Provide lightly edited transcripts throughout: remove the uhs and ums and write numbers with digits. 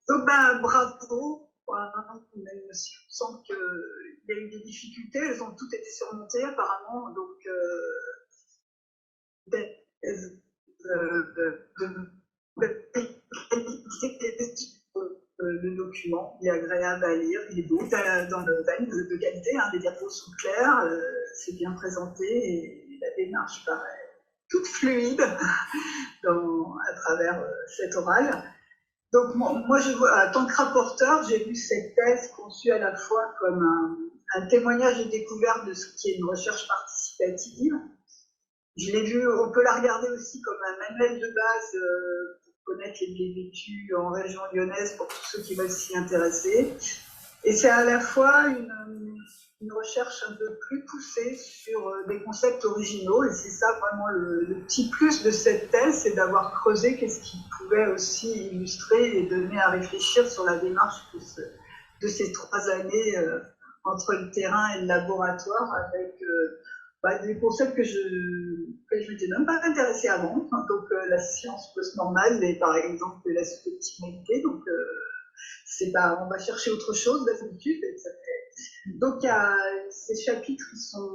Donc, ben, bravo. Voilà. Mais on sent qu'il y a eu des difficultés, elles ont toutes été surmontées apparemment. Donc, le document, il est agréable à lire, il est beau, dans le van de qualité, hein, les diapos sont clairs, c'est bien présenté et la démarche paraît toute fluide à travers cet oral. Donc moi je vois, en tant que rapporteur, j'ai vu cette thèse conçue à la fois comme un témoignage de découverte de ce qui est une recherche participative. Je l'ai vu, on peut la regarder aussi comme un manuel de base pour connaître les vécus en région lyonnaise pour tous ceux qui veulent s'y intéresser. Et c'est à la fois une recherche un peu plus poussée sur des concepts originaux. Et c'est ça vraiment le petit plus de cette thèse, c'est d'avoir creusé qu'est-ce qui pouvait aussi illustrer et donner à réfléchir sur la démarche de ces 3 années entre le terrain et le laboratoire avec des concepts que je m'étais même pas intéressée avant, hein, donc la science post-normale et par exemple la subjectivité, donc c'est pas, on va chercher autre chose d'habitude. Donc il y a ces chapitres qui sont,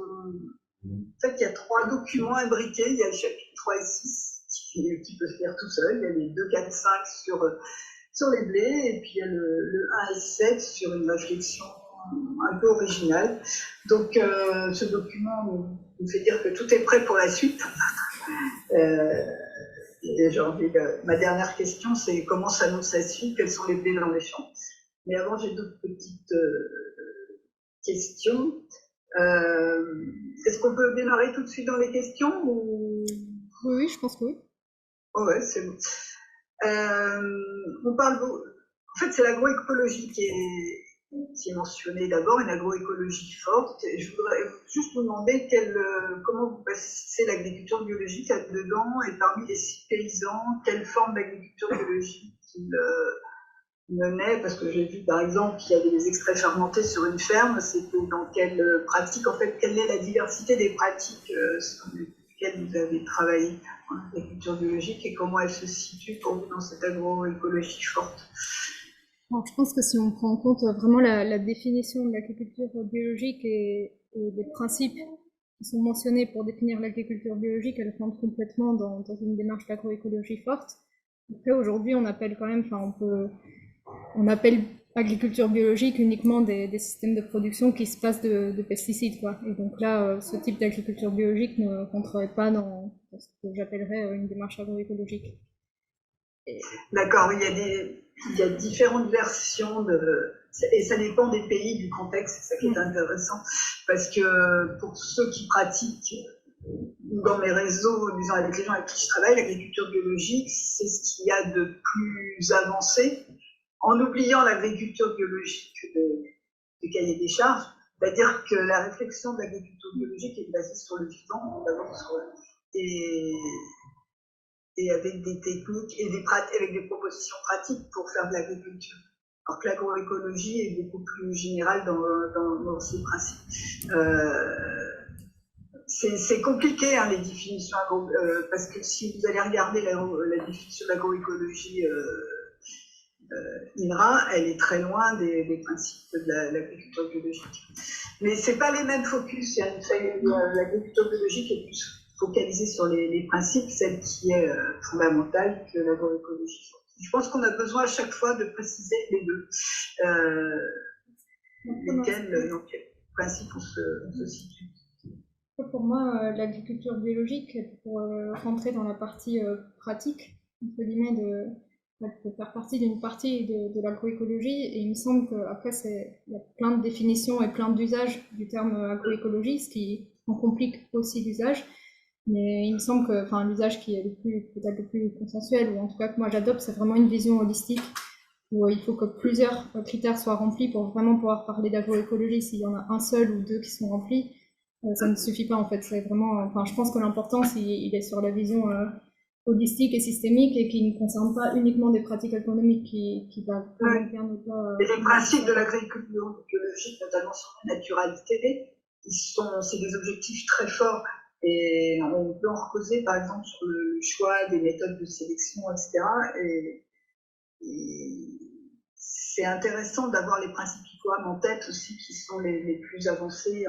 en fait il y a 3 documents imbriqués, il y a le chapitre 3 et 6 qui peut se faire tout seul, il y a les 2, 4, 5 sur les blés, et puis il y a le 1 et 7 sur une réflexion un peu originale. Donc ce document nous fait dire que tout est prêt pour la suite. Et j'ai envie ma dernière question, c'est comment s'annonce la suite, quels sont les blés dans les champs. Mais avant, j'ai d'autres petites questions. Est-ce qu'on peut démarrer tout de suite dans les questions ou... Oui, je pense que oui. Oh ouais, c'est bon. On parle... En fait, c'est l'agroécologie qui est mentionnée d'abord, une agroécologie forte. Et je voudrais juste vous demander comment vous passez l'agriculture biologique là-dedans, et parmi les 6 paysans, quelle forme d'agriculture biologique il menait, parce que j'ai vu par exemple qu'il y avait des extraits fermentés sur une ferme, c'était dans quelle pratique, en fait, quelle est la diversité des pratiques sur lesquelles vous avez travaillé en agriculture biologique et comment elle se situe pour vous dans cette agroécologie forte. Alors, je pense que si on prend en compte vraiment la définition de l'agriculture biologique et les principes qui sont mentionnés pour définir l'agriculture biologique, elle rentre complètement dans une démarche d'agroécologie forte. Après, aujourd'hui, on appelle quand même, on appelle agriculture biologique uniquement des systèmes de production qui se passent de pesticides, quoi. Et donc là, ce type d'agriculture biologique ne rentrerait pas dans ce que j'appellerais une démarche agroécologique. D'accord, il y a différentes versions et ça dépend des pays, du contexte, c'est ça qui est intéressant, parce que pour ceux qui pratiquent dans mes réseaux, disons avec les gens avec qui je travaille, l'agriculture biologique, c'est ce qu'il y a de plus avancé, en oubliant l'agriculture biologique du cahier des charges, c'est-à-dire que la réflexion de l'agriculture biologique est basée sur le vivant, d'abord et avec des techniques et avec des propositions pratiques pour faire de l'agriculture. Alors que l'agroécologie est beaucoup plus générale dans ses principes. C'est compliqué, hein, les définitions parce que si vous allez regarder la définition de l'agroécologie INRA, elle est très loin des principes de l'agriculture biologique. Mais c'est pas les mêmes focus. L'agriculture biologique est plus focalisée sur les principes, celle qui est fondamentale que l'agroécologie. Je pense qu'on a besoin à chaque fois de préciser les deux. Dans quels principes on se situe. Pour moi, l'agriculture biologique, pour rentrer dans la partie pratique, entre guillemets, de faire partie d'une partie de l'agroécologie, et il me semble qu'après, il y a plein de définitions et plein d'usages du terme agroécologie, ce qui en complique aussi l'usage. Mais il me semble que l'usage qui est peut-être le plus consensuel, ou en tout cas que moi j'adopte, c'est vraiment une vision holistique, où il faut que plusieurs critères soient remplis pour vraiment pouvoir parler d'agroécologie. S'il y en a un seul ou deux qui sont remplis, ça ne suffit pas en fait. C'est vraiment, je pense que l'importance il est sur la vision holistique et systémique et qui ne concerne pas uniquement des pratiques économiques, qui va bien au-delà. Et les principes de l'agriculture biologique, notamment sur la naturalité, c'est des objectifs très forts. Et on peut en reposer par exemple sur le choix des méthodes de sélection, etc. Et c'est intéressant d'avoir les principes ICOAM en tête aussi, qui sont les plus avancés,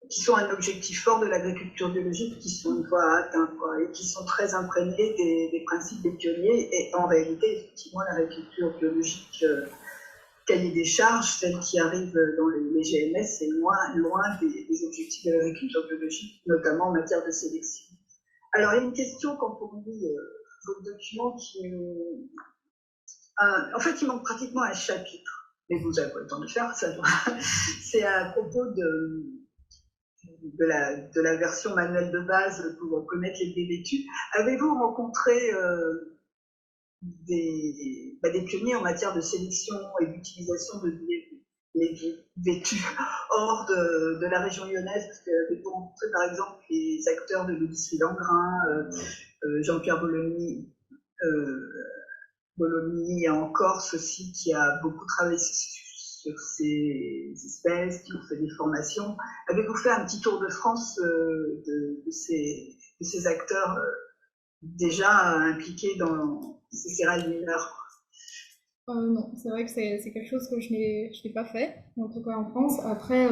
qui sont un objectif fort de l'agriculture biologique, qui sont une fois à atteindre, et qui sont très imprégnés des principes des pionniers. Et en réalité, effectivement, l'agriculture biologique, cahier des charges, celle qui arrive dans les GMS, c'est loin des objectifs de l'agriculture biologique, notamment en matière de sélection. Alors, il y a une question quand on lit votre document en fait, il manque pratiquement un chapitre, mais vous avez pas le temps de faire ça. C'est à propos de la version manuelle de base pour connaître les blés vêtus. Avez-vous rencontré des pionniers en matière de sélection et d'utilisation de blés vêtus hors de la région lyonnaise? Parce que avez-vous rencontré par exemple les acteurs de l'industrie d'engrais, Jean-Pierre Bologny en Corse aussi, qui a beaucoup travaillé sur ces espèces, qui ont fait des formations. Avez-vous fait un petit tour de France de ces acteurs déjà impliqués dans ces céréales mineures? Non, c'est vrai que c'est quelque chose que je n'ai pas fait, en tout cas en France. Après,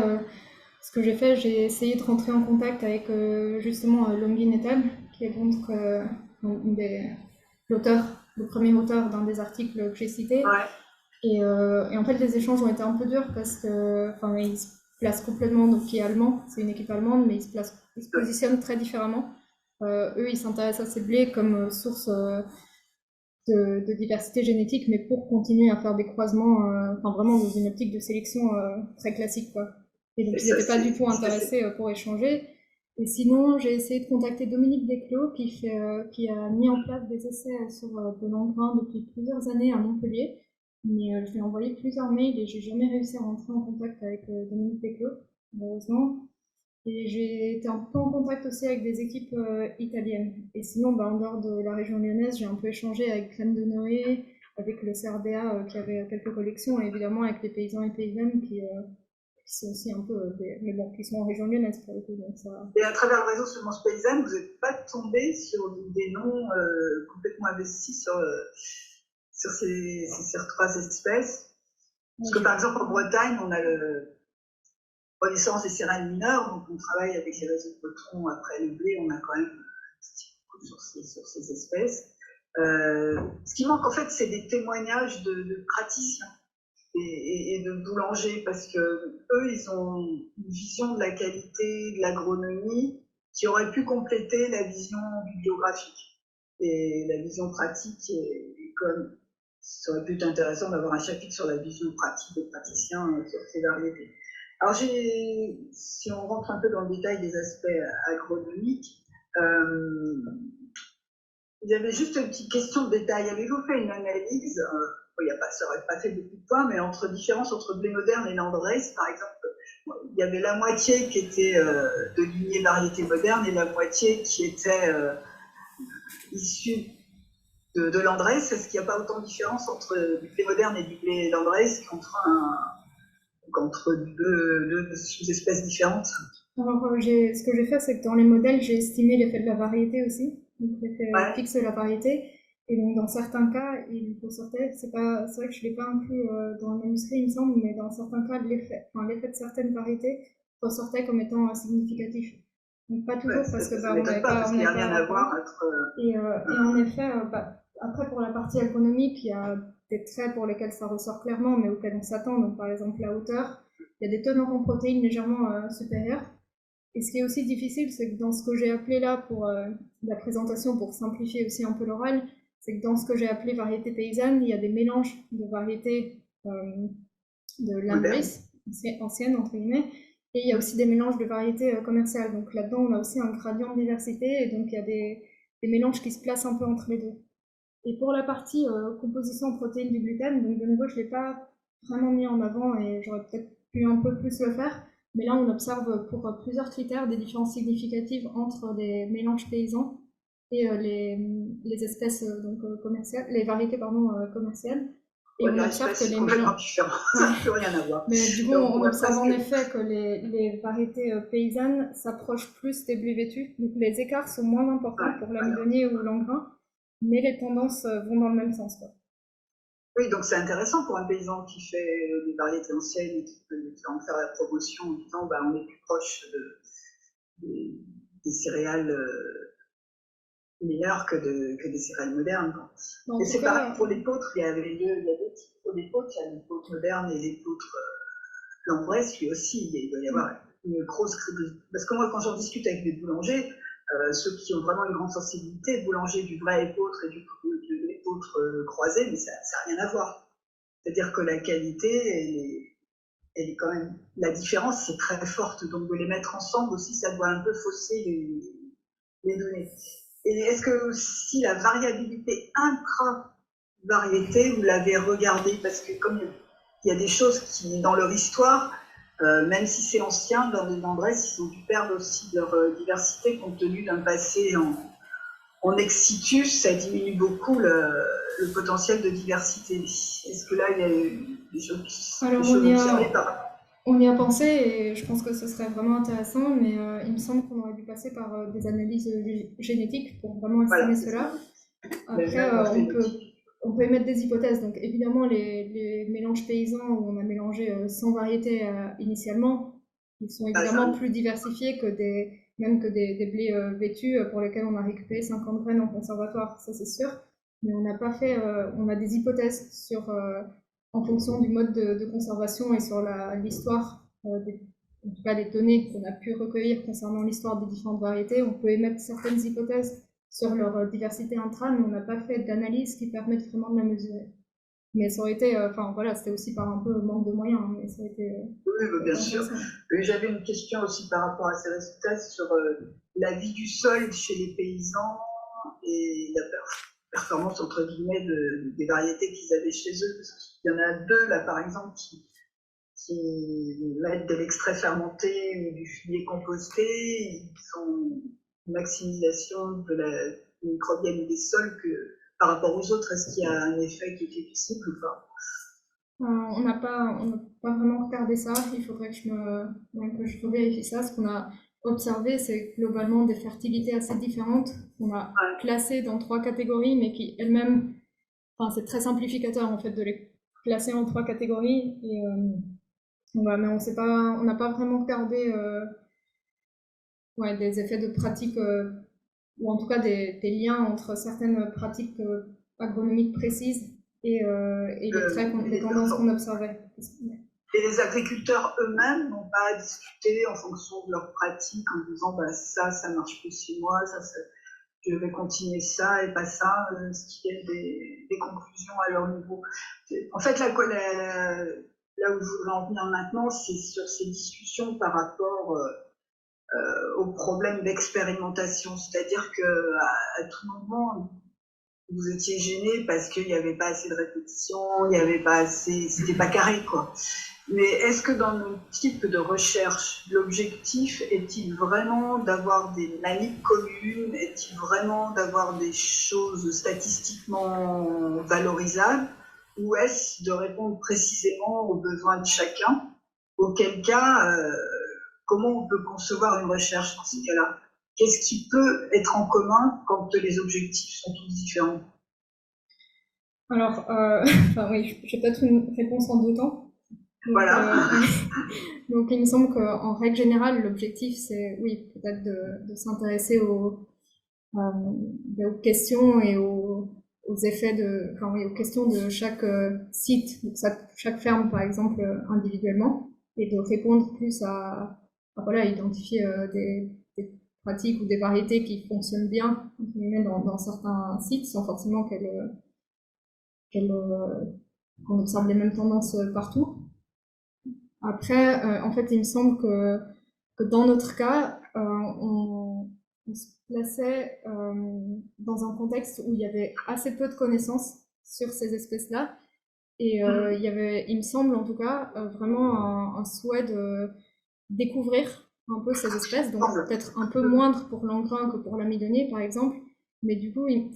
ce que j'ai fait, j'ai essayé de rentrer en contact avec justement Longin et al, qui est donc l'auteur, le premier auteur d'un des articles que j'ai cités. Ouais. Et en fait, les échanges ont été un peu durs parce que, enfin, ils se placent complètement, donc qui est allemand, c'est une équipe allemande, mais ils se positionnent très différemment. Eux, ils s'intéressent à ces blés comme source de diversité génétique, mais pour continuer à faire des croisements, enfin vraiment dans une optique de sélection très classique, quoi. Et donc ils n'étaient pas du tout intéressés pour échanger. Et sinon, j'ai essayé de contacter Dominique Desclos, qui a mis en place des essais sur de l'engrais depuis plusieurs années à Montpellier. Mais je lui ai envoyé plusieurs mails et j'ai jamais réussi à rentrer en contact avec Dominique Desclos, malheureusement. Et j'ai été un peu en contact aussi avec des équipes italiennes. Et sinon, en dehors de la région lyonnaise, j'ai un peu échangé avec Graines de Noé, avec le CRDA qui avait quelques collections, et évidemment avec les paysans et paysannes qui sont aussi un peu, mais bon, qui sont en région lyonnaise pour le coup. Donc ça... Et à travers le réseau Semences Paysannes, vous n'êtes pas tombé sur des noms complètement investis sur ces 3 espèces? Parce que par exemple en Bretagne, on a le connaissance des céréales mineures, donc on travaille avec les réseaux de Potron. Après le blé, on a quand même beaucoup sur ces espèces. Ce qui manque en fait, c'est des témoignages de praticiens et de boulangers, parce que eux, ils ont une vision de la qualité de l'agronomie qui aurait pu compléter la vision bibliographique. Et la vision pratique, comme ça aurait pu être intéressant d'avoir un chapitre sur la vision pratique des praticiens sur ces variétés. Alors, si on rentre un peu dans le détail des aspects agronomiques, il y avait juste une petite question de détail. Avez-vous fait une analyse, ça n'aurait pas fait beaucoup de points, mais différence entre blé moderne et landrace, par exemple, il y avait la moitié qui était de lignée variété moderne et la moitié qui était issue de landrace. Est-ce qu'il n'y a pas autant de différence entre du blé moderne et du blé landrace qu'entre deux sous-espèces différentes? Alors, ce que j'ai fait, c'est que dans les modèles, j'ai estimé l'effet de la variété aussi, donc l'effet fixe de la variété. Et donc, dans certains cas, il ressortait, c'est vrai que je ne l'ai pas inclus dans le manuscrit, il me semble, mais dans certains cas, l'effet de certaines variétés ressortait comme étant significatif. Donc, pas toujours, parce que on n'avait pas. Il n'y a rien à voir entre. Et en effet, après, pour la partie économique, il y a des traits pour lesquels ça ressort clairement, mais auxquels on s'attend. Donc, par exemple, la hauteur, il y a des teneurs en protéines légèrement supérieures. Et ce qui est aussi difficile, c'est que dans ce que j'ai appelé là pour la présentation, pour simplifier aussi un peu l'oral, c'est que dans ce que j'ai appelé variété paysanne, il y a des mélanges de variétés de landrace, anciennes entre guillemets, et il y a aussi des mélanges de variétés commerciales. Donc là-dedans, on a aussi un gradient de diversité, et donc il y a des mélanges qui se placent un peu entre les deux. Et pour la partie composition en protéines du gluten, donc de nouveau, je ne l'ai pas vraiment mis en avant, et j'aurais peut-être pu un peu plus le faire. Mais là, on observe pour plusieurs critères des différences significatives entre les mélanges paysans et les espèces commerciales, les variétés commerciales. Et on observe que les mélanges ça n'a plus rien à voir. Mais du coup, on observe en effet que les variétés paysannes s'approchent plus des blés vêtus. Donc les écarts sont moins importants pour l'amidonnier ou l'engrain, mais les tendances vont dans le même sens, quoi. Oui, donc c'est intéressant pour un paysan qui fait des variétés anciennes et qui peut en faire la promotion en disant bah, on est plus proche des céréales meilleures que des céréales modernes. Et c'est pareil pour l'épeautre, il y a deux types pour l'épeautre, il y a l'épeautre moderne et l'épeautre Lambresse, lui aussi, il doit y avoir une grosse critique. Parce que moi, quand j'en discute avec des boulangers, ceux qui ont vraiment une grande sensibilité, boulanger du vrai épeautre et de l'épeautre croisé, mais ça n'a rien à voir. C'est-à-dire que la qualité, elle est quand même. La différence, c'est très forte. Donc de les mettre ensemble aussi, ça doit un peu fausser les données. Et est-ce que aussi la variabilité intra-variété, vous l'avez regardée? Parce que comme il y a des choses qui, dans leur histoire, même si c'est ancien, dans les Lambresse, ils ont dû perdre aussi leur diversité compte tenu d'un passé en ex-situs, ça diminue beaucoup le potentiel de diversité. Est-ce que là, il y a des choses qui sont observées par rapport? On y a pensé et je pense que ce serait vraiment intéressant, mais il me semble qu'on aurait dû passer par des analyses génétiques pour vraiment estimer cela. Après, on peut émettre des hypothèses. Donc évidemment, les mélanges paysans où on a mélangé 100 variétés initialement, ils sont évidemment plus diversifiés que même que des blés vêtus pour lesquels on a récupéré 50 graines en conservatoire, ça c'est sûr. Mais on n'a pas fait, on a des hypothèses sur en fonction du mode de conservation et sur l'histoire, en tout cas des données qu'on a pu recueillir concernant l'histoire des différentes variétés, on peut émettre certaines hypothèses sur leur diversité intra, mais on n'a pas fait d'analyse qui permette vraiment de la mesurer. Mais ça aurait été, enfin voilà, c'était aussi par un peu manque de moyens, hein, mais ça aurait été. Oui, bien sûr. J'avais une question aussi par rapport à ces résultats sur la vie du sol chez les paysans et la performance entre guillemets des variétés qu'ils avaient chez eux. Parce qu'il y en a deux là par exemple qui mettent de l'extrait fermenté ou du fumier composté, qui sont une maximisation de la microbienne des sols que par rapport aux autres. Est-ce qu'il y a un effet qui est visible ou pas? On n'a pas vraiment regardé ça. Il faudrait que je vérifie ça. Ce qu'on a observé, c'est globalement des fertilités assez différentes. On a classé dans 3 catégories, mais qui elles-mêmes, enfin c'est très simplificateur en fait de les classer en 3 catégories. Et voilà, mais on n'a pas vraiment regardé des effets de pratique ou en tout cas des liens entre certaines pratiques agronomiques précises et les tendances qu'on observait. Et les agriculteurs eux-mêmes n'ont pas discuté en fonction de leurs pratiques en disant bah, ça marche plus chez moi, je vais continuer ça et pas ça, ce qui est des conclusions à leur niveau. En fait, là où je voudrais en venir maintenant, c'est sur ces discussions par rapport au problème d'expérimentation. C'est-à-dire qu'à tout moment, vous étiez gêné parce qu'il n'y avait pas assez de répétition, il n'y avait pas assez, c'était pas carré, quoi. Mais est-ce que dans nos types de recherche, l'objectif est-il vraiment d'avoir des manips communes? Est-il vraiment d'avoir des choses statistiquement valorisables? Ou est-ce de répondre précisément aux besoins de chacun? Auquel cas, comment on peut concevoir une recherche dans ces cas-là? Qu'est-ce qui peut être en commun quand les objectifs sont tous différents? Alors, enfin oui, j'ai peut-être une réponse en 2 temps. Donc, voilà. Donc il me semble qu'en règle générale, l'objectif c'est, oui, peut-être de s'intéresser aux questions et aux effets aux questions de chaque site, donc chaque ferme par exemple individuellement, et de répondre plus à voilà, identifier des pratiques ou des variétés qui fonctionnent bien dans certains sites sans forcément qu'on observe les mêmes tendances partout. Après, en fait, il me semble que dans notre cas, on se plaçait dans un contexte où il y avait assez peu de connaissances sur ces espèces-là. Et il me semble en tout cas, vraiment un souhait de découvrir un peu ces espèces, donc peut-être un peu moindre pour l'engrais que pour l'amidonnier, par exemple. Mais du coup, il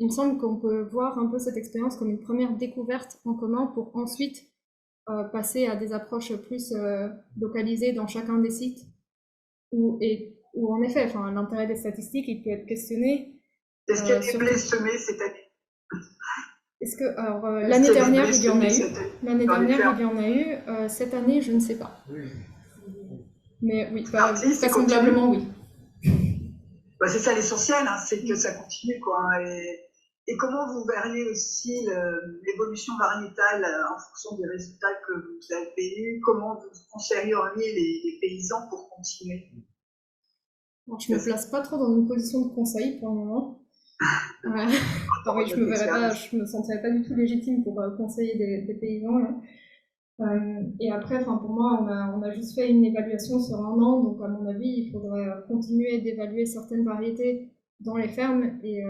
me semble qu'on peut voir un peu cette expérience comme une première découverte en commun pour ensuite passer à des approches plus localisées dans chacun des sites où en effet, l'intérêt des statistiques, il peut être questionné. Est-ce qu'il y a des blés semés cette année? Est-ce que, alors, Est-ce l'année qu'il y a des dernière, il y en a blessés eu. L'année dans les dernière, fermes? il y en a eu. Cette année, je ne sais pas. Mais oui, C'est parti, c'est continu. vraisemblablement, oui. Bah, c'est ça l'essentiel, hein, c'est que ça continue, quoi. Et comment vous verriez aussi l'évolution variétale en fonction des résultats que vous avez eus? Comment vous conseilleriez les paysans pour continuer? Alors, je me place pas trop dans une position de conseil pour le moment. Pareil, je me sentirais pas du tout légitime pour conseiller des paysans, là. Et après, enfin, pour moi, on a juste fait une évaluation sur un an, donc à mon avis, il faudrait continuer d'évaluer certaines variétés dans les fermes et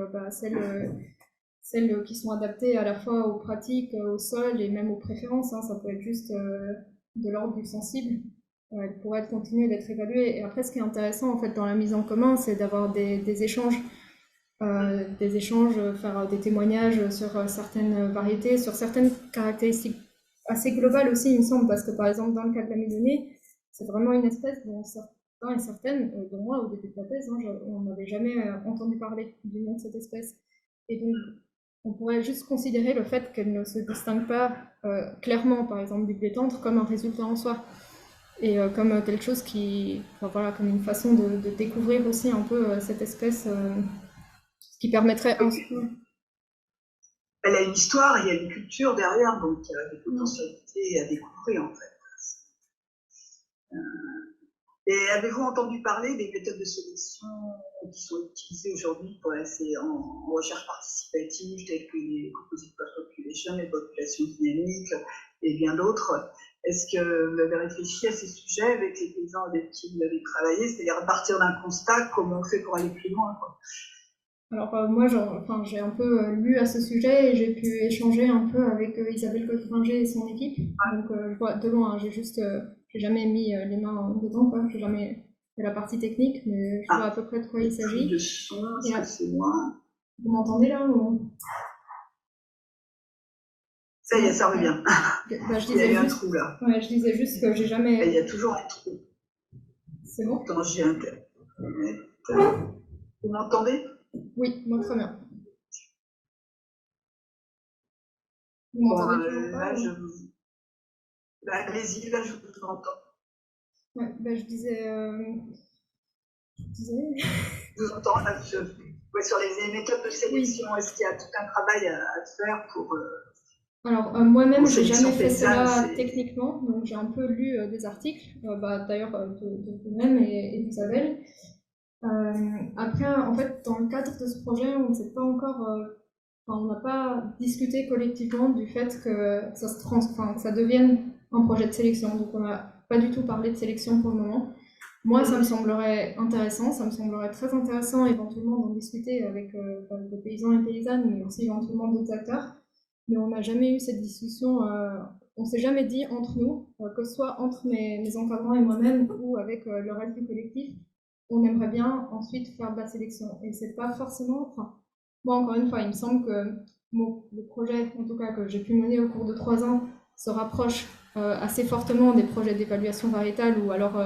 celles qui sont adaptées à la fois aux pratiques, au sol et même aux préférences, hein. Ça peut être juste de l'ordre du sensible. Elles pourraient continuer d'être évaluées. Et après, ce qui est intéressant en fait dans la mise en commun, c'est d'avoir des échanges, faire des témoignages sur certaines variétés, sur certaines caractéristiques assez globales aussi, il me semble, parce que par exemple, dans le cas de la Mésonée, c'est vraiment une espèce dont certains et certaines, dont moi, au début de la thèse, hein, on n'avait jamais entendu parler du nom de cette espèce. Et donc, on pourrait juste considérer le fait qu'elle ne se distingue pas clairement, par exemple, du blétantre, comme un résultat en soi. Et comme quelque chose enfin, voilà, comme une façon de découvrir aussi un peu cette espèce qui permettrait ensuite. Elle a une histoire, il y a une culture derrière, donc il y a des potentialités à découvrir en fait. Et avez-vous entendu parler des méthodes de sélection qui sont utilisées aujourd'hui en recherche participative, telles que les composite population, les populations dynamiques et bien d'autres? Est-ce que vous avez réfléchi à ces sujets avec les paysans avec qui vous avez travaillé, c'est-à-dire à partir d'un constat, comment on fait pour aller plus loin, quoi? Alors moi, j'ai un peu lu à ce sujet et j'ai pu échanger un peu avec Isabelle Coffringer et son équipe. Donc je vois de loin, hein, j'ai jamais mis les mains dedans, quoi. J'ai jamais fait la partie technique, mais je vois à peu près de quoi il s'agit. De son, est-ce que c'est moi? Vous m'entendez là ou... Ça y est, ça revient. Bah, il y a eu un trou là. Ouais, je disais juste que j'ai jamais... Il y a toujours un trou. C'est bon? Quand j'ai un... Vous m'entendez? Oui, moi très bien. Vous Bon, m'entendez toujours pas? Là, allez-y, là je vous entends. Ouais, bah, je disais... Je vous entends là, sur les méthodes de sélection, oui. Est-ce qu'il y a tout un travail à faire pour... Alors moi-même, j'ai jamais fait cela techniquement, donc j'ai un peu lu des articles, d'ailleurs de vous-même et d'Isabelle. Après, en fait, dans le cadre de ce projet, on ne sait pas encore, on n'a pas discuté collectivement du fait que ça devienne un projet de sélection, donc on n'a pas du tout parlé de sélection pour le moment. Moi, ça me semblerait intéressant, ça me semblerait très intéressant éventuellement d'en discuter avec des paysans et paysannes, mais aussi éventuellement d'autres acteurs. Mais on n'a jamais eu cette discussion, on s'est jamais dit entre nous, que ce soit entre mes encadrants et moi-même ou avec le reste du collectif, on aimerait bien ensuite faire de la sélection. Et c'est pas forcément, enfin, moi encore une fois, il me semble que le projet, en tout cas que j'ai pu mener au cours de 3 ans, se rapproche assez fortement des projets d'évaluation variétale ou alors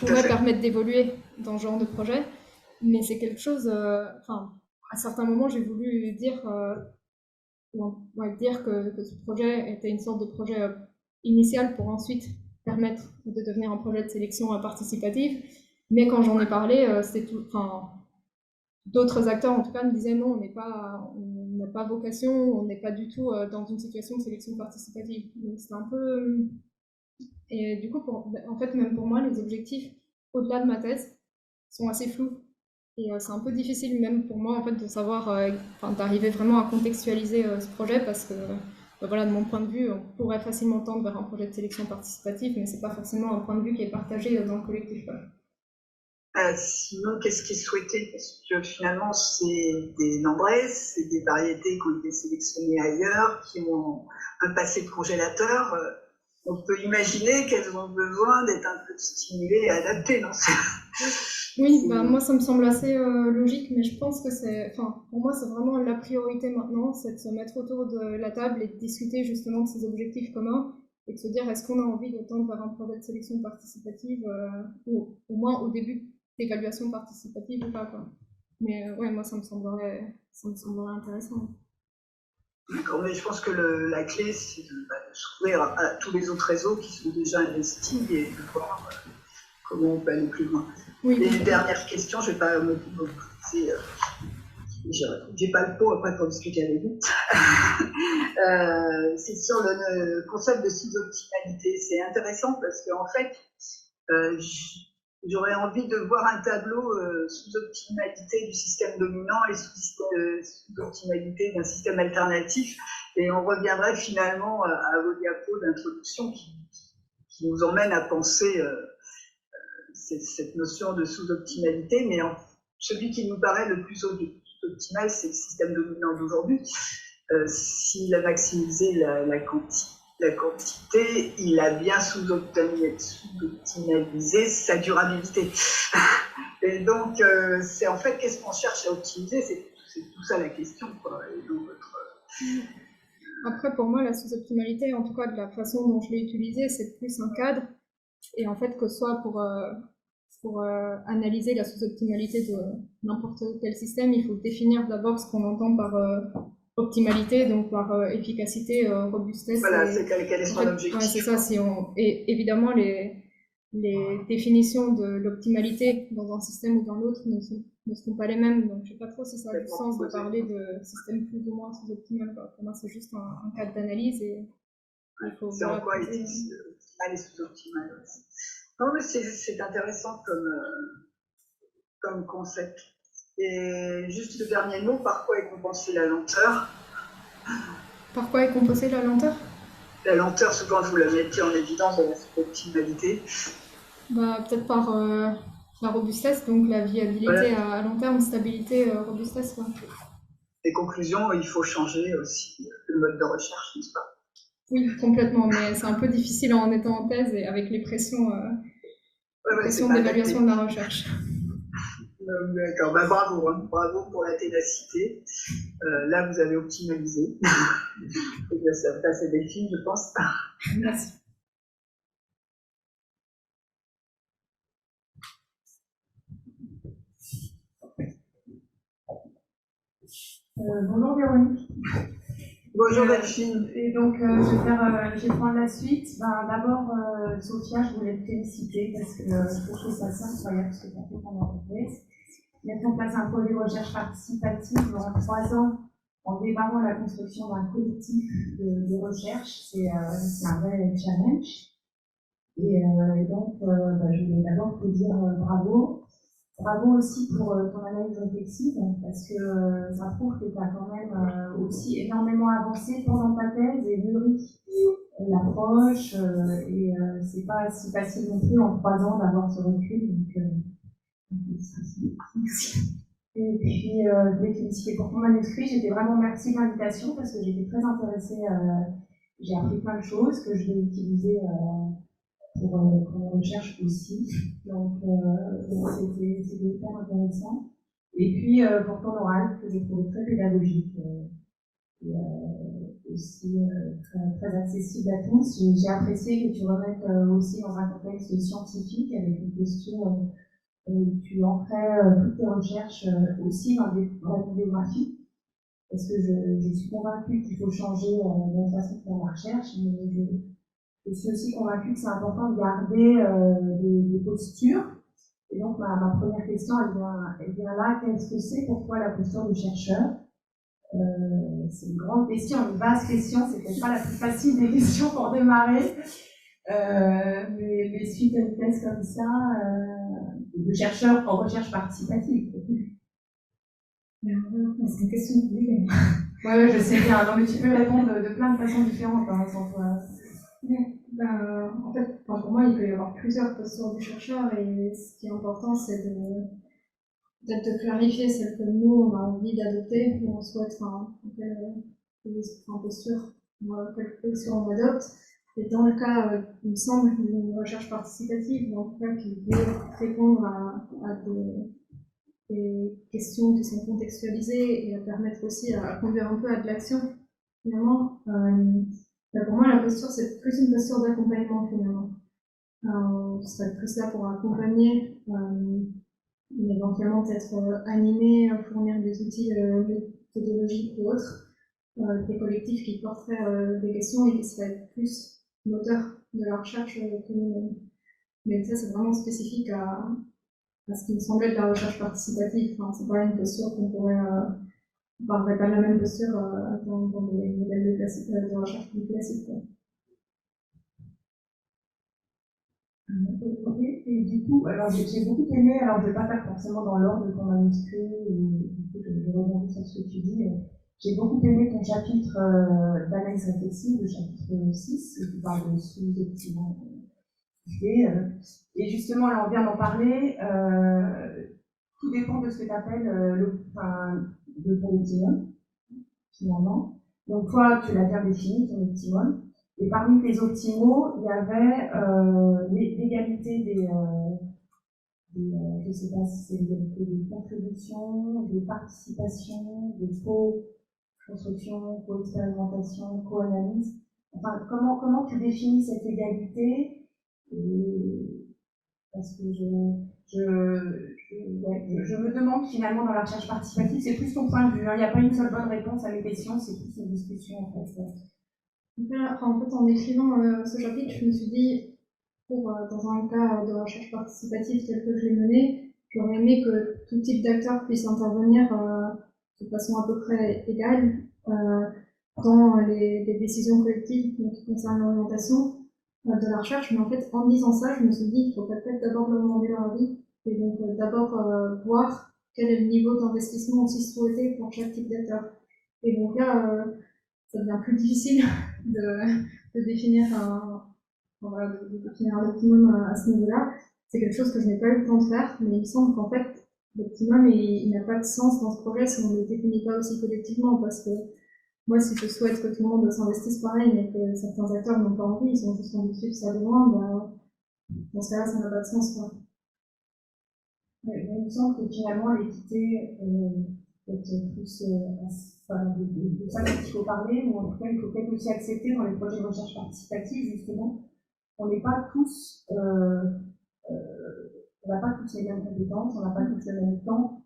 pourrait permettre d'évoluer dans ce genre de projet. Mais c'est quelque chose, à certains moments, j'ai voulu dire que ce projet était une sorte de projet initial pour ensuite permettre de devenir un projet de sélection participative. Mais quand j'en ai parlé, d'autres acteurs en tout cas me disaient non, on n'a pas vocation, on n'est pas du tout dans une situation de sélection participative. Donc c'est un peu... Et du coup, en fait, même pour moi, les objectifs au-delà de ma thèse sont assez flous. Et c'est un peu difficile même pour moi en fait de savoir, d'arriver vraiment à contextualiser ce projet parce que voilà, de mon point de vue, on pourrait facilement tendre vers un projet de sélection participative, mais c'est pas forcément un point de vue qui est partagé dans le collectif. Sinon, qu'est-ce qui est souhaité? Parce que finalement, c'est des nombreuses, c'est des variétés qui ont été sélectionnées ailleurs, qui ont un passé de congélateur. On peut imaginer qu'elles ont besoin d'être un peu stimulées et adaptées, non? Oui, moi ça me semble assez logique, mais je pense que pour moi c'est vraiment la priorité maintenant, c'est de se mettre autour de la table et de discuter justement de ces objectifs communs et de se dire est-ce qu'on a envie de tendre vers un projet de sélection participative ou au moins au début d'évaluation participative ou pas, quoi. Mais ouais, moi ça me semblerait intéressant. D'accord, mais je pense que la clé, c'est de s'ouvrir à tous les autres réseaux qui sont déjà investis et de voir comment on peut aller plus loin. Oui. Les dernières questions, je ne vais pas me poser. J'ai pas le pot après pour discuter avec vous. C'est sur le concept de sous-optimalité. C'est intéressant parce qu'en fait, j'aurais envie de voir un tableau sous-optimalité du système dominant et sous-optimalité d'un système alternatif. Et on reviendrait finalement à vos diapos d'introduction qui nous emmènent à penser cette notion de sous-optimalité. Mais celui qui nous paraît le plus optimal, c'est le système dominant d'aujourd'hui. S'il a maximisé la quantité, il a bien sous-optimalisé sa durabilité. Et donc, c'est en fait, qu'est-ce qu'on cherche à optimiser? C'est tout ça la question, quoi. Et donc, Après, pour moi, la sous-optimalité, en tout cas de la façon dont je l'ai utilisée, c'est plus un cadre. Et en fait, que ce soit pour analyser la sous-optimalité de n'importe quel système, il faut définir d'abord ce qu'on entend par optimalité, donc par efficacité, robustesse. Voilà, c'est quel est son objectif. Ouais, c'est ça. Et évidemment, les définitions de l'optimalité dans un système ou dans l'autre ne sont pas les mêmes. Donc, je ne sais pas trop si ça a du sens de parler de système plus ou moins sous-optimal. Pour moi, c'est juste un cadre d'analyse. Et il faut c'est en quoi est-il optimal et sous-optimal. Non, mais c'est intéressant comme concept. Et juste le dernier mot, par quoi est compensée la lenteur? Par quoi est compensée la lenteur? La lenteur, souvent, vous la mettez en évidence dans la optimalité. Peut-être par la robustesse, donc la viabilité à long terme, stabilité, robustesse. Quoi. Les conclusions, il faut changer aussi le mode de recherche, n'est-ce pas? Oui, complètement, mais c'est un peu difficile en étant en thèse et avec les pressions, d'évaluation de la recherche. D'accord, bravo, hein. Bravo pour la ténacité. Là, vous avez optimalisé. Ça passe à Delphine, je pense. Merci. Bonjour Véronique. Bonjour Delphine. Et donc je vais prendre la suite. D'abord, Sophia, je voulais te féliciter parce que je trouve ça incroyable ce que tu as fait pendant ta thèse. Mettre en place un projet de recherche participative durant 3 ans en démarrant la construction d'un collectif de recherche, c'est un vrai challenge. Et donc, je voulais d'abord te dire bravo. Bravo aussi pour ton analyse réflexive, parce que ça prouve que tu as quand même aussi énormément avancé pendant ta thèse et mûri l'approche. Et c'est pas si facile non plus en 3 ans d'avoir ce recul. Donc, merci. Et puis, je voulais te féliciter pour ton manuscrit. J'étais vraiment merci de l'invitation parce que j'étais très intéressée. J'ai appris plein de choses que je vais utiliser pour mes recherches aussi. Donc, c'était hyper intéressant. Et puis, pour ton oral, que j'ai trouvé très pédagogique et aussi très accessible à tous. J'ai apprécié que tu remettes aussi dans un contexte scientifique avec une posture où tu ancrais toutes tes recherches aussi dans la bibliographie. Parce que je suis convaincue qu'il faut changer la façon de faire la recherche, mais je suis aussi convaincue que c'est important de garder des postures. Et donc, ma première question, elle vient là. Qu'est-ce que c'est pour toi la posture de chercheur? C'est une grande question, une vaste question. C'est peut-être pas la plus facile des questions pour démarrer. Mais suite à une thèse comme ça, de chercheur en recherche participative. C'est une question compliquée. Ouais, je sais bien. Non, mais tu peux répondre de plein de façons différentes. Hein, sans toi. En fait, pour moi, il peut y avoir plusieurs postures du chercheur et ce qui est important, c'est peut-être de clarifier celle que nous, on a envie d'adopter, ou on souhaite, quelle posture on adopte. Et dans le cas, il me semble, d'une recherche participative, en tout cas, qui veut répondre à des questions qui sont contextualisées et à permettre aussi à conduire un peu à de l'action, finalement. Pour moi, la posture, c'est plus une posture d'accompagnement, finalement. On serait plus là pour accompagner, éventuellement peut-être animer, fournir des outils méthodologiques ou autres, des collectifs qui porteraient des questions et qui seraient plus moteurs de la recherche que nous-mêmes. Mais ça, c'est vraiment spécifique à ce qui me semblait de la recherche participative. Enfin, c'est pas une posture qu'on pourrait... on parlerait pas de la même posture dans des modèles de recherche plus classiques. Et du coup, alors j'ai beaucoup aimé, alors je ne vais pas faire forcément dans l'ordre de ton manuscrit, je rebondis sur ce que tu dis, mais j'ai beaucoup aimé ton chapitre d'analyse réflexive, le chapitre 6, où tu parles de sous-optimaux. Et justement, là on vient d'en parler, tout dépend de ce que tu appelles de ton optimum, finalement. Donc toi, tu l'as bien défini, ton optimum. Et parmi tes optimaux, il y avait l'égalité je ne sais pas si c'est l'égalité des contributions, des participations, des co-construction, co-expérimentation, co-analyse. Enfin, comment tu définis cette égalité? Parce que je me demande finalement dans la recherche participative, c'est plus ton point de vue. Il n'y a pas une seule bonne réponse à mes questions, c'est plus une discussion en fait. En fait, en écrivant ce chapitre, je me suis dit, dans un cas de recherche participative tel que je l'ai mené, j'aurais aimé que tout type d'acteurs puisse intervenir de façon à peu près égale dans les décisions collectives qui concernent l'orientation de la recherche. Mais en fait, en disant ça, je me suis dit qu'il faut peut-être d'abord leur demander leur avis et donc d'abord voir quel est le niveau d'investissement aussi souhaité pour chaque type d'acteur. Et donc là, ça devient plus difficile de définir définir un optimum à ce niveau-là. C'est quelque chose que je n'ai pas eu le temps de faire, mais il me semble qu'en fait, l'optimum, il n'a pas de sens dans ce projet si on ne le définit pas aussi collectivement, parce que moi, si je souhaite que tout le monde s'investisse pareil, mais que certains acteurs n'ont pas envie, ils sont juste envie de suivre ça de loin, dans ce cas-là, ça n'a pas de sens, quoi. Ouais, il me semble que finalement, l'équité peut être plus de ça qu'il faut parler, ou en tout cas, il faut peut-être aussi accepter dans les projets de recherche participative, justement, on n'est pas tous, on n'a pas tous les mêmes compétences, on n'a pas tous le même temps,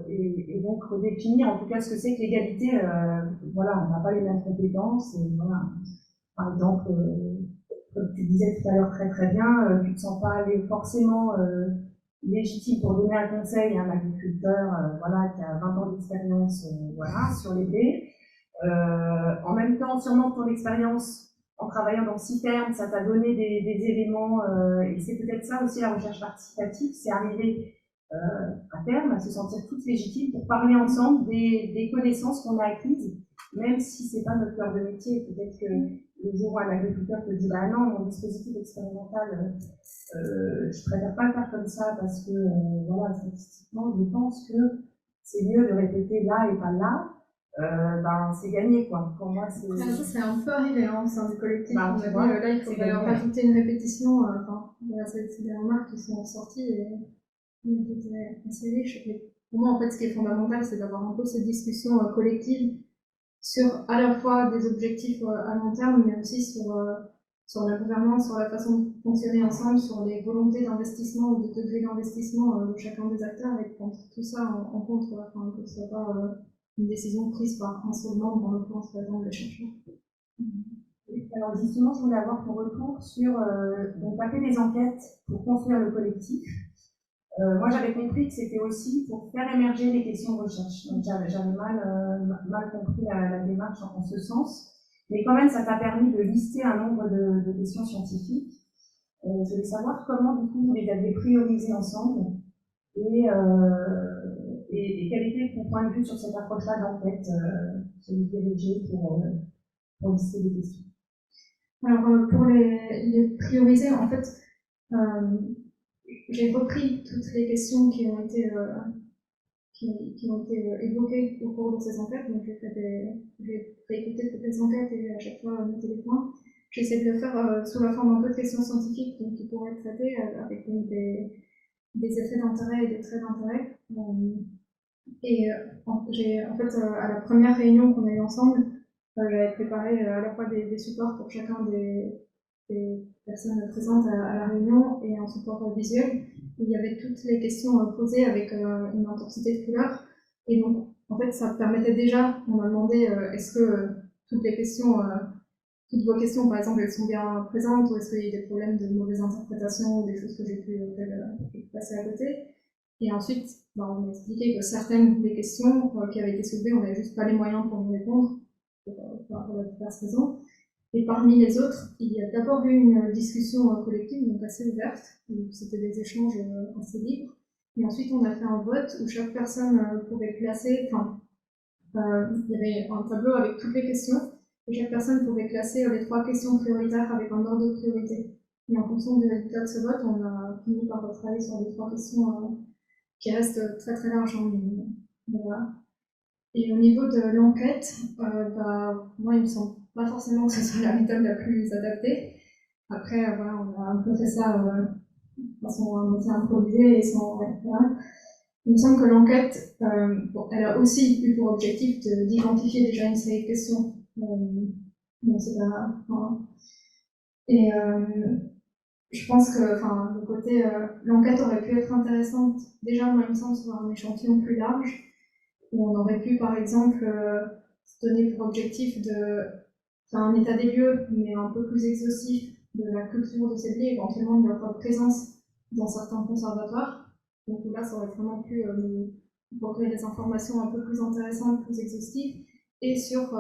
et donc redéfinir en tout cas ce que c'est que l'égalité. Voilà, on n'a pas les mêmes compétences, et voilà. Par exemple, comme tu disais tout à l'heure très très bien, tu ne te sens pas aller forcément légitime pour donner un conseil à un agriculteur voilà, qui a 20 ans d'expérience voilà, sur les blés. En même temps, sûrement ton expérience en travaillant dans Citerne, ça t'a donné des éléments, et c'est peut-être ça aussi la recherche participative, c'est arriver à terme à se sentir toutes légitimes pour parler ensemble des connaissances qu'on a acquises, même si c'est pas notre cœur de métier. Peut-être que le jour où un agriculteur te dit bah non, mon dispositif expérimental, je préfère pas le faire comme ça parce que voilà, statistiquement, je pense que c'est mieux de répéter là et pas là. Ben, c'est gagné, quoi. Pour moi, c'est... Ça, c'est un peu arrivé au sein du collectif. Ben, On a dit, là, il faudrait rajouter une répétition. Voilà, c'est des remarques qui sont sorties et qui étaient assez riches. Et pour moi, en fait, ce qui est fondamental, c'est d'avoir un peu cette discussion collective sur à la fois des objectifs à long terme, mais aussi sur la gouvernance, sur la façon de fonctionner ensemble, sur les volontés d'investissement ou de degré d'investissement de chacun des acteurs, et prendre tout ça en compte, que ce soit pas une décision prise par un seul membre, en l'occurrence par exemple le chercheur. Alors justement, je voulais avoir ton retour sur, donc tu as fait des enquêtes pour construire le collectif. Moi, j'avais compris que c'était aussi pour faire émerger les questions de recherche. Donc j'avais mal compris la démarche en ce sens. Mais quand même, ça t'a permis de lister un nombre de questions scientifiques. Je voulais savoir comment, du coup, vous les avez priorisées ensemble et quel était ton point de vue sur cette approche-là d'enquête, celui dirigé pour lister des questions. Alors, pour les prioriser, en fait, j'ai repris toutes les questions qui ont été évoquées au cours de ces enquêtes. Donc, j'ai réécouté toutes les enquêtes et à chaque fois noté les points. J'essaie de le faire sous la forme un peu de questions scientifiques, donc qui pourraient être traitées avec des effets d'intérêt et des traits d'intérêt. Et en fait, à la première réunion qu'on a eue ensemble, j'avais préparé à la fois des supports pour chacun des personnes présentes à la réunion et un support visuel où il y avait toutes les questions posées avec une intensité de couleur. Et donc, en fait, ça permettait déjà, on m'a demandé est-ce que toutes les questions, toutes vos questions, par exemple, elles sont bien présentes, ou est-ce qu'il y a des problèmes de mauvaise interprétation, ou des choses que j'ai pu passer à côté. Et ensuite, on m'a expliqué que certaines des questions qui avaient été soulevées, on n'avait juste pas les moyens pour y répondre, pour diverses raisons. Et parmi les autres, il y a d'abord eu une discussion collective, donc assez ouverte, où c'était des échanges assez libres. Et ensuite, on a fait un vote où chaque personne pouvait classer, il y avait un tableau avec toutes les questions, et chaque personne pouvait classer les 3 questions prioritaires avec un ordre de priorité. Et en fonction du résultat de ce vote, on a fini par travailler sur les 3 questions qui restent très très larges. Voilà. Et au niveau de l'enquête, moi, il me semble pas forcément que ce soit la méthode la plus adaptée. Après, voilà, on a un peu fait ça de façon improvisée et sans. Voilà. Il me semble que l'enquête, elle a aussi eu pour objectif d'identifier déjà une série de questions. Donc c'est pas. Voilà. Et je pense que, le côté, l'enquête aurait pu être intéressante. Déjà, moi, il me semble, sur un échantillon plus large, où on aurait pu, par exemple, se donner pour objectif de faire un état des lieux, mais un peu plus exhaustif de la culture de ces lieux, éventuellement de leur présence dans certains conservatoires. Donc là, ça aurait vraiment pu nous procurer des informations un peu plus intéressantes, plus exhaustives, et sur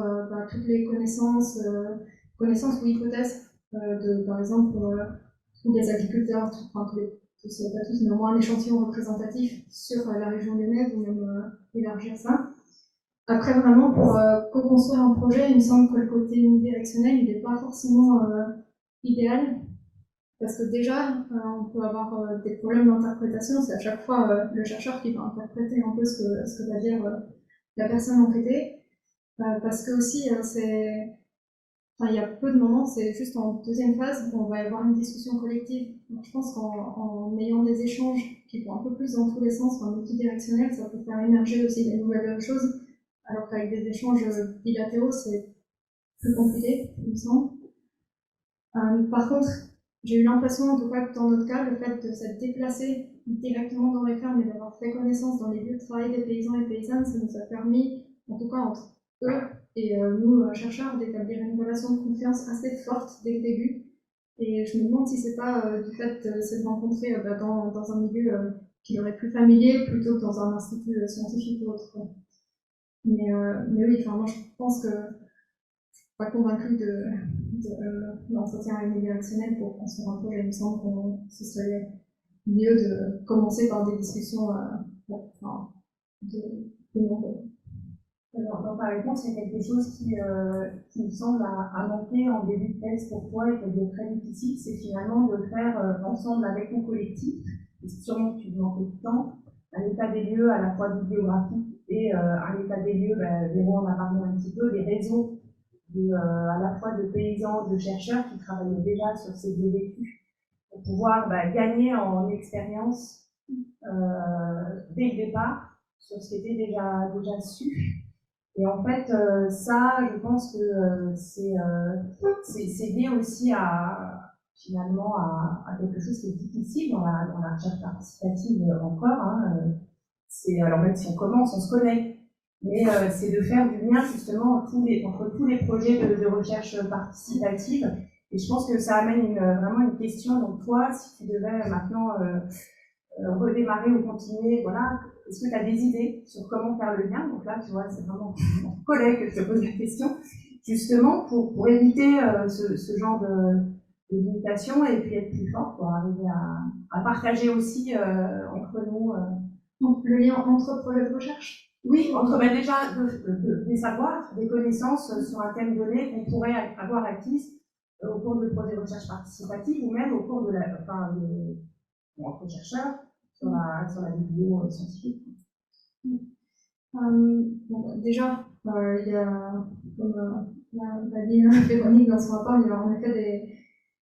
toutes les connaissances ou hypothèses de, par exemple, tous les agriculteurs, pas tous, mais au moins un échantillon représentatif sur la région lyonnaise, ou même élargir ça. Après, vraiment, pour co-construire un projet, il me semble que le côté unidirectionnel, il n'est pas forcément idéal, parce que déjà, on peut avoir des problèmes d'interprétation. C'est à chaque fois le chercheur qui va interpréter un peu ce que va dire la personne enquêtée, parce que aussi, il y a peu de moments, c'est juste en deuxième phase où on va y avoir une discussion collective. Donc, je pense qu'en ayant des échanges qui vont un peu plus dans tous les sens, multidirectionnels, ça peut faire émerger aussi des nouvelles choses, alors qu'avec des échanges bilatéraux, c'est plus compliqué, il me semble. Par contre, j'ai eu l'impression, en tout cas, que dans notre cas, le fait de s'être déplacé directement dans les fermes et d'avoir fait connaissance dans les lieux de travail des paysans et paysannes, ça nous a permis, en tout cas entre eux et nous, chercheurs, d'établir une relation de confiance assez forte dès le début. Et je me demande si c'est pas du fait de s'être rencontrés dans un milieu qui leur est plus familier plutôt que dans un institut scientifique ou autre. Mais oui, moi je pense que je ne suis pas convaincue de l'entretien unidirectionnel pour construire un projet. Il me semble que ce serait mieux de commencer par des discussions de nombreux. Alors, dans ta réponse, il y a quelque chose qui me semble à manquer en début de thèse pour toi et qui est très difficile, c'est finalement de faire ensemble avec ton collectif, et sûrement que tu manques de temps, un état des lieux à la fois bibliographique et un état des lieux, Véro en a parlé un petit peu, des réseaux à la fois de paysans, de chercheurs qui travaillaient déjà sur ces lieux vécus, pour pouvoir gagner en expérience dès le départ sur ce qui était déjà su. Et en fait, ça, je pense que c'est lié aussi finalement à quelque chose qui est difficile dans la recherche participative encore. Alors même si on commence, on se connaît, mais c'est de faire du lien justement entre tous les projets de recherche participative. Et je pense que ça amène vraiment une question. Donc toi, si tu devais maintenant redémarrer ou continuer, voilà, est-ce que tu as des idées sur comment faire le lien? Donc là, tu vois, c'est vraiment mon collègue que je te pose la question, justement pour éviter ce genre de limitation et puis être plus fort pour arriver à partager aussi entre nous. Donc le lien entre projets de recherche? Oui, entre déjà des savoirs, des connaissances sur un thème donné qu'on pourrait avoir acquises au cours de projets de recherche participative ou même au cours entre chercheurs sur la biblio scientifique. Déjà, il y a, comme l'a dit Véronique dans son rapport, il y a en effet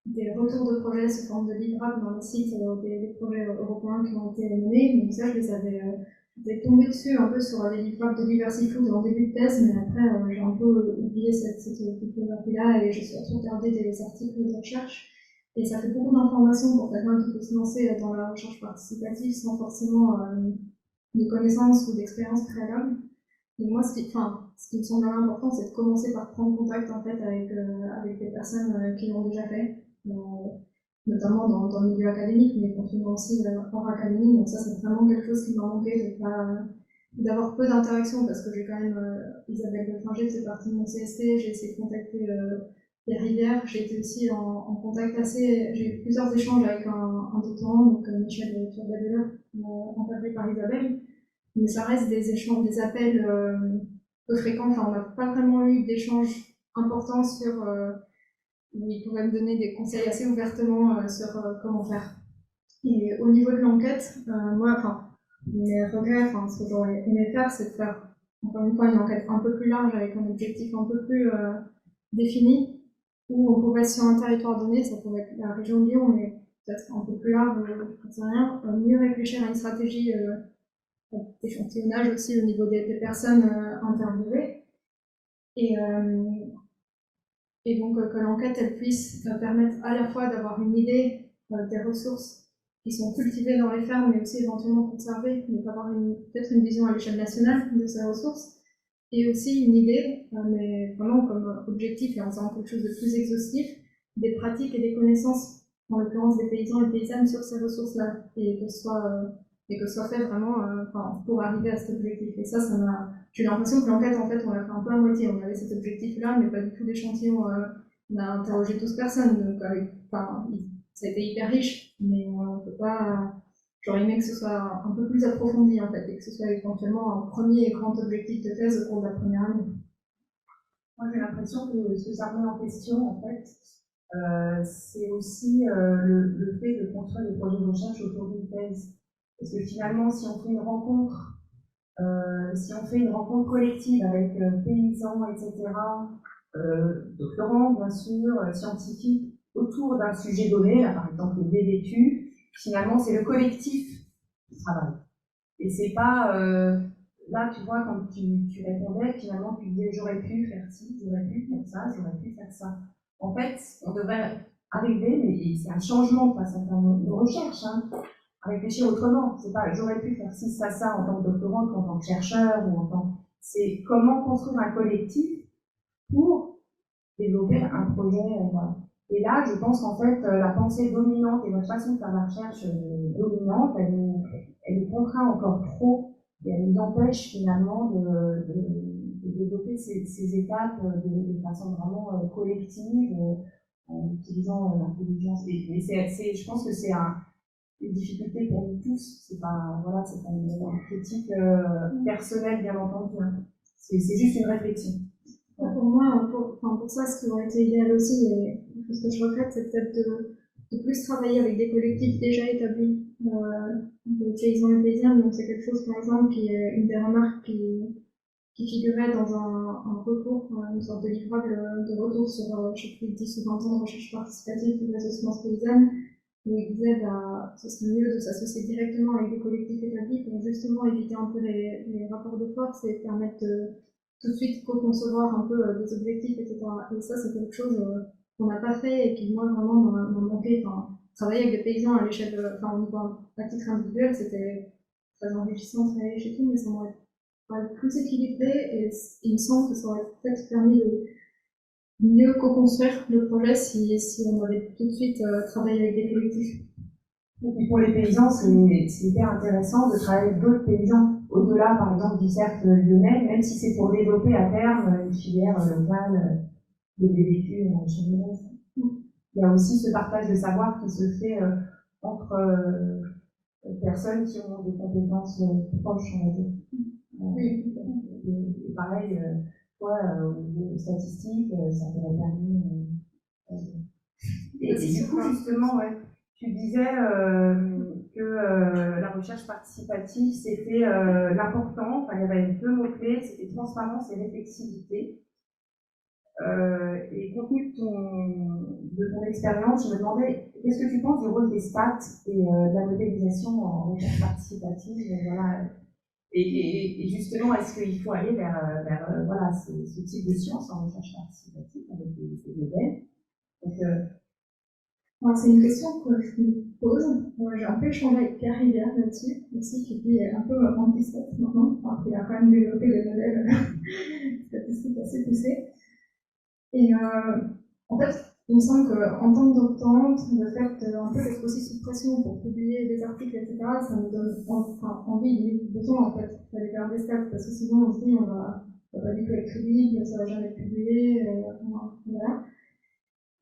des retours de projets sous forme de livrables dans le site des projets européens qui ont été menés. Donc ça, je les avais tombé dessus un peu sur les livrables de Diversifood en début de thèse, mais après, j'ai un peu oublié cette bibliographie-là et j'ai surtout regardé des articles de recherche. Et ça fait beaucoup d'informations pour quelqu'un qui peut se lancer dans la recherche participative sans forcément de connaissances ou d'expériences préalables. Donc moi, ce qui me semble important, c'est de commencer par prendre contact en fait avec des personnes qui l'ont déjà fait, notamment dans le milieu académique, mais continuant aussi hors académie. Donc ça, c'est vraiment quelque chose qui m'a manqué, d'avoir peu d'interactions, parce que j'ai quand même Isabelle Deffinger, qui fait partie de mon CST, j'ai essayé de contacter Pierre Rivière, j'ai été aussi en contact j'ai eu plusieurs échanges avec un doctorant, donc Michel Turbadeler, encadré par Isabelle, mais ça reste des échanges, des appels peu fréquents. Enfin, on n'a pas vraiment eu d'échanges importants où il pourrait me donner des conseils assez ouvertement sur comment faire. Et au niveau de l'enquête, moi, mes regrets, ce que j'aurais aimé faire, c'est de faire, encore une fois, une enquête un peu plus large avec un objectif un peu plus défini, où on pourrait, sur un territoire donné, ça pourrait être la région de Lyon, mais peut-être un peu plus large, je ne sais rien, mieux réfléchir à une stratégie d'échantillonnage aussi au niveau des personnes interviewées. Et donc que l'enquête elle puisse permettre à la fois d'avoir une idée des ressources qui sont cultivées dans les fermes, mais aussi éventuellement conservées, donc avoir peut-être une vision à l'échelle nationale de ces ressources, et aussi une idée, mais vraiment comme objectif, et en faisant quelque chose de plus exhaustif, des pratiques et des connaissances, en l'occurrence des paysans et paysannes, sur ces ressources-là, et que ce soit fait vraiment pour arriver à cet objectif. Et ça j'ai l'impression que l'enquête, en fait, on l'a fait un peu à moitié. On avait cet objectif-là, mais pas du tout d'échantillon. On a interrogé 12 personnes, donc ça a été hyper riche, mais on peut pas. J'aurais aimé que ce soit un peu plus approfondi, en fait, et que ce soit éventuellement un premier grand objectif de thèse au cours de la première année. Moi, j'ai l'impression que ce que ça remet en question, en fait, c'est aussi le fait de construire des projets de recherche autour d'une thèse. Parce que finalement, si on fait une rencontre collective avec paysans, etc., doctorants, bien sûr, scientifiques, autour d'un sujet donné, là, par exemple le BVQ, finalement, c'est le collectif qui travaille. Et c'est pas... là, tu vois, quand tu répondais, finalement, tu disais « j'aurais pu faire ci, j'aurais pu faire ça, j'aurais pu faire ça ». En fait, on devrait arriver, mais c'est un changement face à nos recherches, hein, à réfléchir autrement. C'est pas « j'aurais pu faire ci, ça en tant que doctorante, ou en tant que chercheur, ou en tant… » C'est comment construire un collectif pour développer un projet. Voilà. Et là, je pense qu'en fait, la pensée dominante et notre façon de faire la recherche dominante, elle nous contraint encore trop et elle nous empêche finalement de développer ces étapes de façon vraiment collective en utilisant l'intelligence. Et je pense que c'est une difficulté pour nous tous. C'est pas une critique personnelle, bien entendu. Hein. C'est juste une réflexion. Pour moi, pour ça, ce qui aurait été idéal aussi, et ce que je regrette, c'est peut-être de plus travailler avec des collectifs déjà établis de paysans et paysannes. Donc c'est quelque chose, par exemple, qui est une des remarques qui figurait dans un retour, une sorte de livrable de retour sur, je sais plus, 10 ou 20 ans de recherche participative de réseau semences paysannes, où il disait ce serait mieux de s'associer directement avec des collectifs établis pour justement éviter un peu les rapports de force et permettre de tout de suite co-concevoir un peu des objectifs, etc. Et ça, c'est quelque chose qu'on n'a pas fait et qui, moi, vraiment m'a manqué. Travailler avec des paysans à l'échelle, au niveau à titre individuel, c'était très enrichissant, très riche et tout, mais ça m'aurait pas plus équilibré et il me semble que ça aurait peut-être permis de mieux co-construire le projet si on avait tout de suite travaillé avec des collectifs. Et pour les paysans, c'est hyper intéressant de travailler avec d'autres paysans, au-delà par exemple du cercle lyonnais, même si c'est pour développer à terme une filière locale de BVQ en Chine. Il y a aussi ce partage de savoir qui se fait entre personnes qui ont des compétences proches, on va dire. Oui. Et pareil, au niveau statistique, ça t'aurait permis. Et du coup, justement, ouais. Tu disais que la recherche participative, c'était l'important, il y avait deux mots-clés, c'était transparence et réflexivité. Et compte tenu de ton expérience, je me demandais, qu'est-ce que tu penses du rôle des stats et de la modélisation en recherche participative voilà. Et justement, est-ce qu'il faut aller vers ce type de science en recherche participative avec des modèles. Donc, Alors, c'est une question que je me pose. J'ai un peu échangé avec Pierre Rivière là-dessus, aussi, qui est un peu anti-stat maintenant, alors qu'il a quand même développé des modèles statistiques assez poussés. Et en fait, il me semble qu'en tant que doctorante, le fait un peu d'être aussi sous pression pour publier des articles, etc., ça me donne envie, besoin en fait, d'aller faire des stats, parce que sinon on se dit on va pas du tout être crédible, ça va jamais être publié, voilà.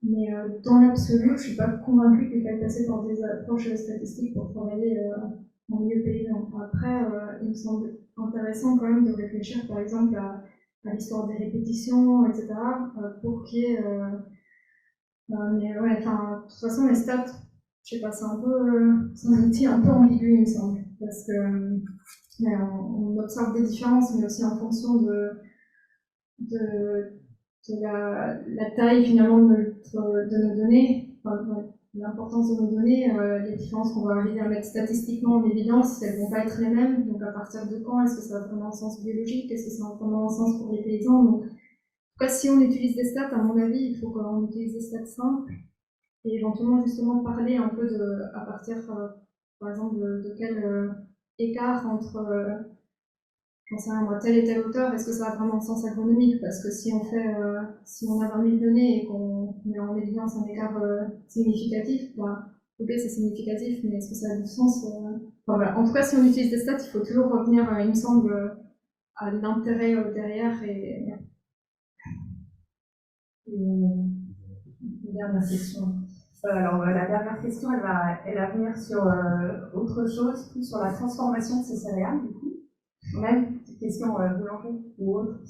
Mais dans l'absolu, je suis pas convaincue qu'il faille passer par des approches statistiques pour travailler en milieu paysan. Après, il me semble intéressant quand même de réfléchir par exemple à l'histoire des répétitions, etc., pour qu'il y ait... mais ouais, enfin, de toute façon, les stats, je sais pas, c'est un outil un peu ambigu, il me semble, parce que on observe des différences, mais aussi en fonction de la taille finalement de nos données, enfin, l'importance de nos données, les différences qu'on va arriver à mettre statistiquement en évidence, elles vont pas être les mêmes. Donc à partir de quand est-ce que ça a vraiment un sens biologique? Est-ce que ça a vraiment un sens pour les paysans? Donc, en tout cas, si on utilise des stats, à mon avis, il faut qu'on utilise des stats simples et éventuellement justement parler un peu à partir, par exemple, de quel écart entre j'en sais rien, moi, tel et tel auteur, est-ce que ça a vraiment un sens agronomique? Parce que si on a 20 000 données et qu'on met en évidence un écart significatif, bah, ok, c'est significatif, mais est-ce que ça a du sens? Enfin, voilà. En tout cas, si on utilise des stats, il faut toujours revenir, il me semble, à l'intérêt derrière et... Une dernière question. Alors, la dernière question, elle va venir sur autre chose, plus sur la transformation de ces céréales, du coup. Même petite question boulanger ou autre.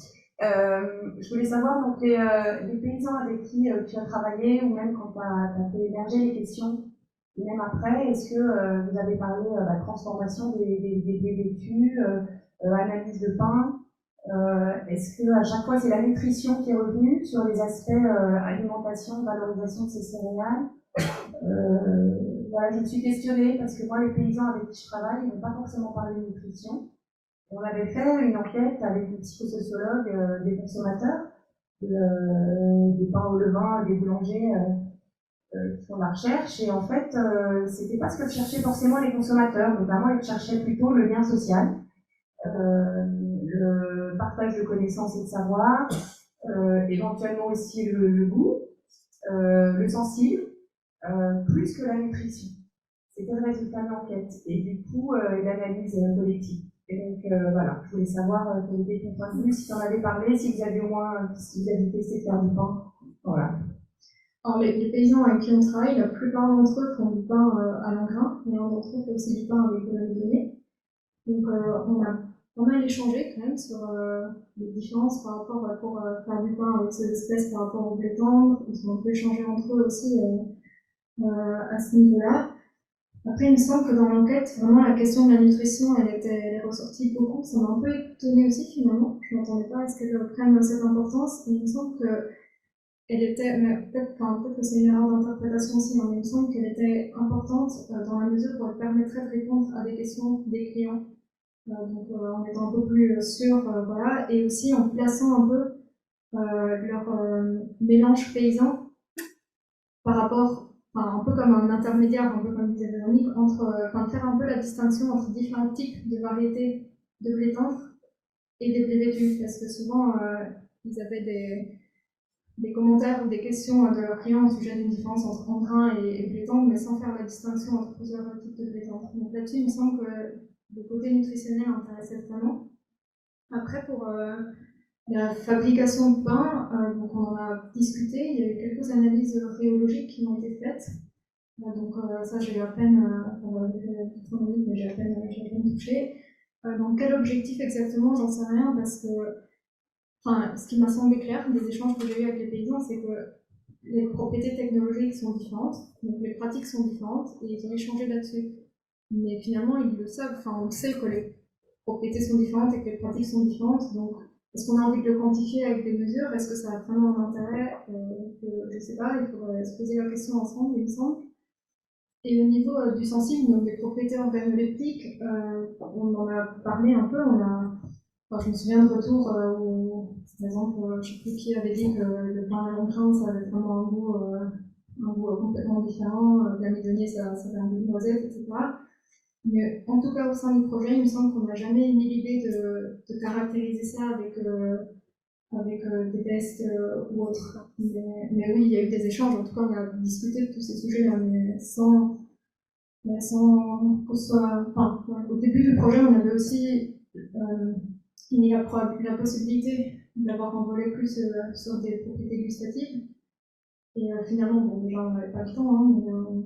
Je voulais savoir, donc, les paysans avec qui tu as travaillé, ou même quand tu as fait émerger les questions, et même après, est-ce que vous avez parlé de la transformation des laitues, analyse de pain? Est-ce que à chaque fois c'est la nutrition qui est revenue sur les aspects alimentation, valorisation de ces céréales? Voilà, je me suis questionnée parce que moi, les paysans avec qui je travaille, ils n'ont pas forcément parlé de nutrition. On avait fait une enquête avec une psychosociologue des consommateurs, des pains au levain, des boulangers qui font de la recherche, et en fait, c'était pas ce que cherchaient forcément les consommateurs. Notamment, ils cherchaient plutôt le lien social, le partage de connaissances et de savoir, éventuellement aussi le goût, le sensible, plus que la nutrition. C'était le résultat de l'enquête, et du coup, l'analyse collective. Et donc, voilà, je voulais savoir quel était ton point de vue, si tu en avais parlé, si vous aviez au moins, si vous aviez testé de faire du pain. Voilà. Alors, les paysans avec qui on travaille, la plupart d'entre eux font du pain à l'engrain, et un d'entre eux fait aussi du pain avec de la donnée. Donc, on a pas mal échangé quand même sur les différences par rapport pour faire du pain avec ces espèces par rapport au blé tendre. Ils ont un peu échangé entre eux aussi à ce niveau-là. Après, il me semble que dans l'enquête, vraiment la question de la nutrition, elle est ressortie beaucoup. Ça m'a un peu étonnée aussi finalement. Je ne m'attendais pas à ce qu'elle prenne cette importance. Et il me semble qu'elle était, peut-être que c'est une erreur d'interprétation aussi, mais il me semble qu'elle était importante dans la mesure où elle permettrait de répondre à des questions des clients. Donc en étant un peu plus sûr, voilà, et aussi en plaçant un peu leur mélange paysan par rapport, un peu comme un intermédiaire, un peu comme disait Véronique, de faire un peu la distinction entre différents types de variétés de blé tendre et des blés laitues, parce que souvent ils avaient des commentaires ou des questions de leurs clients au sujet d'une différence entre engrain et blé tendre, mais sans faire la distinction entre plusieurs types de blé tendre. Donc là-dessus, il me semble que le côté nutritionnel intéressait vraiment. Après, pour la fabrication de pain, donc on en a discuté, il y a eu quelques analyses rhéologiques qui ont été faites. Donc ça, j'ai eu à peine, mais j'ai à peine touché. Dans quel objectif exactement, j'en sais rien, parce que ce qui m'a semblé clair des échanges que j'ai eu avec les paysans, c'est que les propriétés technologiques sont différentes, donc les pratiques sont différentes, et ils ont échangé là-dessus. Mais finalement, ils le savent, on sait que les propriétés sont différentes et que les pratiques sont différentes, donc est-ce qu'on a envie de le quantifier avec des mesures? Est-ce que ça a vraiment un intérêt? Je ne sais pas, il faudrait se poser la question ensemble, il me semble. Et au niveau du sensible, donc des propriétés organoleptiques, on en a parlé un peu, je me souviens de retour où, par exemple, je ne sais plus qui avait dit que le pain à l'engrain, ça avait vraiment un goût un goût complètement différent. La médonnier, ça fait un goût de noisette, etc. Mais en tout cas, au sein du projet, il me semble qu'on n'a jamais émis l'idée de caractériser ça avec des tests ou autres. Mais oui, il y a eu des échanges. En tout cas, on a discuté de tous ces sujets-là, mais sans qu'on soit. Enfin, au début du projet, on avait aussi émis la possibilité d'avoir un volet plus sur des propriétés gustatives. Et finalement, bon, déjà, on n'avait pas le temps, hein,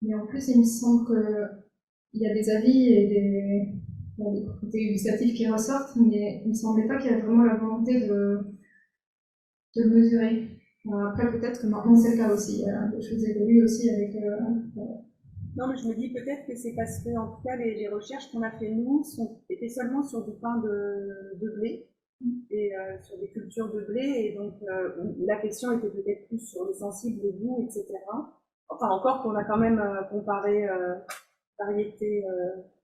mais en plus, il me semble qu'il y a des avis et des propriétés gustatives qui ressortent, mais il ne me semblait pas qu'il y avait vraiment la volonté de le mesurer. Après, peut-être que maintenant, c'est le cas aussi. Les choses évoluent aussi avec. Non, mais je me dis peut-être que c'est parce que, en tout cas, les recherches qu'on a fait nous étaient seulement sur du pain de blé et sur des cultures de blé, et donc la question était peut-être plus sur le sensible, le goût, etc. Enfin, encore qu'on a quand même comparé variété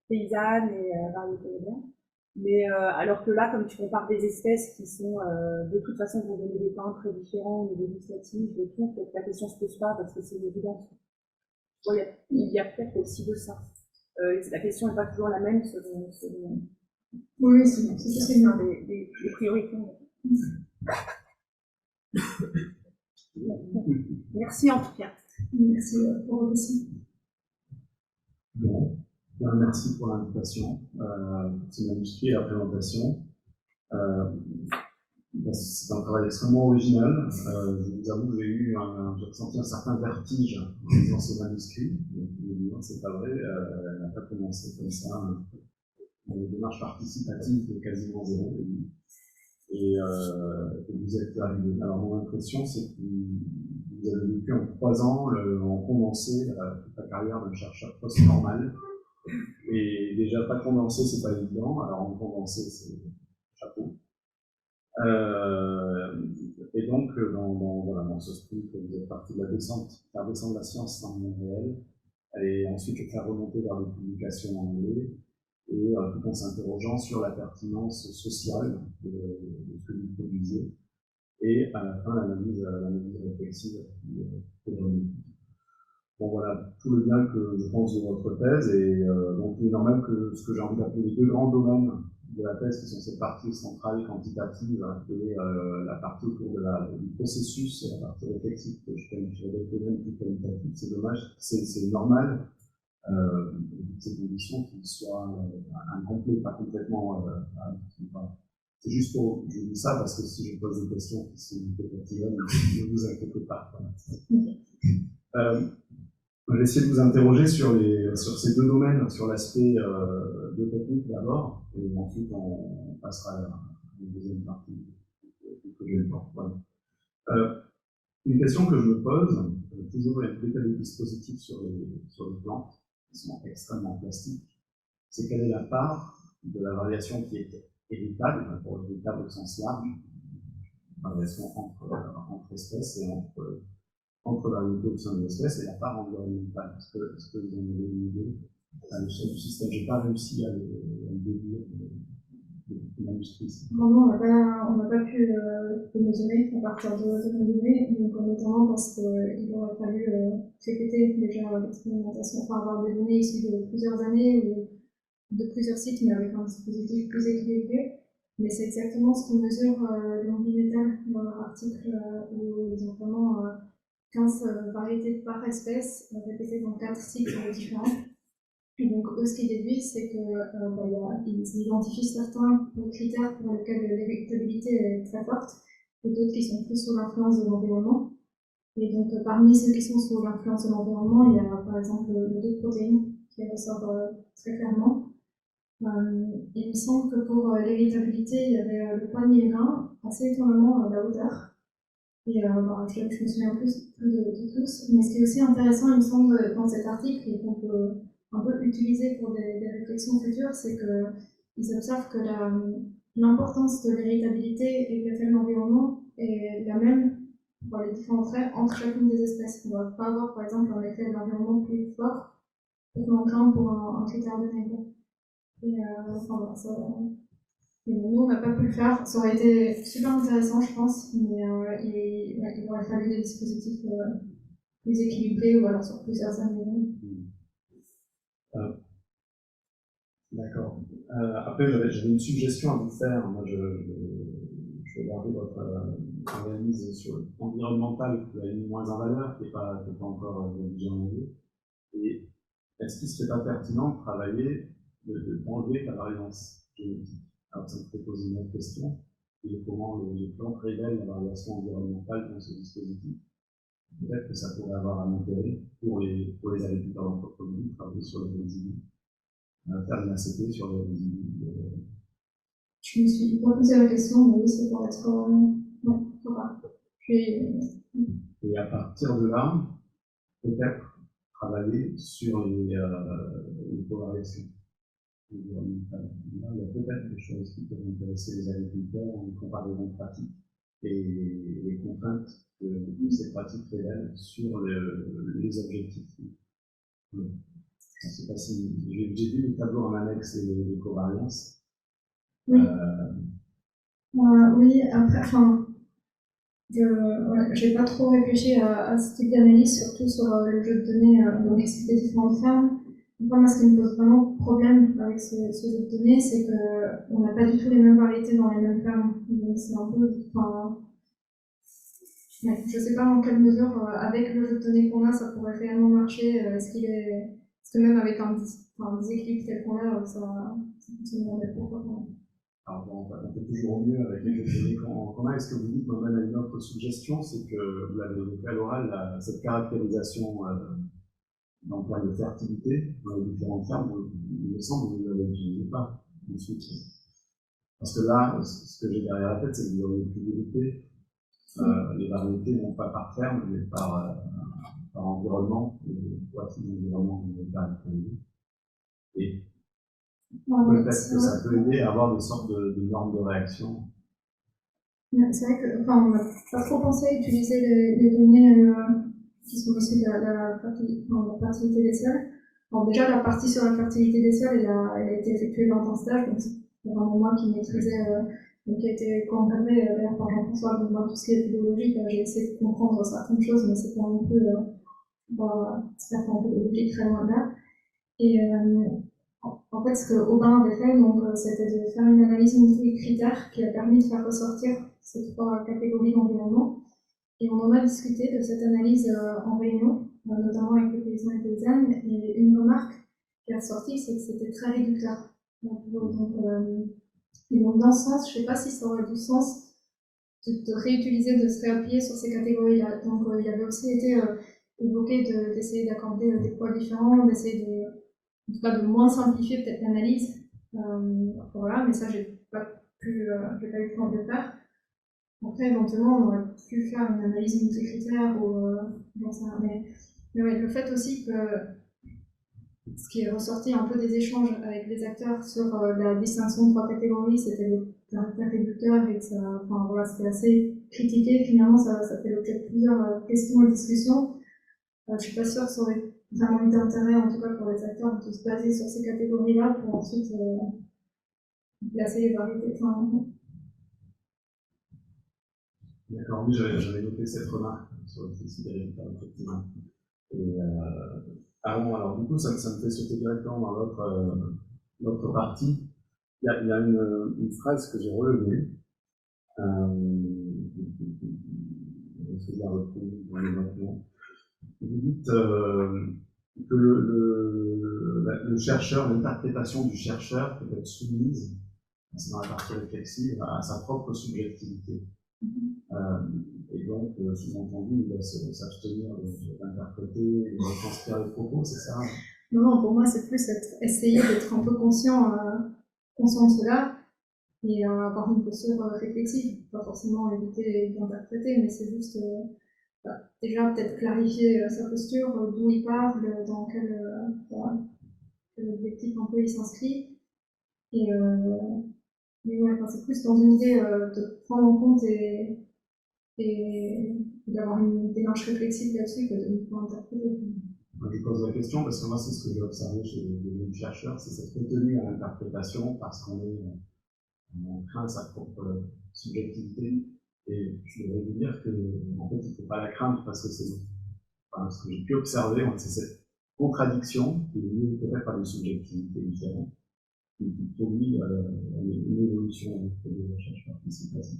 paysanne et variété urbaine. Mais alors que là, comme tu compares des espèces qui sont de toute façon vont donner des pains très différents au niveau gustatif et tout, peut-être que la question se pose pas parce que c'est évident. Bon, il y a peut-être aussi de ça. La question n'est pas toujours la même selon oui, c'est les priorités. Merci en tout cas. Merci pour aussi. Bon, bien, merci pour l'invitation, ce manuscrit et la présentation. C'est un travail extrêmement original. Je vous avoue que j'ai ressenti un certain vertige en lisant ce manuscrit. C'est pas vrai, elle n'a pas commencé comme ça, une démarche participative de quasiment zéro. Et vous êtes arrivé. Alors mon impression, c'est que vous avez vécu en 3 ans, ont commencé toute la carrière d'un chercheur post-normal. Et déjà, pas condensé, c'est pas évident. Alors en condensé, c'est chapeau. Et donc, dans ce sprint, vous êtes parti de la descente, faire descendre la science dans le monde réel, et ensuite le faire remonter vers les publications en anglais, et tout en s'interrogeant sur la pertinence sociale de ce que vous produisez, et à la fin, l'analyse réflexive de bon, voilà, tout le bien que je pense de votre thèse, et donc il est normal que ce que j'ai envie d'appeler les 2 grands domaines de la thèse, qui sont cette partie centrale quantitative et la partie autour du processus et la partie réflexive que je qualifierais de domaine plus qualitatif. C'est dommage, c'est normal, ces conditions qu'ils soient incomplets, pas complètement. C'est juste pour, je dis ça parce que si je pose des questions qui sont pertinentes, ne vous inquiétez pas. Je vais essayer de vous interroger sur ces 2 domaines, sur l'aspect biotechnique d'abord, et ensuite on passera à la deuxième partie que j'ai le temps. Voilà. Une question que je me pose, toujours dès qu'il y a des dispositifs sur les plantes, qui sont extrêmement plastiques, c'est quelle est la part de la variation qui est héritable, pour héritable au sens large, variation entre espèces et entre variétés au sein de l'espèce et la part environnementale. Est-ce que vous en avez une idée à l'échelle du système? Je n'ai pas réussi à le déduire de manuscrit. Vraiment, on n'a pas pu le mesurer à partir de données, donc notamment parce qu'il aurait fallu répéter déjà l'expérimentation, enfin avoir des données issues de plusieurs années ou de plusieurs sites, mais avec un dispositif plus équilibré. Mais c'est exactement ce qu'on mesure l'Environnemental dans leur article où ils ont vraiment 15 variétés par espèce répétées dans 4 sites différents. Et donc, eux, ce qu'ils déduisent, c'est qu'ils identifient certains critères pour lesquels l'héritabilité est très forte, et d'autres qui sont plus sous l'influence de l'environnement. Et donc, parmi ceux qui sont sous l'influence de l'environnement, il y a par exemple le taux de protéines qui ressort très clairement. Il me semble que pour l'héritabilité, il y avait le point de milligramme, assez étonnamment la hauteur. Et je me souviens plus de tous. Mais ce qui est aussi intéressant, il me semble, dans cet article, et qu'on peut un peu utiliser pour des réflexions futures, c'est qu'ils observent que l'importance de l'héritabilité et de l'effet de l'environnement est la même pour les différents traits entre chacune des espèces. On ne va pas avoir, par exemple, un effet de l'environnement plus fort pour l'enclin pour un critère de niveau. Et voilà, ça. Et nous, on n'a pas pu le faire. Ça aurait été super intéressant, je pense, mais il aurait fallu des dispositifs plus équilibré ou alors sur plusieurs années. D'accord. Après, j'avais une suggestion à vous faire. Moi, je vais garder votre analyse sur environnementale que vous avez mis moins en valeur, qui n'est pas encore rédigée en anglais. Et est-ce qu'il ne serait pas pertinent de travailler, d'enlever la variance génétique? Alors, ça me fait poser une autre question. Et comment les plantes révèlent la variation environnementale dans ce dispositif? Peut-être que ça pourrait avoir un intérêt pour les agriculteurs d'anthropologie de travailler sur les résidus, faire une ACT sur les résidus. Je me suis pas posé la question, mais oui, c'est pour être. Non, ça va. Et à partir de là, peut-être travailler sur les covariations environnementales. Là, il y a peut-être des choses qui peuvent intéresser les agriculteurs en comparaison pratique et les contraintes que ces pratiques révèlent sur les objectifs. Je ne sais pas si j'ai vu le tableau en annexe et les covariances. Oui. Oui, après, enfin, j'ai pas trop réfléchi à ce type d'analyse, surtout sur le jeu de données dans les différentes fermes. Moi, ce qui me pose vraiment problème avec ce jeu de données, c'est qu'on n'a pas du tout les mêmes variétés dans les mêmes fermes. Donc c'est un peu, enfin, je sais pas dans quelle mesure, avec le jeu de données qu'on a, ça pourrait réellement marcher. Est-ce que même avec un déséquilibre tel qu'on a, ça fonctionnerait pourquoi pas. Alors, on fait toujours mieux avec les jeux de données qu'on a. Et ce que vous dites m'amène à une autre suggestion, c'est que vous l'avez évoqué à l'oral, cette caractérisation en termes de fertilité dans les différentes fermes, il me semble que vous ne l'utilisez pas ensuite. Parce que là, ce que j'ai derrière la tête, c'est que vous avez plus développé les variétés, non pas par ferme, mais par environnement, et voici l'environnement que vous caractérisez. Et peut-être que ça peut aider à avoir des sortes de normes de réaction. C'est vrai que, enfin, on n'a pas trop pensé à utiliser les données qui sont issues de la fertilité des sols. Alors déjà, la partie sur la fertilité des sols, elle a été effectuée lors d'un stage, donc c'est vraiment moi qui maîtrisais, donc qui a été encadré d'ailleurs par Jean-François. Donc moi, tout ce qui est pédologique, j'ai essayé de comprendre certaines choses, mais c'était un peu expert en pédologie très loin de là. Et en fait, ce que Aubin avait fait, c'était de faire une analyse multi-critères qui a permis de faire ressortir ces 3 catégories d'environnement. Et on en a discuté de cette analyse en réunion, notamment avec les paysans et paysannes. Et une remarque qui est ressortie, c'est que c'était très réducteur. Et donc dans ce sens, je ne sais pas si ça aurait du sens de réutiliser, de se réappuyer sur ces catégories-là. Donc il avait aussi été évoqué d'essayer d'accorder des poids différents, d'essayer en tout cas de moins simplifier peut-être l'analyse. Voilà, mais ça, j'ai pas eu le temps de le faire. Après, éventuellement, on aurait pu faire une analyse multicritère ou j'en sais rien. Mais ouais, le fait aussi que ce qui est ressorti un peu des échanges avec les acteurs sur la distinction de 3 catégories, c'était le caractère réducteur et que ça, enfin voilà, c'était assez critiqué. Finalement, ça fait l'objet de plusieurs questions et discussions. Je suis pas sûre que ça aurait vraiment eu d'intérêt, en tout cas pour les acteurs, de se baser sur ces catégories-là pour ensuite placer les variétés. D'accord, oui, j'avais noté cette remarque sur le site des résultats, effectivement. Et alors du coup, ça me fait sauter directement dans l'autre partie. Il y a une phrase que j'ai relevée. Je vais la retrouver dans les notes. Vous dites que le chercheur, l'interprétation du chercheur peut être soumise, c'est dans la partie réflexive, à sa propre subjectivité. Et donc, sous-entendu, il doit s'abstenir d'interpréter, de retranscrire les propos, c'est ça? Non, pour moi, c'est plus essayer d'être un peu conscient de cela et avoir une posture réflexive. Pas forcément éviter d'interpréter, mais c'est juste déjà peut-être clarifier sa posture, d'où il parle, dans quel objectif un peu il s'inscrit. Mais ouais, c'est plus dans une idée de prendre en compte et d'avoir une démarche réflexive là-dessus que de ne pas interpréter. Je pose la question parce que moi, c'est ce que j'ai observé chez les chercheurs, c'est cette retenue à l'interprétation parce qu'on craint sa propre subjectivité. Et je voudrais vous dire que, en fait, il ne faut pas la craindre parce que c'est enfin, ce que j'ai pu observer, c'est cette contradiction qui est liée peut-être à des subjectivités différentes, qui produit une évolution de recherche participative.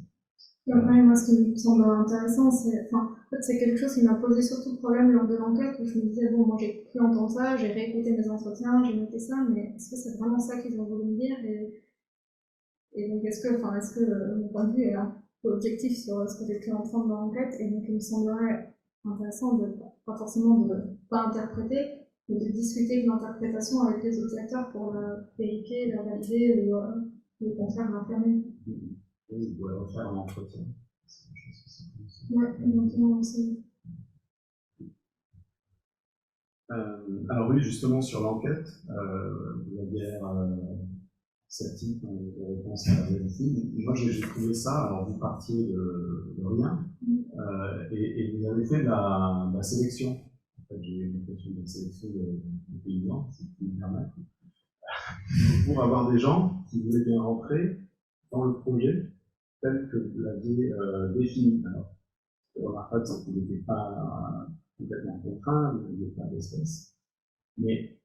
Après, moi, ce qui me semble intéressant, c'est, enfin, en fait, c'est quelque chose qui m'a posé surtout problème lors de l'enquête, où je me disais, bon, moi, j'ai cru entendre ça, j'ai réécouté mes entretiens, j'ai noté ça, mais est-ce que c'est vraiment ça qu'ils ont voulu me dire? Et donc, est-ce que mon point de vue est un peu objectif sur ce que j'ai pu entendre dans l'enquête? Et donc, il me semblerait intéressant de, pas forcément de pas interpréter, mais de discuter de l'interprétation avec les autres acteurs pour la vérifier, la valider ou au contraire l'infirmer. Oui, vous pouvez refaire un entretien. Ouais, éventuellement aussi. Alors oui, justement sur l'enquête, vous aviez sceptique dans les réponses à la vérité. Moi j'ai trouvé ça, alors vous partiez de rien, et vous avez fait de la sélection. En fait, j'ai eu l'impression de sélection de paysans, si je puis me permettre, pour avoir des gens qui voulaient bien rentrer dans le projet tel que vous l'aviez défini. Alors, le remarquable, c'est qu'il n'était pas complètement contraint, il n'y avait pas d'espèce. Mais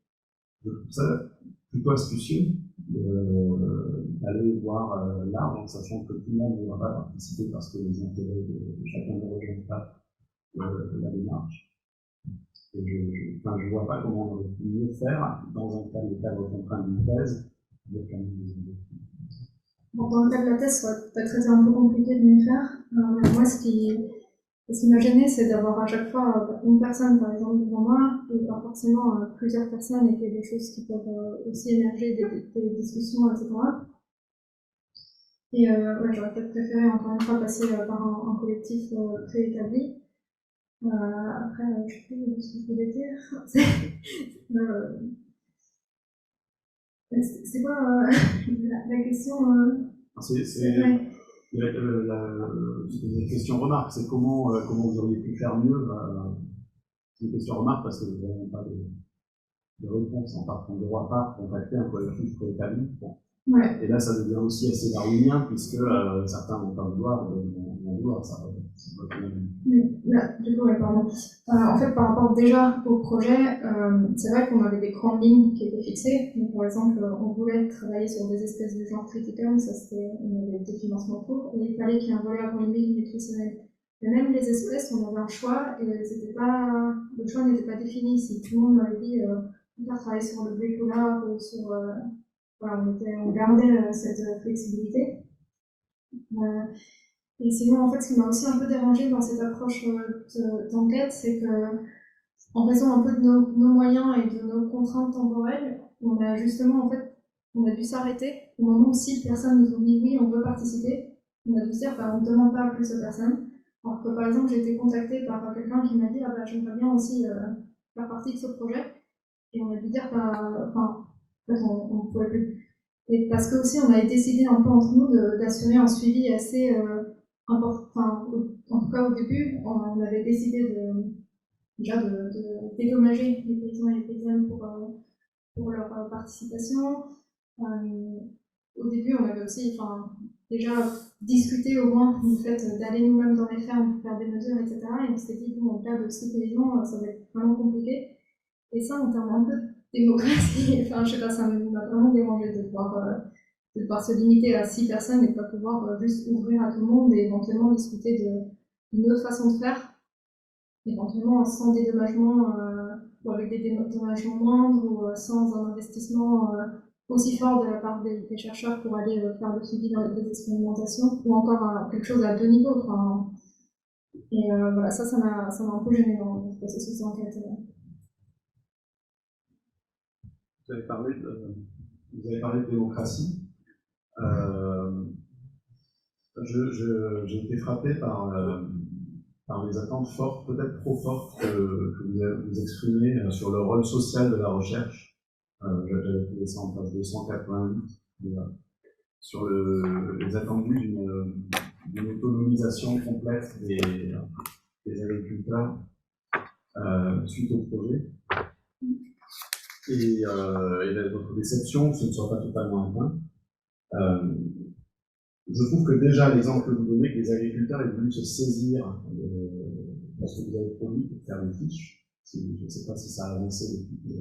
je trouve ça plutôt astucieux d'aller voir large, en sachant que tout le monde ne va pas participer parce que les intérêts de chacun ne rejoignent pas la démarche. Et je ne vois pas comment on aurait pu mieux faire dans un cadre contraint d'une thèse avec un Bon, dans le cas de la thèse, ça va peut-être été un peu compliqué de mieux faire. Moi, ce qui m'a gêné, c'est d'avoir à chaque fois une personne, par exemple, devant moi, et pas forcément plusieurs personnes, et qu'il y a des choses qui peuvent aussi émerger, des discussions, etc. Et ouais, j'aurais peut-être préféré, encore une fois, passer par un collectif préétabli. Après, je sais plus ce que je voulais dire. C'est quoi la question C'est ouais. une question remarque, c'est comment vous auriez pu faire mieux. C'est une question remarque parce que vous n'avez pas de réponse en partant de droit part, contacter un collectif préétabli. Bon. Ouais. Et là, ça devient aussi assez darwinien puisque certains vont pas vouloir, vont vouloir ça. Là, du coup, ouais, pardon. En fait, par rapport déjà au projet, c'est vrai qu'on avait des grandes lignes qui étaient fixées. Donc, par exemple, on voulait travailler sur des espèces de genre critiques, ça c'était, on avait des financements pour, et il fallait qu'il y ait un volet agronomique nutritionnel. Et même les espèces, on avait un choix, et le choix n'était pas défini. Si tout le monde m'avait dit, on va travailler sur le blé polar ou sur, voilà, on gardait cette flexibilité. Et sinon, en fait, ce qui m'a aussi un peu dérangé dans cette approche d'enquête, c'est que, en raison un peu de nos moyens et de nos contraintes temporelles, on a justement, en fait, on a dû s'arrêter au moment où 6 personnes nous ont dit oui, on veut participer. On a dû se dire, bah, on ne demande pas à plus de personnes. Alors que, par exemple, j'ai été contactée par quelqu'un qui m'a dit, ah bah, j'aimerais bien aussi faire partie de ce projet. Et on a dû dire, bah, enfin, en fait, on ne pouvait plus. Et parce que aussi, on avait décidé un peu entre nous d'assurer un suivi assez important. Enfin, en tout cas, au début, on avait décidé déjà de dédommager les paysans et les paysannes pour leur participation. Au début, on avait aussi, enfin, déjà discuté au moins du fait d'aller nous-mêmes dans les fermes pour faire des mesures, etc. Et on s'était dit, bon, en cas de 6 paysans, ça va être vraiment compliqué. Et ça, en termes un peu de démocratie, enfin, je sais pas, ça m'a vraiment dérangé de devoir se limiter à 6 personnes et pas pouvoir juste ouvrir à tout le monde et éventuellement discuter d'une autre façon de faire, éventuellement sans dédommagement ou avec des dédommagements moindres ou sans un investissement aussi fort de la part des chercheurs pour aller faire le suivi des expérimentations, ou encore quelque chose à 2 niveaux. Enfin, et voilà, ça m'a un peu gêné dans le processus d'enquête. Vous avez parlé de démocratie. J'ai été frappé par les attentes fortes, peut-être trop fortes, que vous exprimez sur le rôle social de la recherche. J'avais trouvé ça en page 288, sur les attendus d'une autonomisation complète des agriculteurs suite au projet. Et votre déception, ce ne soit pas totalement atteint. Je trouve que déjà l'exemple que vous donnez, que les agriculteurs aient voulu se saisir ce que vous avez produit pour faire des fiches. Je ne sais pas si ça a avancé depuis.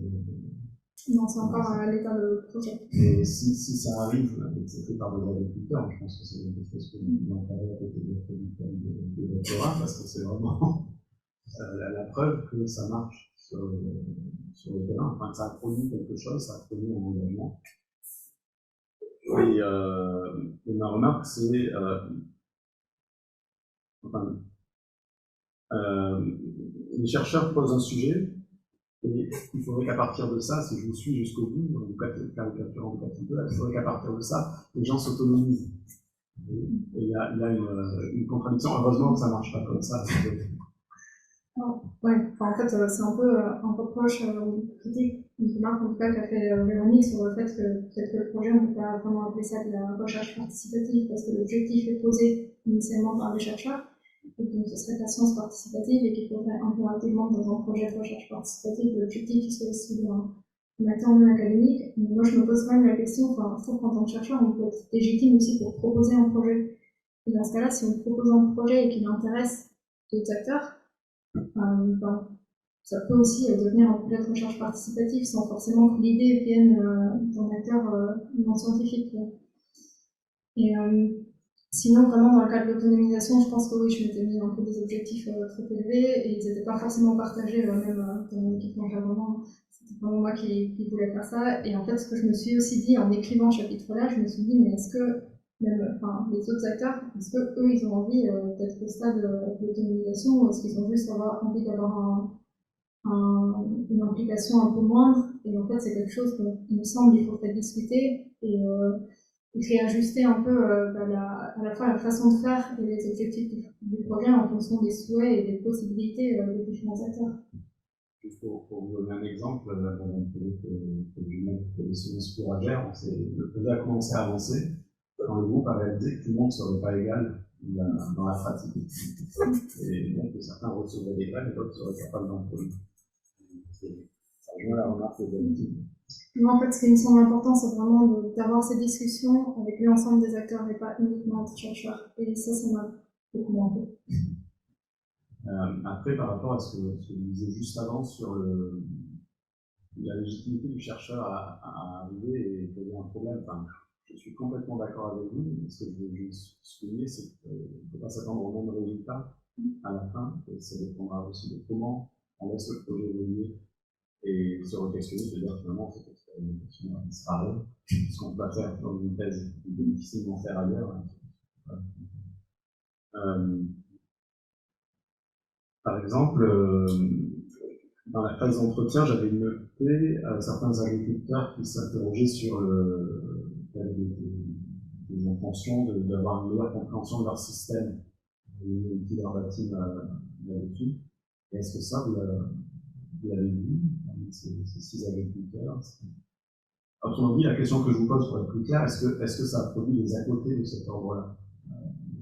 Non, c'est encore à l'état de projet. Et si ça arrive, c'est fait par des agriculteurs, je pense que c'est quelque chose que vous encadrez à côté de votre diplôme de doctorat, parce que c'est vraiment la preuve que ça marche sur le terrain, enfin que ça a produit quelque chose, ça a produit un engagement. Et ma remarque, c'est les chercheurs posent un sujet, et il faudrait qu'à partir de ça, si je vous suis jusqu'au bout, en caricaturant un petit peu, il faudrait qu'à partir de ça, les gens s'autonomisent. Et il y a une contradiction. Heureusement que ça ne marche pas comme ça. Ouais, en fait, c'est un peu un reproche critique, une remarque en tout cas qu'a fait Véronique sur le fait que peut-être que le projet, on ne peut pas vraiment appeler ça de la recherche participative, parce que l'objectif est posé initialement par les chercheurs, et donc ce serait de la science participative, et qu'il faudrait impérativement dans un projet de recherche participative, l'objectif soit issu d'un acteur non académique. Mais moi, je me pose quand même la question, enfin, je trouve qu'en tant que chercheur, on peut être légitime aussi pour proposer un projet. Et dans ce cas-là, si on propose un projet et qu'il intéresse d'autres acteurs, ça peut aussi devenir un projet de recherche participative sans forcément que l'idée vienne d'un acteur non scientifique. Et sinon, vraiment, dans le cadre de l'autonomisation, je pense que oui, je m'étais mis un peu des objectifs trop élevés et ils n'étaient pas forcément partagés, même dans mon équipe d'encadrement. C'était vraiment moi qui voulais faire ça. Et en fait, ce que je me suis aussi dit en écrivant ce chapitre-là, je me suis dit, mais est-ce que même les autres acteurs, est-ce qu'eux, ils ont envie d'être au stade de l'autonomisation ou est-ce qu'ils ont juste envie d'avoir une implication un peu moindre? Et en fait, c'est quelque chose dont il me semble qu'il faudrait discuter et réajuster un peu à la fois la façon de faire et les objectifs du projet en fonction des souhaits et des possibilités des différents acteurs. Juste pour vous donner un exemple, que Julien connaissait Couragère, le projet a commencé à avancer quand le groupe a réalisé que tout le monde ne serait pas égal dans la pratique. Et donc certains recevraient des graines et d'autres seraient capables d'en produire. Ça rejoint la remarque de Valentin. Moi, en fait, ce qui me semble important, c'est vraiment d'avoir ces discussions avec l'ensemble des acteurs et pas uniquement entre chercheurs. Et ça m'a beaucoup manqué. Après, par rapport à ce que vous disiez juste avant sur la légitimité du chercheur à arriver et poser un problème, je suis complètement d'accord avec vous, mais ce que je veux juste souligner, c'est qu'il ne faut pas s'attendre au même résultat à la fin, et ça dépendra aussi de comment on laisse le projet évoluer et se re-questionner, c'est-à-dire finalement cette expérimentation va disparaître, ce qu'on peut faire dans une thèse qui est difficilement faire ailleurs. Par exemple, dans la phase d'entretien, j'avais noté certains agriculteurs qui s'interrogeaient sur des intentions d'avoir une meilleure compréhension de leur système, qui leur bâtit là-dessus. Est-ce que ça, vous l'avez vu, ces 6 agriculteurs? Autrement dit, la question que je vous pose pour être plus clair, est-ce que ça a produit des à côté de cet ordre-là?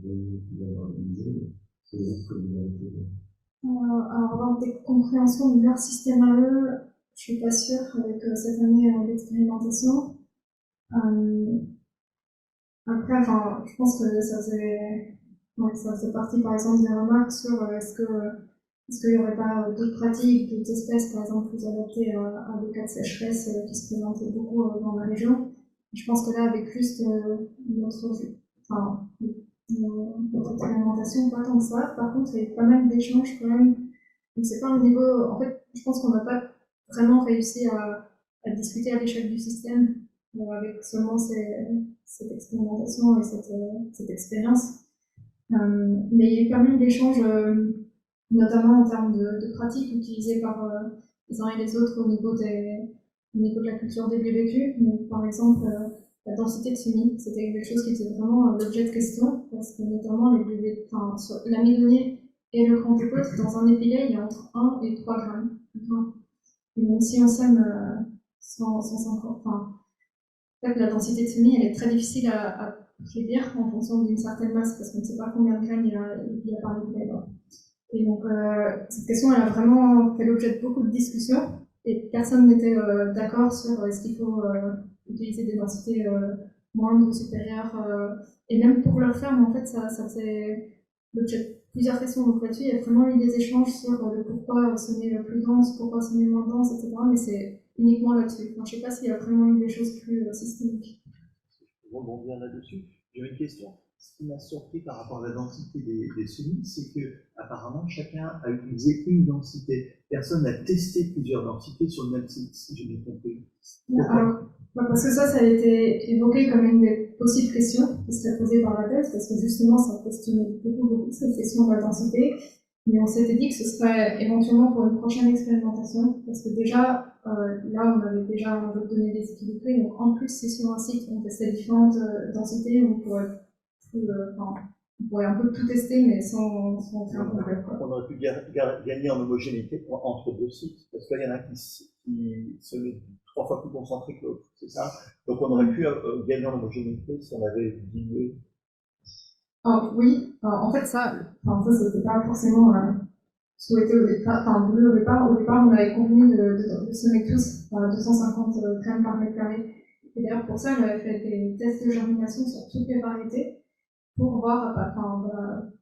Vous avez organisé, c'est ce que vous avez fait. Alors, avoir des compréhensions de leur système à eux, je ne suis pas sûre avec cette année d'expérimentation. Après, je pense que ça faisait partie, par exemple, des remarques sur est-ce qu'il n'y aurait pas d'autres pratiques, d'autres espèces, par exemple, plus adaptées à des cas de sécheresse qui se présentaient beaucoup dans la région. Je pense que là, avec juste notre expérimentation, pas tant que ça. Par contre, il y a eu pas mal d'échanges quand même. Donc, c'est pas un niveau. En fait, je pense qu'on n'a pas vraiment réussi à discuter à l'échelle du système avec seulement cette expérimentation et cette expérience. Mais il y a eu pas mal d'échanges, notamment en termes de pratiques utilisées par les uns et les autres au niveau de la culture des blés vécus. Donc, par exemple, la densité de semis, c'était quelque chose qui était vraiment l'objet de question, parce que notamment sur l'amidonnier et le crantépote, dans un épilé, il y a entre 1 et 3 grammes. Et donc si on sème 150, en fait, la densité de semis, elle est très difficile à prédire en fonction d'une certaine masse, parce qu'on ne sait pas combien de grammes il y a par épilé. Et donc, cette question, elle a vraiment fait l'objet de beaucoup de discussions, et personne n'était d'accord sur est-ce qu'il faut utiliser des densités moindres ou supérieures. Et même pour leur ferme, en fait, ça faisait l'objet plusieurs questions. Donc là-dessus, il y a vraiment eu des échanges sur le pourquoi semer le plus dense, pourquoi semer moins dense, etc. Mais c'est uniquement là-dessus. Enfin, je ne sais pas s'il y a vraiment eu des choses plus systémiques. Je rebondir là-dessus. J'avais une question. Ce qui m'a surpris par rapport à la densité des semis, c'est que apparemment chacun a utilisé une densité. Personne n'a testé plusieurs densités sur le même site, si j'ai bien compris. Alors, parce que ça a été évoqué comme une des possibles questions qui serait posée par la thèse, parce que justement, ça questionnait beaucoup cette question de la densité. Mais on s'était dit que ce serait éventuellement pour une prochaine expérimentation, parce que déjà, là, on avait déjà un jeu de données déséquilibré, donc en plus, si sur un site on testait différentes densités, on pourrait un peu tout tester, mais sans faire un complet. On aurait pu gagner en homogénéité entre deux sites, parce qu'il y en a qui se met 3 fois plus concentré que l'autre, c'est ça? Donc on aurait pu gagner en homogénéité si on avait dilué. Oui, en fait, ça c'était pas forcément souhaité au départ, voulu au départ. Au départ, on avait convenu de semer tous 250 grammes par mètre carré. Et d'ailleurs, pour ça, on avait fait des tests de germination sur toutes les variétés pour voir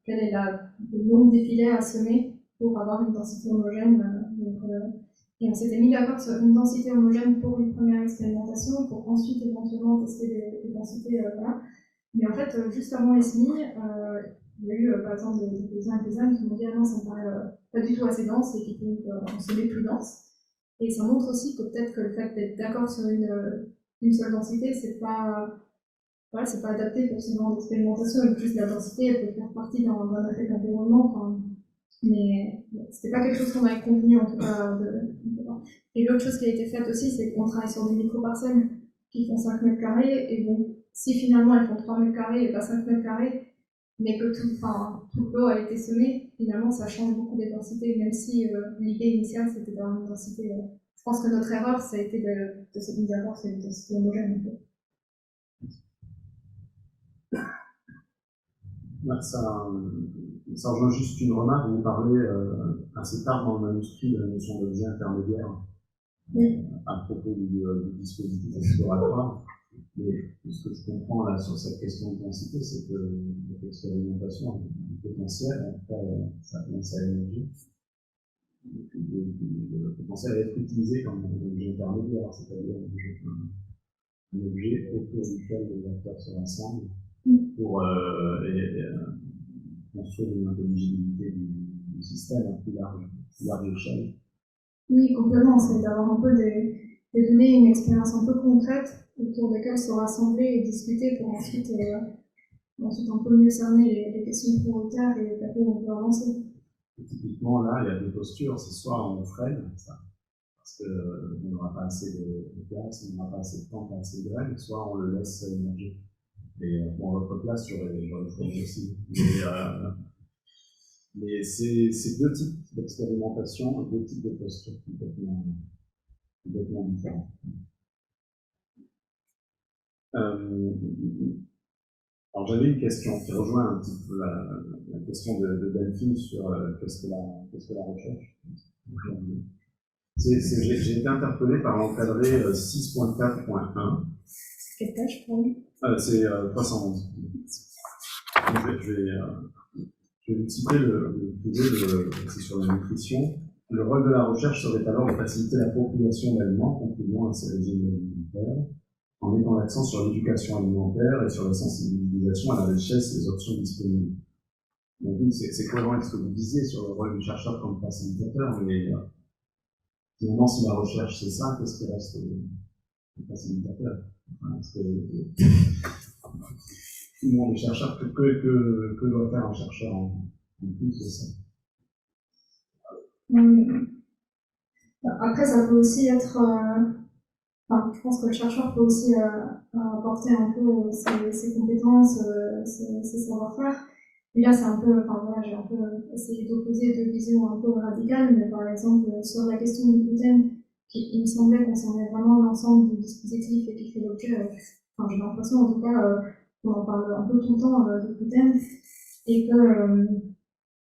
quel est le nombre des filets à semer pour avoir une densité homogène. Et on s'était mis d'accord sur une densité homogène pour une première expérimentation, pour ensuite éventuellement tester des densités. Voilà. Mais en fait, juste avant les semis, il y a eu par exemple des uns et des ânes qui m'ont dit ah non, ça me paraît pas du tout assez dense et qui donc on se met plus dense. Et ça montre aussi que peut-être que le fait d'être d'accord sur une seule densité, c'est pas adapté pour ce genre d'expérimentation. Et plus la densité, elle peut faire partie d'un effet d'environnement. Mais c'était pas quelque chose qu'on avait convenu en tout cas. Et l'autre chose qui a été faite aussi, c'est qu'on travaille sur des micro-parcelles qui font 5 mètres carrés. Et donc, si finalement elles font 3 mètres carrés et pas 5 mètres carrés, mais que tout l'eau a été semé, finalement ça change beaucoup des densités, même si l'idée initiale c'était d'avoir une densité. Je pense que notre erreur, ça a été de se mettre d'accord sur une densité homogène. Ça rejoint juste une remarque. Vous parlez assez tard dans le manuscrit de la notion d'objet intermédiaire à propos du dispositif exploratoire. Mais ce que je comprends là sur cette question de densité, c'est que l'expérimentation est potentielle, en tout cas ça commence à émerger. Le potentiel à être utilisé comme un objet intermédiaire, c'est-à-dire un objet autour duquel les acteurs se rassemblent pour construire une intelligibilité du système à plus large échelle. Oui, complètement. C'est d'avoir un peu des données, une expérience un peu concrète autour desquelles se rassembler et discuter pour ensuite un peu mieux cerner les questions prioritaires et vers où on peut avancer. Et typiquement, là, il y a deux postures. C'est soit on freine ça, parce qu'on n'aura pas assez de place, on n'aura pas assez de temps, pas assez de graines, soit on le laisse émerger. Et à votre place, j'aurais fait aussi. Mais c'est deux types d'expérimentation et deux types de postures complètement différents. Alors j'avais une question qui rejoint un petit peu la question de Delphine sur qu'est-ce que la recherche. J'ai été interpellé par l'encadré 6.4.1. Quelle tâche pour lui? C'est 311. Je vais vous citer le sujet, c'est sur la nutrition. Le rôle de la recherche serait alors de faciliter l'appropriation d'aliments contribuant à ces régimes alimentaires, en mettant l'accent sur l'éducation alimentaire et sur la sensibilisation à la richesse des options disponibles. Donc oui, c'est cohérent avec ce que vous disiez sur le rôle du chercheur comme facilitateur, mais finalement, si la recherche c'est ça, qu'est-ce qui reste le facilitateur? Parce que tout le monde est chercheur, que doit faire un chercheur en plus de ça? Après, ça peut aussi être... je pense que le chercheur peut aussi apporter un peu ses compétences, ses savoir-faire. Et là, c'est un peu, j'ai un peu essayé d'opposer deux visions un peu radicales, mais par exemple, sur la question du gluten, qui, il me semblait, concernait vraiment l'ensemble du dispositif et qui fait l'objet, j'ai l'impression en tout cas, qu'on en parle un peu tout le temps du gluten, et que,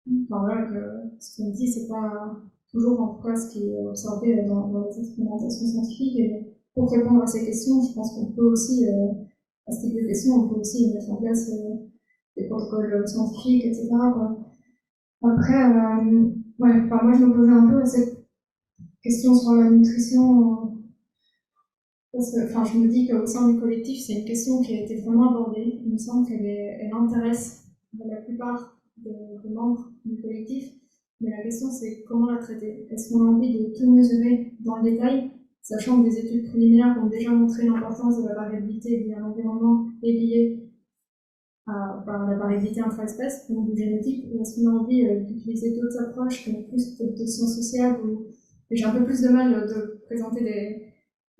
que ce qu'on dit, c'est pas toujours en tout cas ce qui est observé dans les expérimentations scientifiques. Et pour répondre à ces questions, je pense qu'on peut aussi, à ce type de questions, on peut aussi mettre en place des protocoles scientifiques, etc. Après, ouais, enfin, moi je me posais un peu à cette question sur la nutrition, parce que enfin, je me dis qu'au sein du collectif, c'est une question qui a été vraiment abordée. Il me semble elle intéresse la plupart des membres du collectif, mais la question c'est comment la traiter. Est-ce qu'on a envie de tout mesurer dans le détail, sachant que des études préliminaires ont déjà montré l'importance de la variabilité liée à l'environnement et liée à la variabilité intra-espèces, donc du génétique, ou est-ce qu'on a envie d'utiliser d'autres approches, comme plus peut-être de sciences sociales, ou j'ai un peu plus de mal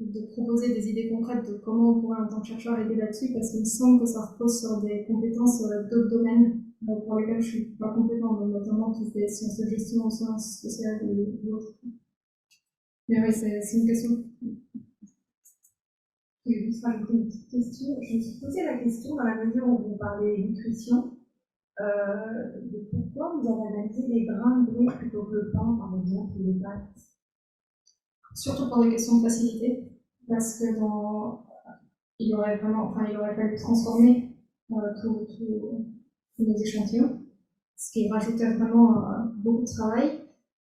de proposer des idées concrètes de comment on pourrait en tant que chercheur aider là-dessus, parce qu'il me semble que ça repose sur des compétences d'autres domaines pour lesquels je suis pas compétente, notamment toutes les sciences de gestion, sciences sociales ou autres. Mais oui, c'est une question. Je vais juste rajouter une petite question. Je me suis posé la question dans la mesure où vous parlez nutrition, de pourquoi vous avez analysé les grains de blé plutôt que le pain, par exemple, ou les pâtes. Surtout pour des questions de facilité, parce que il aurait fallu transformer tous nos échantillons, ce qui rajoutait vraiment beaucoup de travail.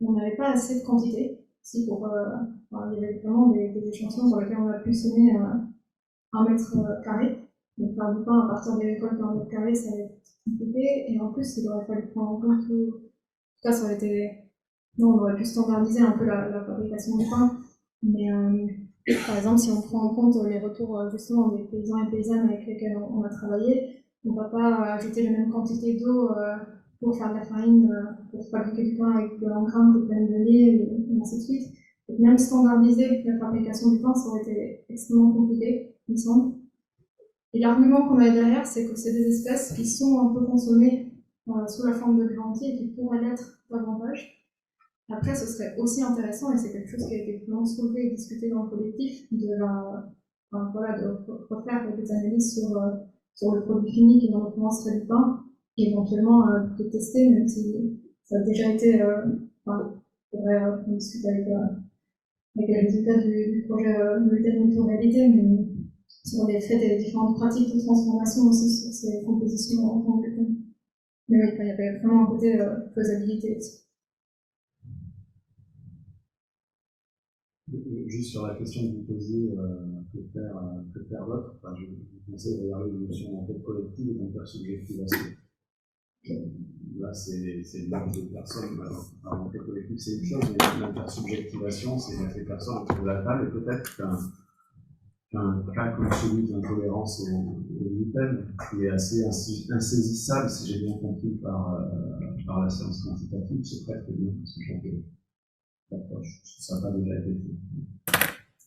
On n'avait pas assez de quantité. Il y avait vraiment des échantillons sur lesquels on a pu semer 1 mètre carré. Donc faire du pain à partir des récoltes d'1 mètre carré, ça va être compliqué. Et en plus, il aurait fallu prendre en compte tout. En tout cas, ça aurait été. Non, on aurait pu standardiser un peu la fabrication du pain. Mais par exemple, si on prend en compte les retours justement des paysans et paysannes avec lesquels on a travaillé, on ne va pas ajouter les mêmes quantités d'eau pour faire de la farine, pour fabriquer du pain avec de l'engrain que plein de lait, et ainsi de suite. Et même standardiser la fabrication du pain, ça aurait été extrêmement compliqué, il me semble. Et l'argument qu'on a derrière, c'est que c'est des espèces qui sont un peu consommées sous la forme de grains entiers et qui pourraient l'être davantage. Après, ce serait aussi intéressant, et c'est quelque chose qui a été vraiment soulevé et discuté dans le collectif, de refaire des analyses sur le produit fini qui, en l'occurrence, serait du pain, et éventuellement de tester, même si ça a déjà été. On discute avec les résultats du projet Multiple Réalité, mais sur les faits des différentes pratiques de transformation aussi sur ces compositions en tant que pain. Mais oui, il y avait vraiment un côté faisabilité aussi. Juste sur la question que vous posiez, que faire d'autre, enfin, je vous conseille de regarder les notions d'enquête collective et d'intersubjectivation. Là, c'est une marque de personnes. L'enquête collective, c'est une chose, mais l'intersubjectivation, c'est mettre les personnes autour de la table, et peut-être qu'un cas comme celui de l'intolérance au gluten, qui est assez insaisissable, si j'ai bien compris, par la science quantitative, se prête bien à ce genre d'approche. Ça n'a pas déjà été fait.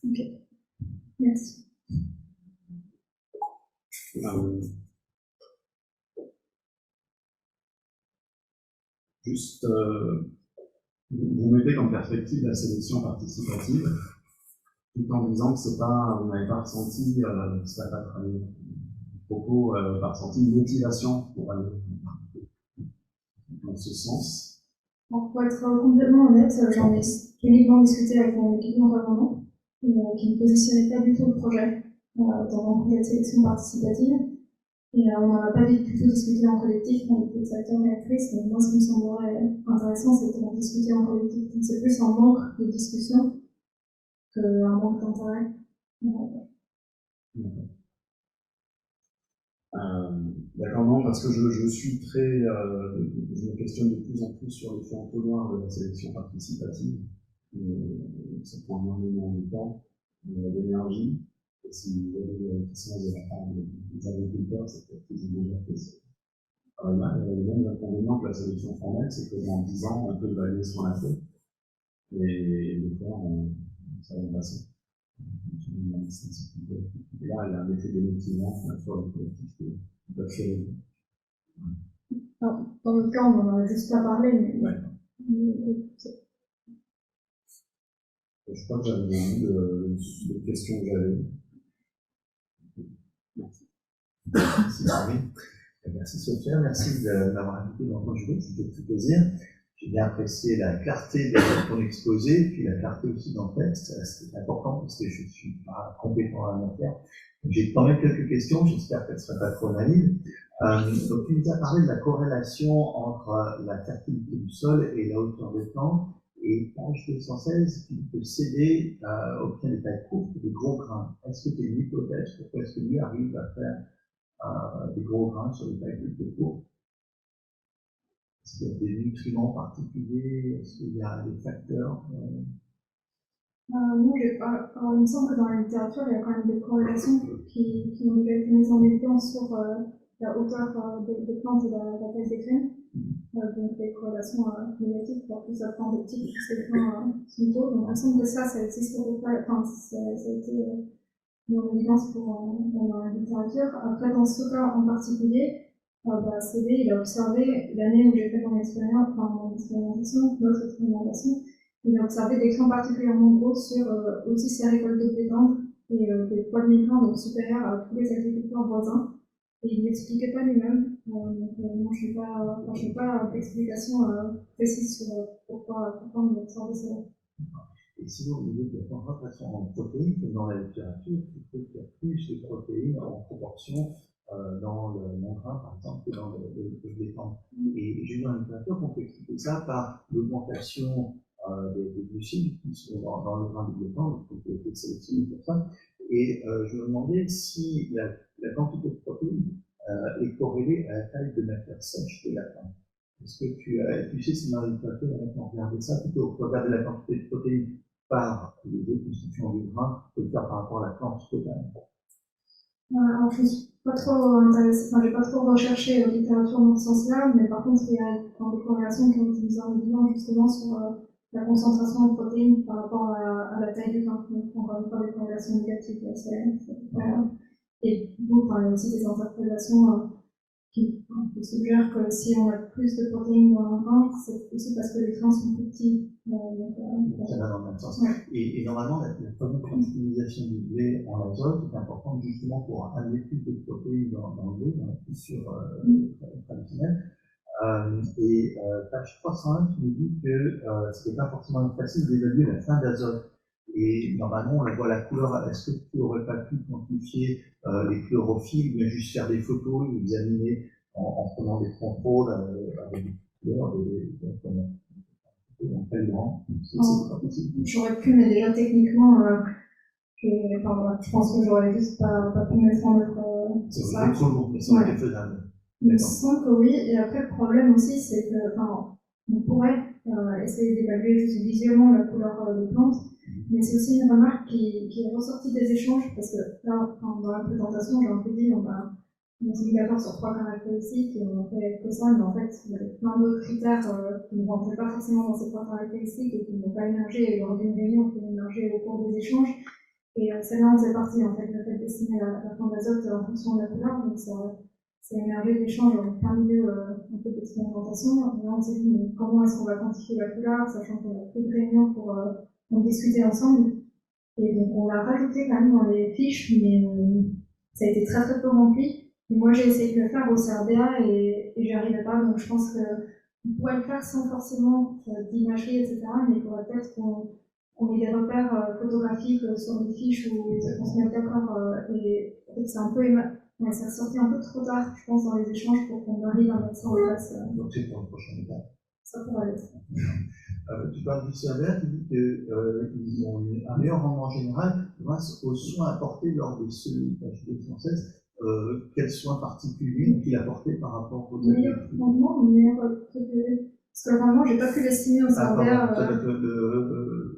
Ok. Merci. Juste, vous mettez en perspective la sélection participative, tout en disant que on n'avait pas ressenti, ça n'a pas travaillé, propos, pas ressenti une motivation pour aller dans ce sens. Alors, pour être complètement honnête, j'en ai uniquement discuté avec mon équipe d'encadrement, qui ne positionnait pas du tout le projet dans la sélection participative. Et on n'en a pas du tout discuté en collectif avec les acteurs et actrices, mais moi ce qui me semblerait intéressant, c'est d'en discuter en collectif. Donc c'est plus un manque de discussion qu'un manque d'intérêt. D'accord, non, parce que je suis très. Je me questionne de plus en plus sur l'effet entonnoir de la sélection participative. Ça prend énormément de temps, d'énergie. Et si vous avez la puissance de la part des agriculteurs, c'est peut-être qu'ils ont déjà fait ça. Il y a les mêmes inconvénients que la sélection formelle, c'est que dans 10 ans, on peut évaluer ce qu'on a fait. Et des fois, ça va passer. Et là, il y a un effet démotivant sur le collectif qui peut faire. Dans le cas, on n'en a juste pas parlé, mais. Ouais. Je crois que j'avais envie de questions que j'avais. Merci. Merci Marie. Merci Sophia, merci de m'avoir invité dans ton jury, c'était tout plaisir. J'ai bien apprécié la clarté de ton exposé, puis la clarté aussi dans le texte, c'est important parce que je ne suis pas compétent en la matière. J'ai quand même quelques questions, j'espère qu'elles ne seraient pas trop naïves. Donc, tu nous as parlé de la corrélation entre la fertilité du sol et la hauteur des plantes. Et page 216, tu dis que CD obtient des tailles courtes et des gros grains. Est-ce que tu as une hypothèse pourquoi est-ce que lui arrive à faire des gros grains sur des tailles plus courtes? Est-ce qu'il y a des nutriments particuliers? Est-ce qu'il y a des facteurs Non, j'ai pas. Alors, il me semble que dans la littérature, il y a quand même des corrélations qui ont déjà été mises en évidence sur la hauteur des plantes et la taille des graines. Donc des corrélations négatives, pour plus la plante de petite, plus les plants sont tôt. Donc il me semble que ça existe, enfin, ça a été mis en évidence dans la littérature. Après, dans ce cas en particulier, CD, il a observé l'année où j'ai fait mon expérience, enfin mon expérimentation, notre expérimentation, il a observé des clans particulièrement gros sur aussi ces récoltes de blé tendre et des poids de mi-plants donc supérieurs à tous les agriculteurs voisins. Et il n'expliquait pas lui-même, donc non, je n'ai pas d'explication précise sur pourquoi on a observé ça. Et sinon, au niveau de la concentration en protéines, comme dans la littérature, tu trouves qu'il y a plus de protéines en proportion dans le grain, par exemple, que dans le blé tendre. Et j'ai vu dans la littérature qu'on peut expliquer ça par l'augmentation des glucides qui sont dans le grain de blé tendre, donc qui a été sélectionné pour ça. Et je me demandais si la quantité de protéines est corrélée à la taille de matière sèche de la plante. Est-ce que tu sais si dans la littérature, on regardait ça plutôt que regarder la quantité de protéines par les deux constituants du grain que de faire par rapport à la plante totale? Alors, je ne suis pas trop intéressée, enfin, j'ai pas trop recherché la littérature dans ce sens-là, mais par contre, il y a des corrélations qui ont été mises en évidence justement sur la concentration en protéines par rapport à la taille du grain. Donc, encore une fois, des corrélations négatives. Et donc, il y a aussi des interprétations qui suggèrent que si on a plus de protéines dans un grain, c'est aussi parce que les grains sont plus petits. Ça va dans le même sens. Ouais. Et normalement, la première fertilisation du blé en azote est importante justement pour amener plus de protéines dans le blé, dans la culture traditionnelle. Page 301, tu nous dis que ce n'était pas forcément facile d'évaluer la fin d'azote. Et normalement, on la voit la couleur. Est-ce que tu n'aurais pas pu quantifier les chlorophylles, mais juste faire des photos, les examiner en prenant des contrôles avec des couleurs, J'aurais pu, mais déjà techniquement, je pense que j'aurais juste pas pu mettre en œuvre ça. C'est trop lourd, mais ça aurait été faisable. Il me semble que oui, et après le problème aussi, c'est que, on pourrait essayer d'évaluer juste visuellement la couleur des plantes, mais c'est aussi une remarque qui est ressortie des échanges, parce que là, dans la présentation, j'ai un peu dit, on s'est mis d'accord sur 3 caractéristiques, et on a fait que ça, mais en fait, il y avait plein d'autres critères qui ne rentraient pas forcément dans ces 3 caractéristiques, et qui n'ont pas émergé lors d'une réunion, qui ont émergé au cours des échanges. Et celle-là, on s'est parti, en fait, le fait d'estimer la forme d'azote en fonction de la couleur, donc c'est émergé d'échanges en plein milieu un peu d'expérimentation. Et là, on s'est dit, mais comment est-ce qu'on va quantifier la couleur, sachant qu'on a fait de réunions pour en discuter ensemble. Et donc, on l'a rajouté quand même dans les fiches, mais ça a été très très peu rempli. Et moi, j'ai essayé de le faire au CRDA et j'y arrivais pas. Donc, je pense qu'on pourrait le faire sans forcément d'imagerie, etc. Mais il faudrait peut-être qu'on ait des repères photographiques sur les fiches où on se mette d'accord. Et en fait, c'est un peu ouais, ça sorti un peu trop tard, je pense, dans les échanges pour qu'on arrive à mettre ça en place. Donc c'est pour la prochaine étape. Ça pourrait être. Tu parles du CRDA, tu dis qu'ils ont un meilleur rendement général grâce aux soins apportés lors des semis, page 216. Quels soins particuliers ont-ils apportés par rapport aux meilleur rendement, meilleur préféré? Parce que vraiment, j'ai pas pu l'estimer au CRDA. Ça va être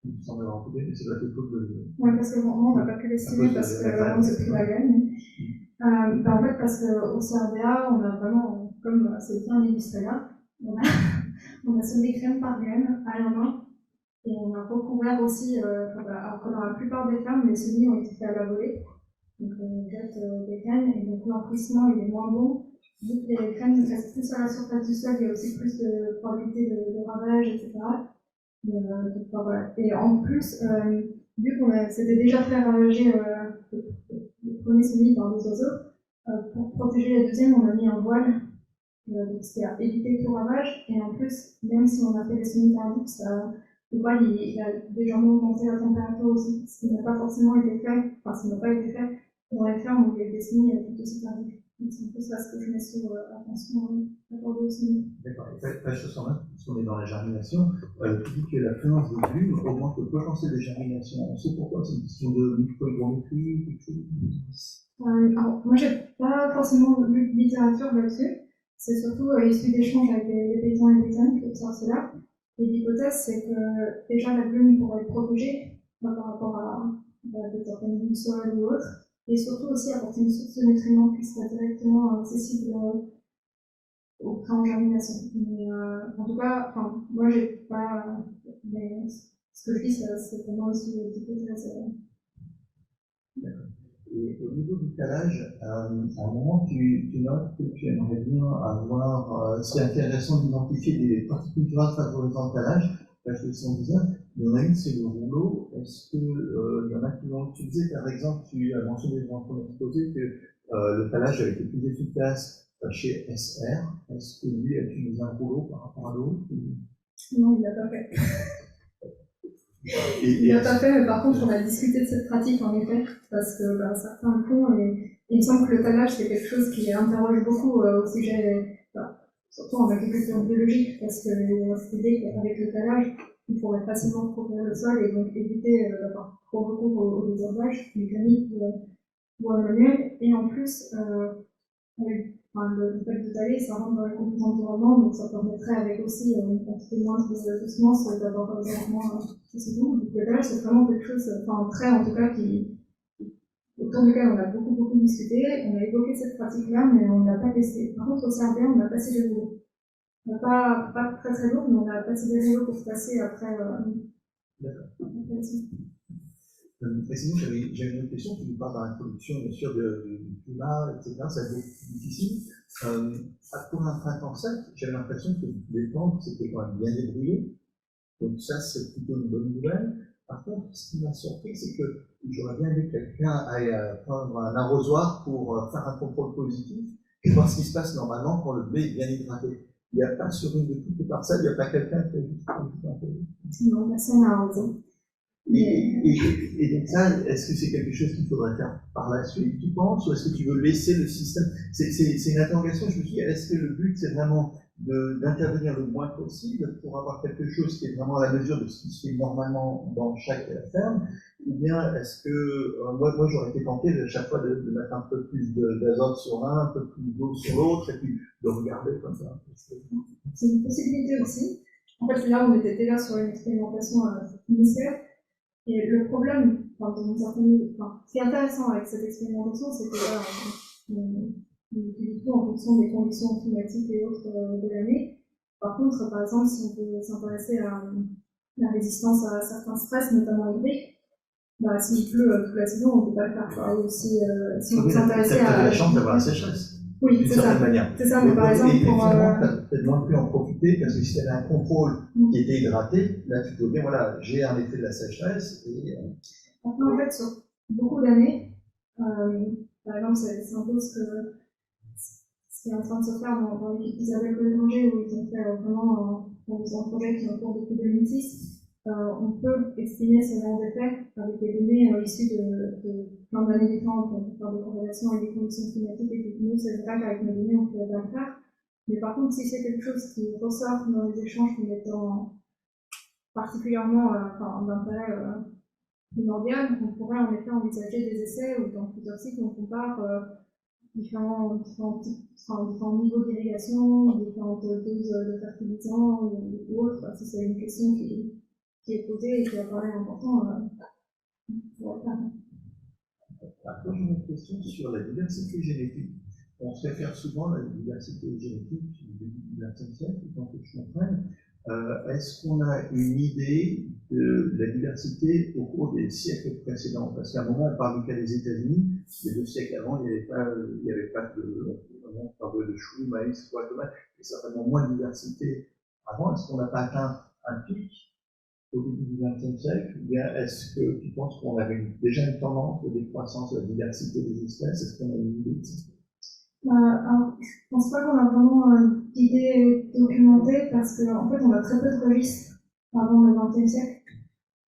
il me semble avoir coupé, mais c'est la photo de. Oui, parce que vraiment, on n'a pas pu l'estimer parce qu'on s'est pris la gagne. En fait, parce qu'au CRDA, on a vraiment, comme c'est bien illustré là, on a semé graine par graine à la main et on a recouvert aussi, alors que dans la plupart des fermes, les semis ont été faits à la volée. Donc on jette des graines et donc l'enfouissement il est moins bon. Vu que les graines restent plus à la surface du sol, il y a aussi plus de probabilité de ravage, etc. Et en plus, vu qu'on s'était déjà fait ravager le premier semis par des oiseaux, pour protéger la deuxième, on a mis un voile, donc ce qui a évité tout ravage. Et en plus, même si on a fait des semis tardifs, le voile il a légèrement augmenté la température aussi, ce qui n'a pas forcément été fait, enfin ce qui n'a pas été fait dans les fermes où il y a des semis tout aussi tardifs. C'est un peu ça ce que je mets sur l'attention accordée au semis. D'accord. Page 69, puisqu'on est dans la germination, tu dis que la fréquence des bulbes augmente le potentiel de germination. On sait pourquoi? C'est une question de microhygrométrie, quelque chose? Alors, moi, j'ai pas forcément lu de littérature là-dessus. C'est surtout issu d'échanges avec les paysans et paysannes qui observent cela. Et l'hypothèse, c'est que déjà la glume pourrait être protégée par rapport à des organismes du sol ou autres, et surtout aussi apporter une source de nutriments qui serait directement accessible au plan de germination. Mais en tout cas, moi, j'ai pas. Mais ce que je dis, c'est pour moi aussi l'hypothèse. Et au niveau du calage, à un moment, tu notes que tu aimerais bien avoir, c'est intéressant d'identifier des pratiques culturelles favorisant le calage, page 219. Il y en a une, c'est le rouleau. Est-ce que il y en a qui l'ont utilisé? Par exemple, tu as mentionné dans ton exposé que le calage avait été plus efficace chez SR. Est-ce que lui a utilisé un rouleau par rapport à l'autre? Non, il l'a pas fait. Il l'a pas fait, mais par contre, on a discuté de cette pratique en effet, parce que certains le font, et il me semble que le calage, c'est quelque chose qui interroge beaucoup au sujet, surtout en agriculture biologique, parce qu'il y a cette idée qu'avec le calage, il pourrait facilement couvrir le sol et donc éviter d'avoir trop recours au désherbage mécanique ou manuel. Et en plus, le fait de tailler, ça rentre dans les compétences d'environnement, donc ça permettrait avec aussi une quantité moindre de semences d'avoir moins de semences. Donc le calage, c'est vraiment quelque chose, un trait en tout cas autour duquel on a beaucoup discuté. On a évoqué cette pratique-là, mais on ne l'a pas testé. Par contre, au CRB, on a passé des rouleaux. Pas très lourd, mais on a passé des rouleaux pour se passer après. Mais sinon, j'avais une autre question. Tu nous parles dans l'introduction, bien sûr, du climat, etc. Ça a été difficile. Pour un printemps sec, j'avais l'impression que les plantes s'étaient quand même bien débrouillées. Donc ça, c'est plutôt une bonne nouvelle. Par contre, ce qui m'a surpris, c'est que j'aurais bien aimé que quelqu'un aille prendre un arrosoir pour faire un contrôle positif et voir ce qui se passe normalement quand le blé est bien hydraté. Il n'y a pas sur une de toutes les parcelles, il n'y a pas quelqu'un qui a juste un peu. Non, personne n'a arrosé. Et donc ça, est-ce que c'est quelque chose qu'il faudrait faire par la suite, tu penses, ou est-ce que tu veux laisser le système? C'est une interrogation, je me dis, est-ce que le but c'est vraiment d'intervenir le moins possible pour avoir quelque chose qui est vraiment à la mesure de ce qui se fait normalement dans chaque ferme, ou bien est-ce que, moi j'aurais été tenté à chaque fois de mettre un peu plus d'azote sur l'un, un peu plus d'eau sur l'autre, et puis de regarder comme ça. C'est une possibilité aussi. En fait, là, on était là sur une expérimentation initiale. Et le problème, ce qui est intéressant avec cette expérimentation, c'est que on utilise tout en fonction des conditions climatiques et autres de l'année. Par contre, par exemple, si on peut s'intéresser à la résistance à certains stress, notamment hydriques, s'il pleut toute la saison, on ne peut pas le faire. Et aussi, si on peut s'intéresser à la chance d'avoir la sécheresse. Oui, c'est ça. C'est ça, mais par exemple, pour. Peut-être moins pu en profiter, parce que si tu avais un contrôle qui était hydraté, là tu peux dire, voilà, j'ai un effet de la sécheresse. Après, en fait, sur beaucoup d'années, par exemple, c'est un peu ce qui est en train de se faire dans l'équipe d'Isabelle Collinger, où ils ont fait vraiment un projet qui est en cours depuis 2006. On peut estimer ce genre d'effet avec des données issues de plein d'années différentes, on peut faire des corrélations avec des conditions climatiques et tout. Nous, c'est vrai qu'avec nos données, on peut bien le faire. Mais par contre, si c'est quelque chose qui ressort dans les échanges comme étant particulièrement d'intérêt primordial, on pourrait en effet envisager des essais où dans plusieurs sites, on compare différents niveaux d'irrigation, différentes doses de fertilisants ou autres, si c'est une question qui est posée et qui apparaît important. Après, j'ai une question sur la diversité génétique. On se réfère souvent à la diversité génétique du début du XXe siècle, tant que je comprenne. Est-ce qu'on a une idée de la diversité au cours des siècles précédents? Parce qu'à un moment, on parle du cas des États-Unis, les 2 siècles avant, il n'y avait pas de choux, maïs, pois, tomates, et certainement moins de diversité avant. Est-ce qu'on n'a pas atteint un pic au début du XXe siècle, ou bien est-ce que tu penses qu'on avait déjà une tendance de décroissance de la diversité des espèces? Est-ce qu'on a une idée de ça? Alors, je ne pense pas qu'on a vraiment d'idée documentée parce qu'en fait, on a très peu de registres avant le XXe siècle.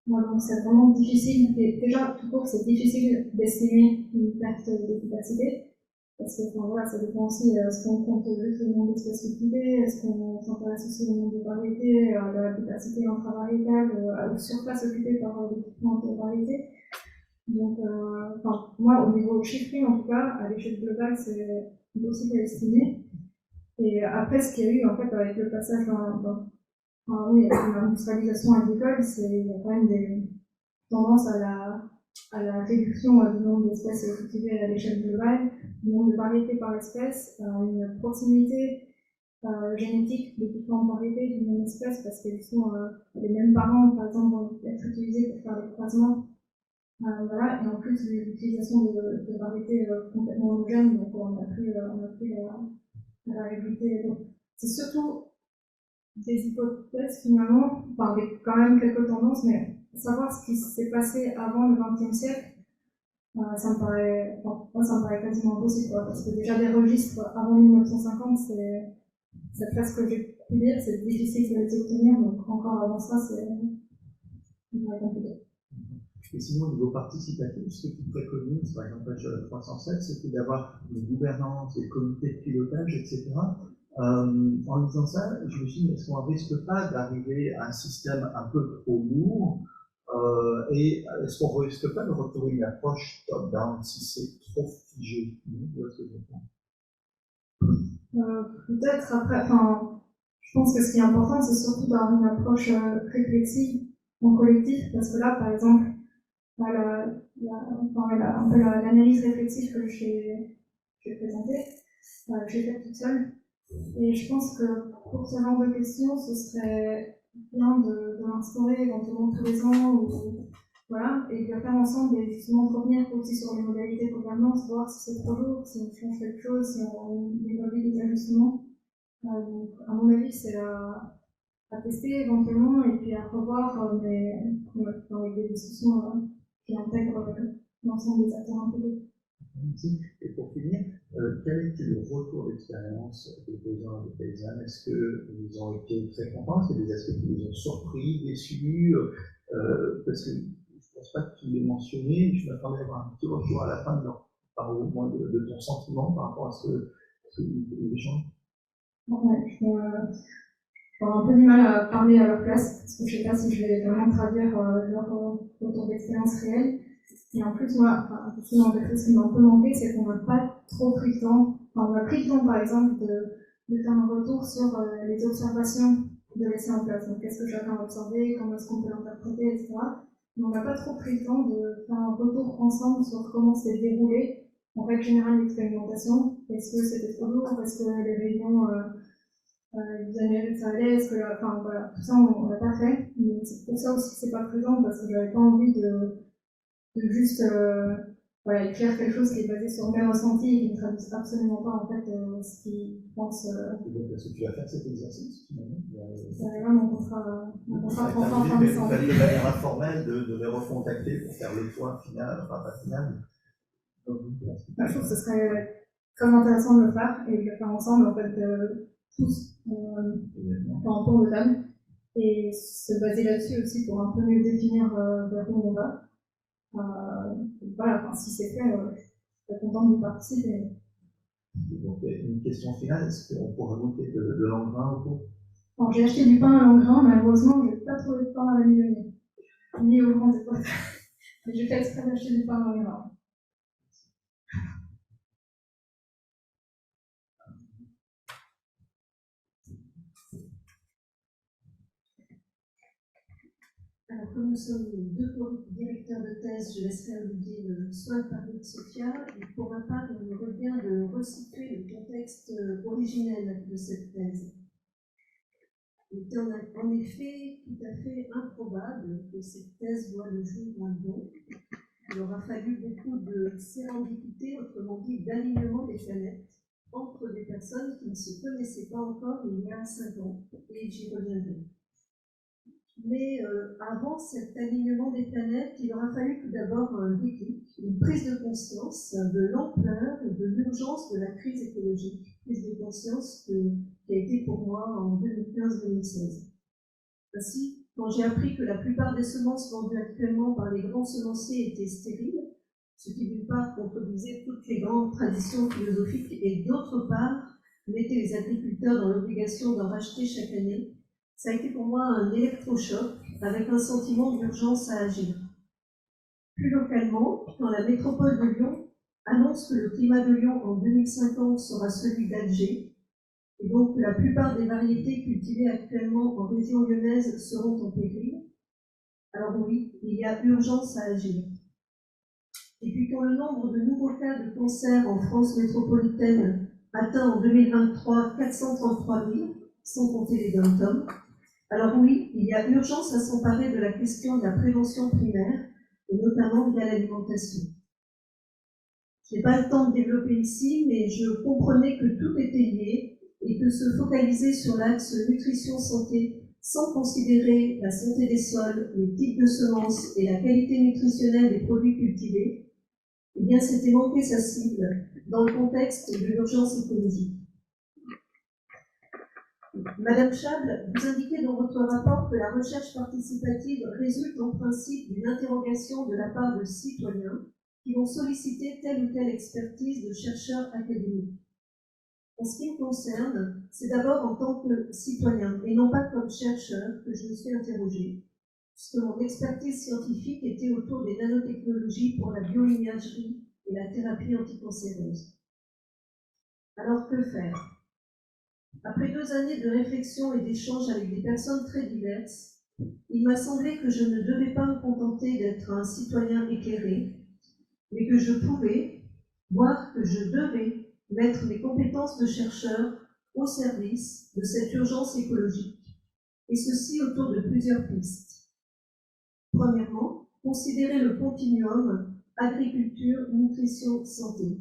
Donc, c'est vraiment difficile. Et déjà, tout court, c'est difficile d'estimer une perte de diversité. Parce que enfin, voilà, ça dépend aussi, est-ce qu'on compte juste le nombre d'espèces cultivées, est-ce qu'on s'intéresse aussi au nombre de variétés, à la diversité intra-variétale, à la surface occupée par les différentes variétés. Donc, moi, au niveau chiffré, en tout cas, à l'échelle globale, c'est impossible à estimer. Et après, ce qu'il y a eu, en fait, avec le passage oui, l'industrialisation agricole, il y a quand même des tendances à la réduction du nombre d'espèces cultivées à l'échelle globale, du nombre de variétés par espèce, une proximité génétique de différentes variétés d'une même espèce, parce qu'elles sont les mêmes parents, par exemple, vont être utilisés pour faire des croisements. Voilà, et en plus l'utilisation de variétés complètement homogènes, donc on a pu la réalité. Donc, c'est surtout des hypothèses finalement, enfin avec quand même quelques tendances, mais savoir ce qui s'est passé avant le XXe siècle, ça me paraît, moi ça me paraît quasiment impossible, parce que déjà des registres avant 1950, c'est presque ce que j'ai pu dire, c'est difficile de les obtenir, donc encore avant ça, c'est compliqué. Et sinon, au niveau participatif, ce que tu préconises, par exemple, page 307, c'était d'avoir une gouvernance, des comités de pilotage, etc. En disant ça, je me suis dit, est-ce qu'on ne risque pas d'arriver à un système un peu trop lourd et est-ce qu'on ne risque pas de retrouver une approche top-down si c'est trop figé? Peut-être après, je pense que ce qui est important, c'est surtout d'avoir une approche réflexive en collectif, parce que là, par exemple, l'analyse réflexive que j'ai présentée, je l'ai faite toute seule. Et je pense que pour ce genre de questions, ce serait bien de l'instaurer éventuellement tous les ans, voilà, et de le faire ensemble et justement de revenir aussi sur les modalités de gouvernance, voir si c'est trop lourd, si on change quelque chose, si on évalue des ajustements. Donc, à mon avis, c'est à tester éventuellement et puis à revoir, mais avec des discussions qui intègrent l'ensemble des acteurs impliqués. Et pour finir, quel était le retour d'expérience des paysans et des paysannes? Est-ce qu'ils ont été très contents? Est-ce qu'il y a des aspects qui les ont surpris, déçus? Parce que je ne pense pas que tu l'aies mentionné, je m'attendais à avoir un petit retour à la fin au moins de ton sentiment par rapport à ce que vous échangez. Ouais, je vais avoir un peu du mal à parler à leur place, parce que je ne sais pas si je vais vraiment traduire leur retour d'expérience réelle. Et en plus, moi, effectivement, quelque chose qui m'a un peu manqué, c'est qu'on n'a pas trop pris le temps. On a pris le temps, par exemple, de faire un retour sur les observations de laisser en place. Donc, qu'est-ce que chacun a observé, comment est-ce qu'on peut l'interpréter, etc. Mais on n'a pas trop pris le temps de faire un retour ensemble sur comment s'est déroulé, en règle générale, l'expérimentation. Est-ce que c'était trop lourd? Est-ce que les réunions visuelles, ça allait? Est-ce que, voilà, tout ça, on l'a pas fait. Mais c'est pour ça aussi que c'est pas présent, parce que j'avais pas envie de juste écrire quelque chose qui est basé sur le même ressenti et qui ne traduit absolument pas en fait ce qu'ils pensent. Donc, est-ce que tu vas faire cet exercice finalement? C'est vraiment mon contrat en de manière informelle de les recontacter pour faire le point final, enfin pas final. Je trouve que ce serait très intéressant de le faire et de le faire ensemble en fait tous en tour de table et se baser là-dessus aussi pour un peu mieux définir vers où on va. Voilà, si c'est fait, je suis contente de participer. Donc, une question finale, est-ce qu'on pourrait monter de Langevin autour? Alors, j'ai acheté du pain à Langevin, malheureusement, je n'ai pas trouvé de pain à la Millonnier, ni au Grand Époque. Mais j'ai fait exprès d'acheter du pain à Langevin. Alors, comme nous sommes deux directeurs de thèse, je laisserai à Olivier le soin de parler de Sophia. Et pour ma part, il me revient de resituer le contexte originel de cette thèse. Il était en effet tout à fait improbable que cette thèse voie le jour d'un don. Il aura fallu beaucoup de sérendipité, autrement dit d'alignement des planètes, entre des personnes qui ne se connaissaient pas encore il y a 5 ans, et j'y reviendrai. Mais avant cet alignement des planètes, il aura fallu tout d'abord un déclic, une prise de conscience de l'ampleur et de l'urgence de la crise écologique, prise de conscience qui a été pour moi en 2015-2016. Ainsi, quand j'ai appris que la plupart des semences vendues actuellement par les grands semenciers étaient stériles, ce qui d'une part contredisait toutes les grandes traditions philosophiques et d'autre part mettait les agriculteurs dans l'obligation d'en racheter chaque année, ça a été pour moi un électrochoc avec un sentiment d'urgence à agir. Plus localement, quand la métropole de Lyon annonce que le climat de Lyon en 2050 sera celui d'Alger, et donc que la plupart des variétés cultivées actuellement en région lyonnaise seront en péril, alors oui, il y a urgence à agir. Et puis quand le nombre de nouveaux cas de cancer en France métropolitaine atteint en 2023 433 000, sans compter les dom-toms, alors oui, il y a urgence à s'emparer de la question de la prévention primaire, et notamment via l'alimentation. Je n'ai pas le temps de développer ici, mais je comprenais que tout était lié et que se focaliser sur l'axe nutrition-santé sans considérer la santé des sols, les types de semences et la qualité nutritionnelle des produits cultivés, eh bien c'était manquer sa cible dans le contexte de l'urgence écologique. Madame Chable, vous indiquez dans votre rapport que la recherche participative résulte en principe d'une interrogation de la part de citoyens qui vont solliciter telle ou telle expertise de chercheurs académiques. En ce qui me concerne, c'est d'abord en tant que citoyen et non pas comme chercheur que je me suis interrogée, puisque mon expertise scientifique était autour des nanotechnologies pour la bioimagerie et la thérapie anticancéreuse. Alors que faire ? Après 2 années de réflexion et d'échanges avec des personnes très diverses, il m'a semblé que je ne devais pas me contenter d'être un citoyen éclairé, mais que je pouvais, voire que je devais, mettre mes compétences de chercheur au service de cette urgence écologique, et ceci autour de plusieurs pistes. Premièrement, considérer le continuum agriculture, nutrition, santé.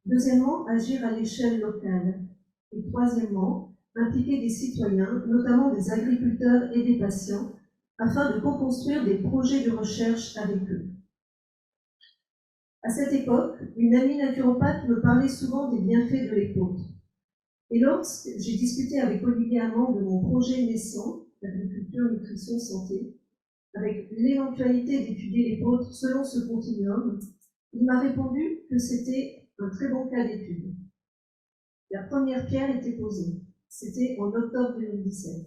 Deuxièmement, agir à l'échelle locale. Et troisièmement, impliquer des citoyens, notamment des agriculteurs et des patients, afin de co-construire des projets de recherche avec eux. À cette époque, une amie naturopathe me parlait souvent des bienfaits de l'épeautre. Et lorsque j'ai discuté avec Olivier Amand de mon projet naissant, agriculture, nutrition, santé, avec l'éventualité d'étudier l'épeautre selon ce continuum, il m'a répondu que c'était un très bon cas d'étude. La première pierre était posée. C'était en octobre 2017.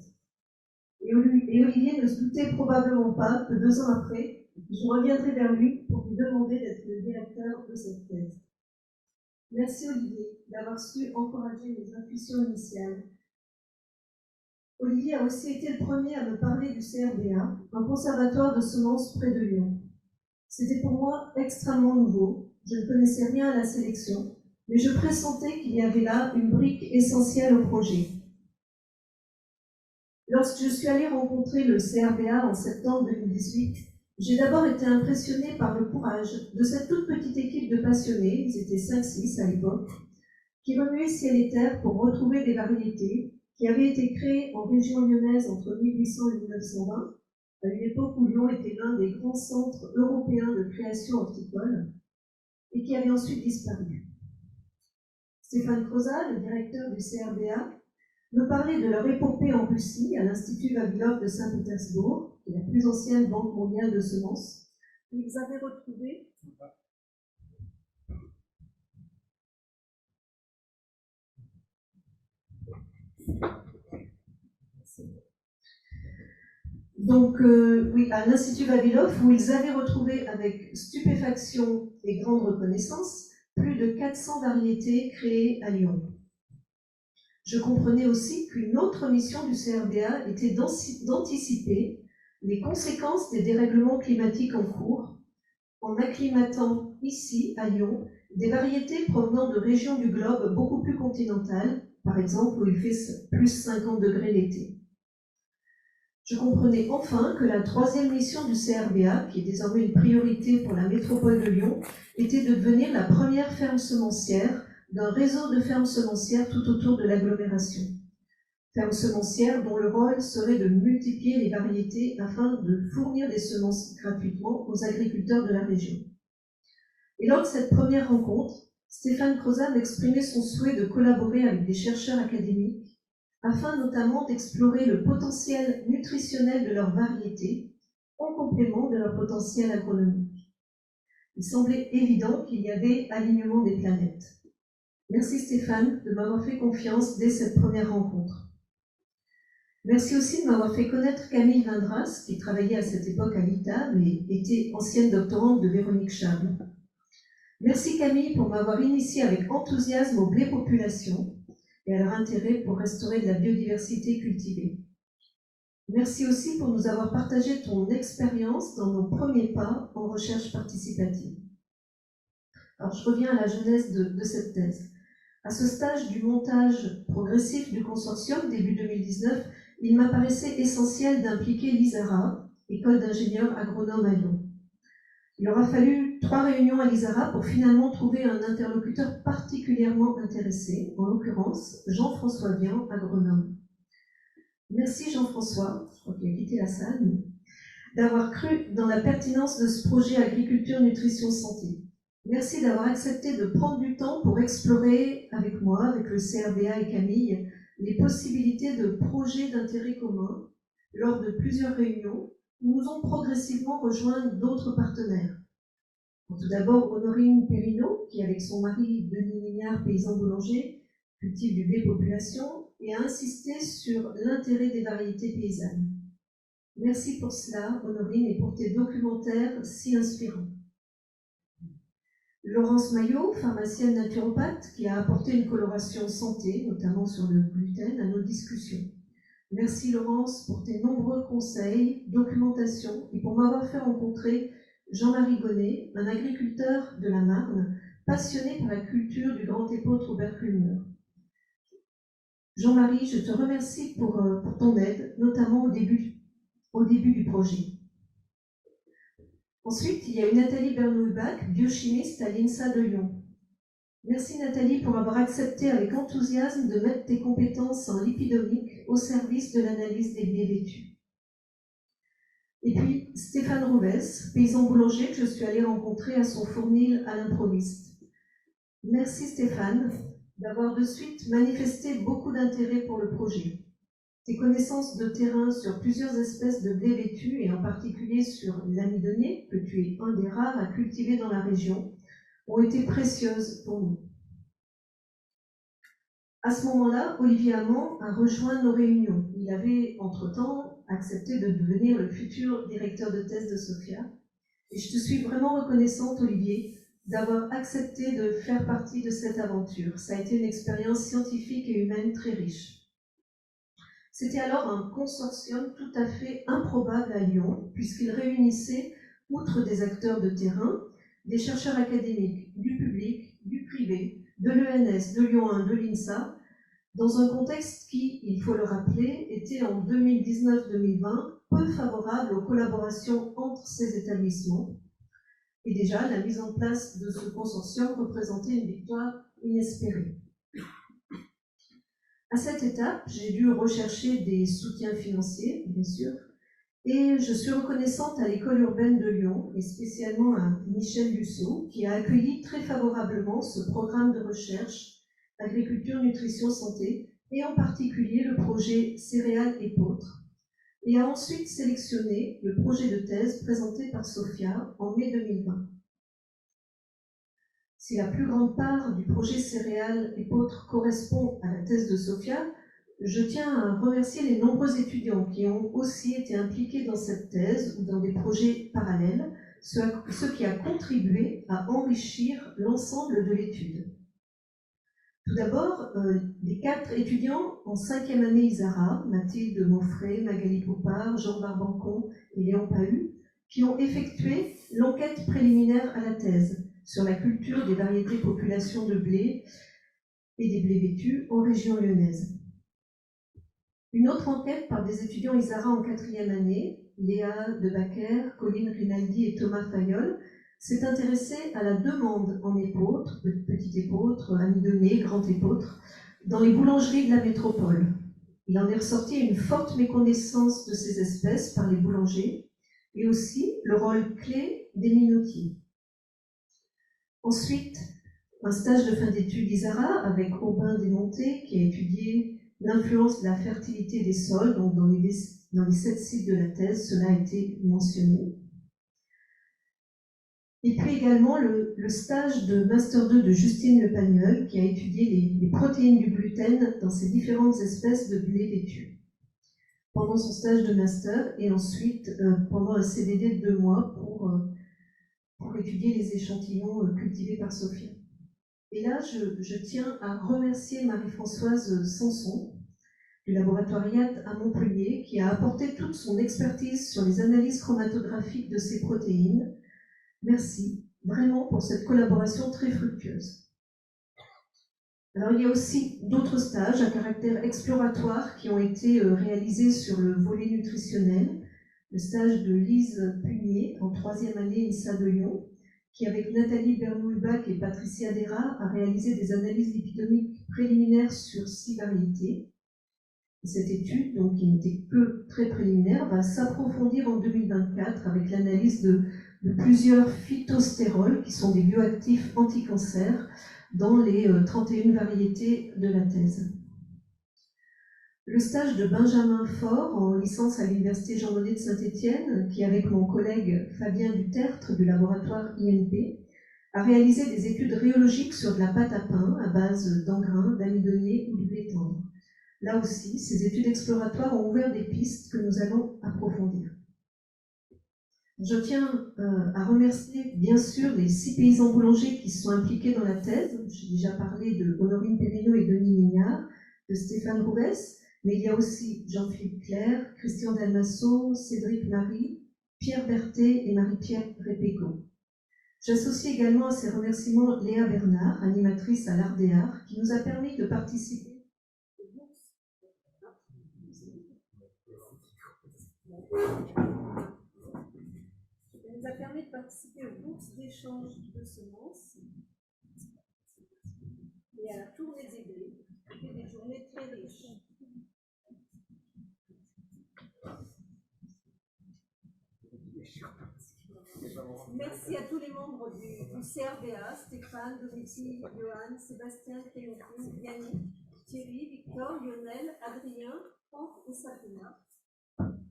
Et Olivier ne se doutait probablement pas que 2 ans après, je reviendrai vers lui pour lui demander d'être le directeur de cette thèse. Merci Olivier d'avoir su encourager mes intuitions initiales. Olivier a aussi été le premier à me parler du CRDA, un conservatoire de semences près de Lyon. C'était pour moi extrêmement nouveau. Je ne connaissais rien à la sélection, mais je pressentais qu'il y avait là une brique essentielle au projet. Lorsque je suis allée rencontrer le CRDA en septembre 2018, j'ai d'abord été impressionnée par le courage de cette toute petite équipe de passionnés, ils étaient 5-6 à l'époque, qui remuaient ciel et terre pour retrouver des variétés qui avaient été créées en région lyonnaise entre 1800 et 1920, à une époque où Lyon était l'un des grands centres européens de création horticole, et qui avaient ensuite disparu. Stéphane Crozat, le directeur du CRDA, me parlait de leur épopée en Russie, à l'Institut Vavilov de Saint-Pétersbourg, qui est la plus ancienne banque mondiale de semences. Ils avaient retrouvé à l'Institut Vavilov, où ils avaient retrouvé avec stupéfaction et grande reconnaissance plus de 400 variétés créées à Lyon. Je comprenais aussi qu'une autre mission du CRDA était d'anticiper les conséquences des dérèglements climatiques en cours, en acclimatant ici, à Lyon, des variétés provenant de régions du globe beaucoup plus continentales, par exemple où il fait plus 50 degrés l'été. Je comprenais enfin que la 3e mission du CRDA, qui est désormais une priorité pour la métropole de Lyon, était de devenir la première ferme semencière d'un réseau de fermes semencières tout autour de l'agglomération. Fermes semencières dont le rôle serait de multiplier les variétés afin de fournir des semences gratuitement aux agriculteurs de la région. Et lors de cette première rencontre, Stéphane Crozat m'exprimait son souhait de collaborer avec des chercheurs académiques afin notamment d'explorer le potentiel nutritionnel de leurs variétés en complément de leur potentiel agronomique. Il semblait évident qu'il y avait alignement des planètes. Merci Stéphane de m'avoir fait confiance dès cette première rencontre. Merci aussi de m'avoir fait connaître Camille Vindras, qui travaillait à cette époque à l'ITAB et était ancienne doctorante de Véronique Chable. Merci Camille pour m'avoir initiée avec enthousiasme aux blés populations et à leur intérêt pour restaurer de la biodiversité cultivée. Merci aussi pour nous avoir partagé ton expérience dans nos premiers pas en recherche participative. Alors je reviens à la genèse de cette thèse. À ce stage du montage progressif du consortium, début 2019, il m'apparaissait essentiel d'impliquer l'ISARA, École d'ingénieurs agronomes à Lyon. Il aura fallu 3 réunions à l'ISARA pour finalement trouver un interlocuteur particulièrement intéressé, en l'occurrence Jean-François Vian, agronome. Merci Jean-François, je crois qu'il a quitté la salle, d'avoir cru dans la pertinence de ce projet Agriculture, Nutrition, Santé. Merci d'avoir accepté de prendre du temps pour explorer avec moi, avec le CRDA et Camille, les possibilités de projets d'intérêt commun lors de plusieurs réunions où nous ont progressivement rejoint d'autres partenaires. Tout d'abord, Honorine Perrineau, qui avec son mari Denis Mignard, paysan boulanger, cultive du blé population et a insisté sur l'intérêt des variétés paysannes. Merci pour cela, Honorine, et pour tes documentaires si inspirants. Laurence Maillot, pharmacienne naturopathe, qui a apporté une coloration santé, notamment sur le gluten, à nos discussions. Merci Laurence pour tes nombreux conseils, documentation et pour m'avoir fait rencontrer Jean-Marie Gonnet, un agriculteur de la Marne, passionné par la culture du grand épeautre obercule mûr. Jean-Marie, je te remercie pour ton aide, notamment au début du projet. Ensuite, il y a eu Nathalie Bernouilbach, biochimiste à l'INSA de Lyon. Merci Nathalie pour avoir accepté avec enthousiasme de mettre tes compétences en lipidomique au service de l'analyse des blés vêtus. Et puis Stéphane Rouvès, paysan boulanger que je suis allée rencontrer à son fournil à l'improviste. Merci Stéphane d'avoir de suite manifesté beaucoup d'intérêt pour le projet. Tes connaissances de terrain sur plusieurs espèces de blé vêtu et en particulier sur l'amidonné, que tu es un des rares à cultiver dans la région, ont été précieuses pour nous. À ce moment-là, Olivier Hamon a rejoint nos réunions. Il avait, entre-temps, accepté de devenir le futur directeur de thèse de SOFIA. Et je te suis vraiment reconnaissante, Olivier, d'avoir accepté de faire partie de cette aventure. Ça a été une expérience scientifique et humaine très riche. C'était alors un consortium tout à fait improbable à Lyon, puisqu'il réunissait, outre des acteurs de terrain, des chercheurs académiques, du public, du privé, de l'ENS, de Lyon 1, de l'INSA, dans un contexte qui, il faut le rappeler, était en 2019-2020 peu favorable aux collaborations entre ces établissements. Et déjà, la mise en place de ce consortium représentait une victoire inespérée. À cette étape, j'ai dû rechercher des soutiens financiers, bien sûr, et je suis reconnaissante à l'école urbaine de Lyon, et spécialement à Michel Lussot, qui a accueilli très favorablement ce programme de recherche Agriculture, Nutrition, Santé, et en particulier le projet Céréales épeautres, et a ensuite sélectionné le projet de thèse présenté par SOFIA en mai 2020. Si la plus grande part du projet Céréales épeautres correspond à la thèse de SOFIA, je tiens à remercier les nombreux étudiants qui ont aussi été impliqués dans cette thèse ou dans des projets parallèles, ce qui a contribué à enrichir l'ensemble de l'étude. Tout d'abord, les 4 étudiants en 5e année ISARA, Mathilde Monfray, Magali Poupard, Jean Barbancon et Léon Pahu, qui ont effectué l'enquête préliminaire à la thèse sur la culture des variétés populations de blé et des blés vêtus en région lyonnaise. Une autre enquête par des étudiants ISARA en 4e année, Léa Debacker, Colline Rinaldi et Thomas Fayol, s'est intéressée à la demande en épeautre, petit épeautre, amidonné, grand épeautre, dans les boulangeries de la métropole. Il en est ressorti une forte méconnaissance de ces espèces par les boulangers et aussi le rôle clé des minotiers. Ensuite, un stage de fin d'études ISARA avec Aubin Desmontés qui a étudié l'influence de la fertilité des sols, donc dans les 7 sites de la thèse, cela a été mentionné. Et puis également le stage de Master 2 de Justine Le Pagnol, qui a étudié les protéines du gluten dans ces différentes espèces de blé vêtu pendant son stage de Master, et ensuite pendant un CDD de 2 mois pour étudier les échantillons cultivés par Sophia. Et là, je tiens à remercier Marie-Françoise Sanson, du laboratoire IAT à Montpellier, qui a apporté toute son expertise sur les analyses chromatographiques de ces protéines. Merci vraiment pour cette collaboration très fructueuse. Alors, il y a aussi d'autres stages à caractère exploratoire qui ont été réalisés sur le volet nutritionnel. Le stage de Lise Punier en 3e année INSA de Lyon, qui avec Nathalie Bernouilbach et Patricia Dera a réalisé des analyses lipidomiques préliminaires sur 6 variétés. Cette étude, donc, qui n'était que très préliminaire, va s'approfondir en 2024 avec l'analyse de plusieurs phytostérols, qui sont des bioactifs anti-cancer, dans les 31 variétés de la thèse. Le stage de Benjamin Faure, en licence à l'Université Jean Monnet de Saint-Étienne, qui, avec mon collègue Fabien Dutertre du laboratoire INP, a réalisé des études rhéologiques sur de la pâte à pain à base d'engrains, d'amidonier ou de blé tendre. Là aussi, ces études exploratoires ont ouvert des pistes que nous allons approfondir. Je tiens à remercier bien sûr les 6 paysans boulangers qui se sont impliqués dans la thèse. J'ai déjà parlé de Honorine Perrineau et Denis Mignard, de Stéphane Rouvès, mais il y a aussi Jean-Philippe Claire, Christian Dalmasso, Cédric Marie, Pierre Berthet et Marie-Pierre Répéco. J'associe également à ces remerciements Léa Bernard, animatrice à l'Art des Arts, qui nous a permis de participer. Elle nous a permis de participer aux bourses d'échange de semences et à la tournée des blés. C'était des journées très riches. Merci à tous les membres du CRBA, Stéphane, Domiti, Johan, Sébastien, Clémentine, Yannick, Thierry, Victor, Lionel, Adrien, Franck et Sabrina,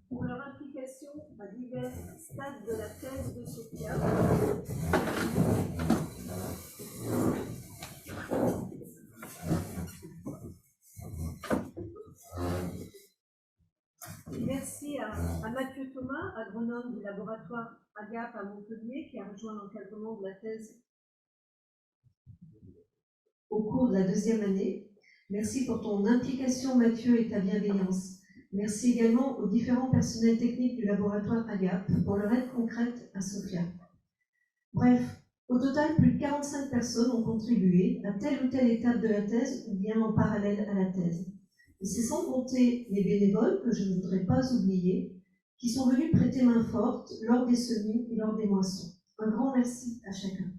pour leur implication à divers stades de la thèse de Sophia. Merci à Mathieu Thomas, agronome du laboratoire AGAP à Montpellier, qui a rejoint l'encadrement de la thèse au cours de la 2e année. Merci pour ton implication, Mathieu, et ta bienveillance. Merci également aux différents personnels techniques du laboratoire AGAP pour leur aide concrète à Sophia. Bref, au total, plus de 45 personnes ont contribué à telle ou telle étape de la thèse ou bien en parallèle à la thèse. Et c'est sans compter les bénévoles, que je ne voudrais pas oublier, qui sont venus prêter main forte lors des semis et lors des moissons. Un grand merci à chacun.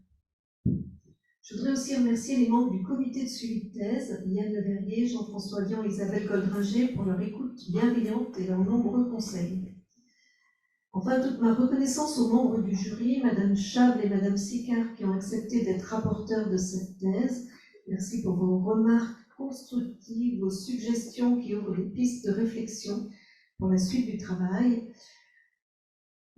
Je voudrais aussi remercier les membres du comité de suivi de thèse, Yann Leverrier, Jean-François Vian et Isabelle Goldringer, pour leur écoute bienveillante et leurs nombreux conseils. Enfin, toute ma reconnaissance aux membres du jury, Madame Chable et Madame Sicard, qui ont accepté d'être rapporteurs de cette thèse. Merci pour vos remarques constructives, vos suggestions qui ouvrent des pistes de réflexion pour la suite du travail.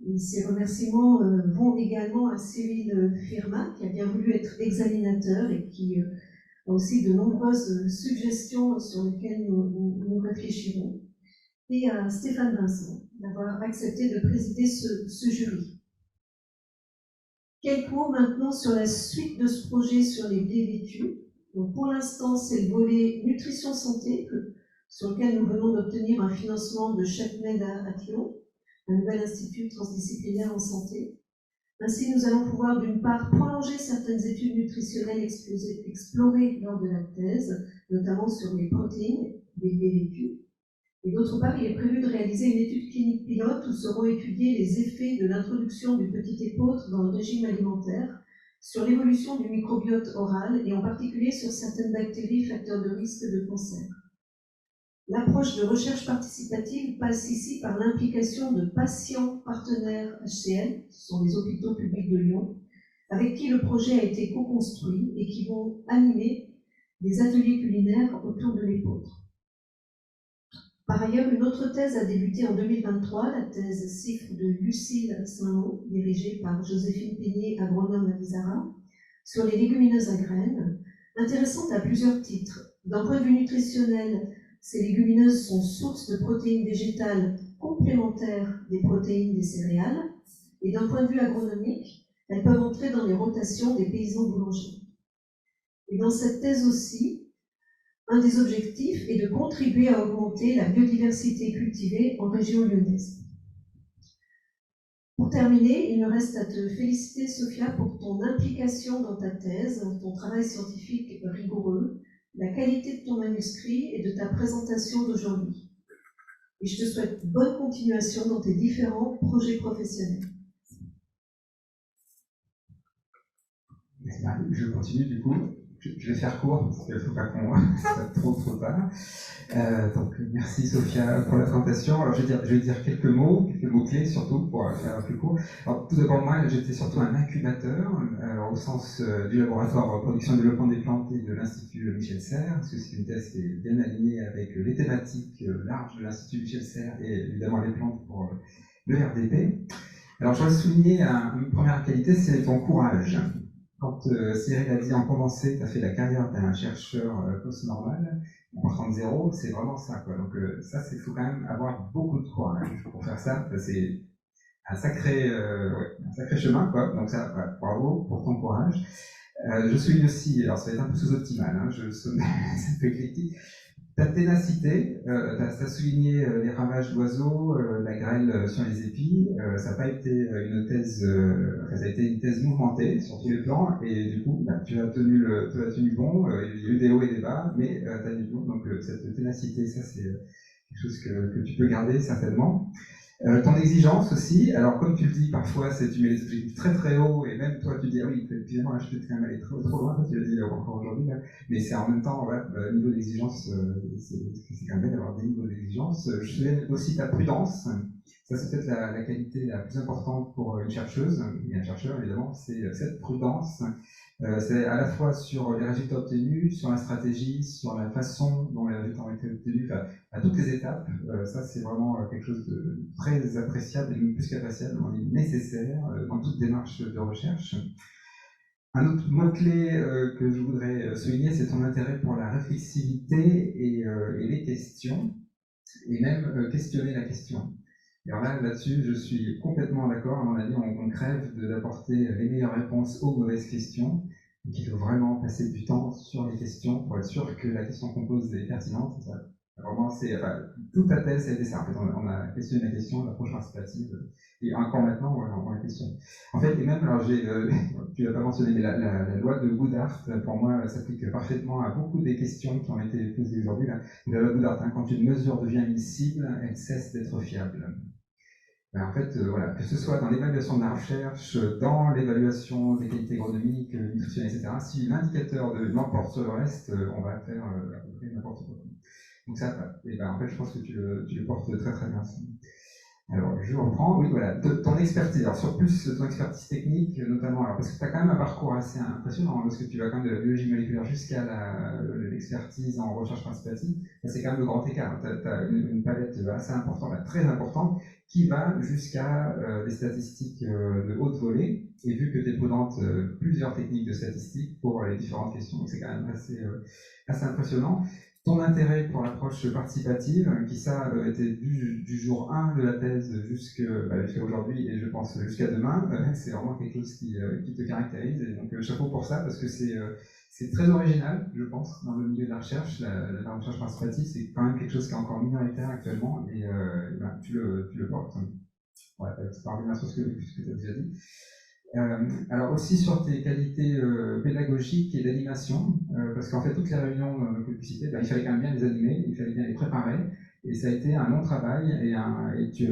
Et ces remerciements vont également à Cyril Firma, qui a bien voulu être examinateur et qui a aussi de nombreuses suggestions sur lesquelles nous réfléchirons, et à Stéphane Vincent d'avoir accepté de présider ce jury. Quelques mots maintenant sur la suite de ce projet sur les blés vêtus. Donc pour l'instant, c'est le volet nutrition santé sur lequel nous venons d'obtenir un financement de CHEPMED à Lyon, un nouvel institut transdisciplinaire en santé. Ainsi, nous allons pouvoir d'une part prolonger certaines études nutritionnelles explorées lors de la thèse, notamment sur les protéines des blés vêtus. Et d'autre part, il est prévu de réaliser une étude clinique pilote où seront étudiés les effets de l'introduction du petit épeautre dans le régime alimentaire sur l'évolution du microbiote oral et en particulier sur certaines bactéries facteurs de risque de cancer. L'approche de recherche participative passe ici par l'implication de patients partenaires HCL, ce sont les hôpitaux publics de Lyon, avec qui le projet a été co-construit et qui vont animer des ateliers culinaires autour de l'épeautre. Par ailleurs, une autre thèse a débuté en 2023, la thèse CIFRE de Lucille Saint-Lô, dirigée par Joséphine Peigné, agronome à l'ISARA, sur les légumineuses à graines, intéressante à plusieurs titres. D'un point de vue nutritionnel, ces légumineuses sont source de protéines végétales complémentaires des protéines des céréales, et d'un point de vue agronomique, elles peuvent entrer dans les rotations des paysans boulangers. Et dans cette thèse aussi, un des objectifs est de contribuer à augmenter la biodiversité cultivée en région lyonnaise. Pour terminer, il me reste à te féliciter, Sophia, pour ton implication dans ta thèse, ton travail scientifique rigoureux, la qualité de ton manuscrit et de ta présentation d'aujourd'hui. Et je te souhaite bonne continuation dans tes différents projets professionnels. Merci Marie. Je continue du coup. Je vais faire court parce qu'il ne faut pas qu'on soit trop tard. Donc merci Sophia pour la présentation. Alors je vais dire quelques mots clés surtout pour faire plus court. Alors tout d'abord moi j'étais surtout un incubateur au sens du laboratoire production et développement des plantes et de l'Institut Michel Serres, parce que c'est une thèse qui est bien alignée avec les thématiques larges de l'Institut Michel Serres et évidemment les plantes pour le RDP. Alors je voudrais souligner une première qualité, c'est ton courage. Quand Cyril a dit en condensé, tu as fait la carrière d'un chercheur post-normal, en partant de zéro, c'est vraiment ça, quoi. Donc ça, il faut quand même avoir beaucoup de courage pour faire ça. C'est un sacré chemin, quoi. Donc ça, bravo pour ton courage. Je souligne aussi, alors ça va être un peu sous-optimal, hein, c'est un peu critique, ta ténacité, tu as souligné les ravages d'oiseaux, la grêle sur les épis, ça n'a pas été une thèse, ça a été une thèse mouvementée sur tous les plans, et du coup, tu as tenu bon, il y a eu des hauts et des bas, mais tu as tenu bon, donc cette ténacité, ça c'est quelque chose que tu peux garder certainement. Ton exigence aussi, alors comme tu le dis, parfois tu mets les objectifs très très hauts, et même toi tu dis, ah oui, finalement là je peux quand même aller trop loin, tu l'as dit encore aujourd'hui, mais c'est en même temps, niveau d'exigence, c'est quand même bien d'avoir des niveaux d'exigence. Je souligne aussi ta prudence, ça c'est peut-être la qualité la plus importante pour une chercheuse, et un chercheur évidemment, c'est cette prudence. C'est à la fois sur les résultats obtenus, sur la stratégie, sur la façon dont les résultats ont été obtenus, à toutes les étapes. Ça, c'est vraiment quelque chose de très appréciable, et même plus qu'appréciable, on est nécessaire dans toute démarche de recherche. Un autre mot-clé que je voudrais souligner, c'est ton intérêt pour la réflexivité et les questions, et même questionner la question. Alors là-dessus, je suis complètement d'accord. À mon avis, on crève d'apporter les meilleures réponses aux mauvaises questions. Donc il faut vraiment passer du temps sur les questions pour être sûr que la question qu'on pose est pertinente. Vraiment, toute ta thèse, ça a été ça. En fait, on a questionné la question, l'approche participative, et encore maintenant, on la questionne. En fait, et même, alors tu l'as pas mentionné, mais la loi de Goodhart, pour moi, s'applique parfaitement à beaucoup des questions qui ont été posées aujourd'hui. La loi de Goodhart, quand une mesure devient une cible, elle cesse d'être fiable. En fait, que ce soit dans l'évaluation de la recherche, dans l'évaluation des qualités agronomiques, nutritionnelles, etc., si l'indicateur l'emporte sur le reste, on va faire à peu près n'importe quoi. Donc ça, en fait, je pense que tu le portes très très bien. Alors, je reprends, oui, voilà, ton expertise, alors sur plus ton expertise technique, notamment, alors, parce que tu as quand même un parcours assez impressionnant, parce que tu vas quand même de la biologie moléculaire jusqu'à l'expertise en recherche participative, c'est quand même le grand écart, tu as une palette assez importante, très importante, qui va jusqu'à des statistiques de haute volée, et vu que tu présentes plusieurs techniques de statistiques pour les différentes questions, c'est quand même assez impressionnant. Ton intérêt pour l'approche participative, qui ça était du jour 1 de la thèse jusqu'à aujourd'hui et je pense jusqu'à demain, c'est vraiment quelque chose qui te caractérise. Et donc chapeau pour ça, parce que c'est très original, je pense, dans le milieu de la recherche. La recherche participative, c'est quand même quelque chose qui est encore minoritaire actuellement, et tu le portes. Ouais, ça parle bien sur ce que tu as déjà dit. Alors aussi sur tes qualités pédagogiques et d'animation, parce qu'en fait toutes les réunions que tu citais, il fallait quand même bien les animer, il fallait bien les préparer, et ça a été un long travail, et tu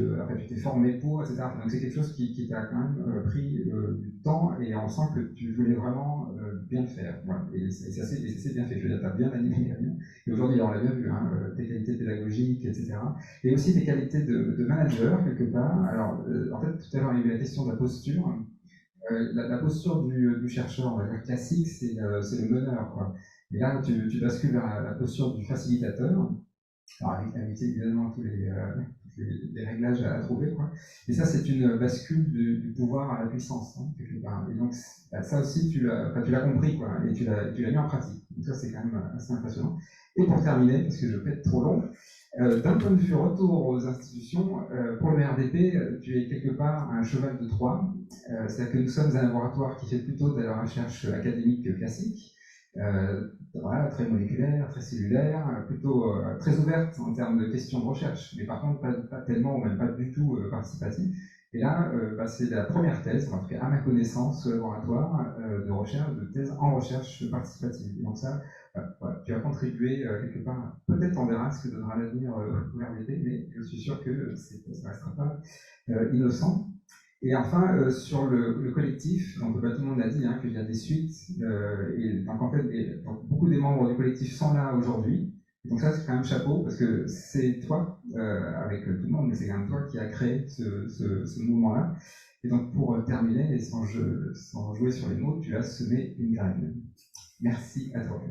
t'es formé pour, etc. Donc c'est quelque chose qui t'a quand même pris du temps, et on sent que tu voulais vraiment bien le faire. Voilà. Et c'est assez bien fait, je veux dire, tu as bien animé les réunions, et aujourd'hui on l'a bien vu, tes qualités pédagogiques, etc. Et aussi tes qualités de manager, quelque part. Alors en fait tout à l'heure il y avait la question de la posture. La posture du chercheur, on va dire classique, c'est le meneur, quoi. Et là, tu bascules vers la posture du facilitateur. Alors avec évidemment tous les réglages à trouver, quoi. Et ça, c'est une bascule du pouvoir à la puissance, hein, quelque part. Et donc ça aussi, tu l'as compris, quoi, et tu l'as mis en pratique. Donc ça, c'est quand même assez impressionnant. Et pour terminer, parce que je vais être trop long, d'un point de vue retour aux institutions, pour le RDP, tu es quelque part un cheval de Troie. C'est-à-dire que nous sommes un laboratoire qui fait plutôt de la recherche académique classique, voilà, très moléculaire, très cellulaire, plutôt très ouverte en termes de questions de recherche, mais par contre pas tellement ou même pas du tout participative. Et là, c'est la première thèse, en tout cas à ma connaissance, ce laboratoire de recherche, de thèse en recherche participative. Et donc ça, voilà, tu as contribué quelque part, peut-être on verra ce que donnera l'avenir au RDP, mais je suis sûr que ça ne restera pas innocent. Et enfin, sur le collectif, donc tout le monde l'a dit, hein, qu'il y a des suites, et donc en fait, beaucoup des membres du collectif sont là aujourd'hui. Donc ça, c'est quand même chapeau, parce que c'est toi, avec tout le monde, mais c'est quand même toi qui as créé ce mouvement-là. Et donc pour terminer, et sans jouer sur les mots, tu as semé une graine. Merci à toi.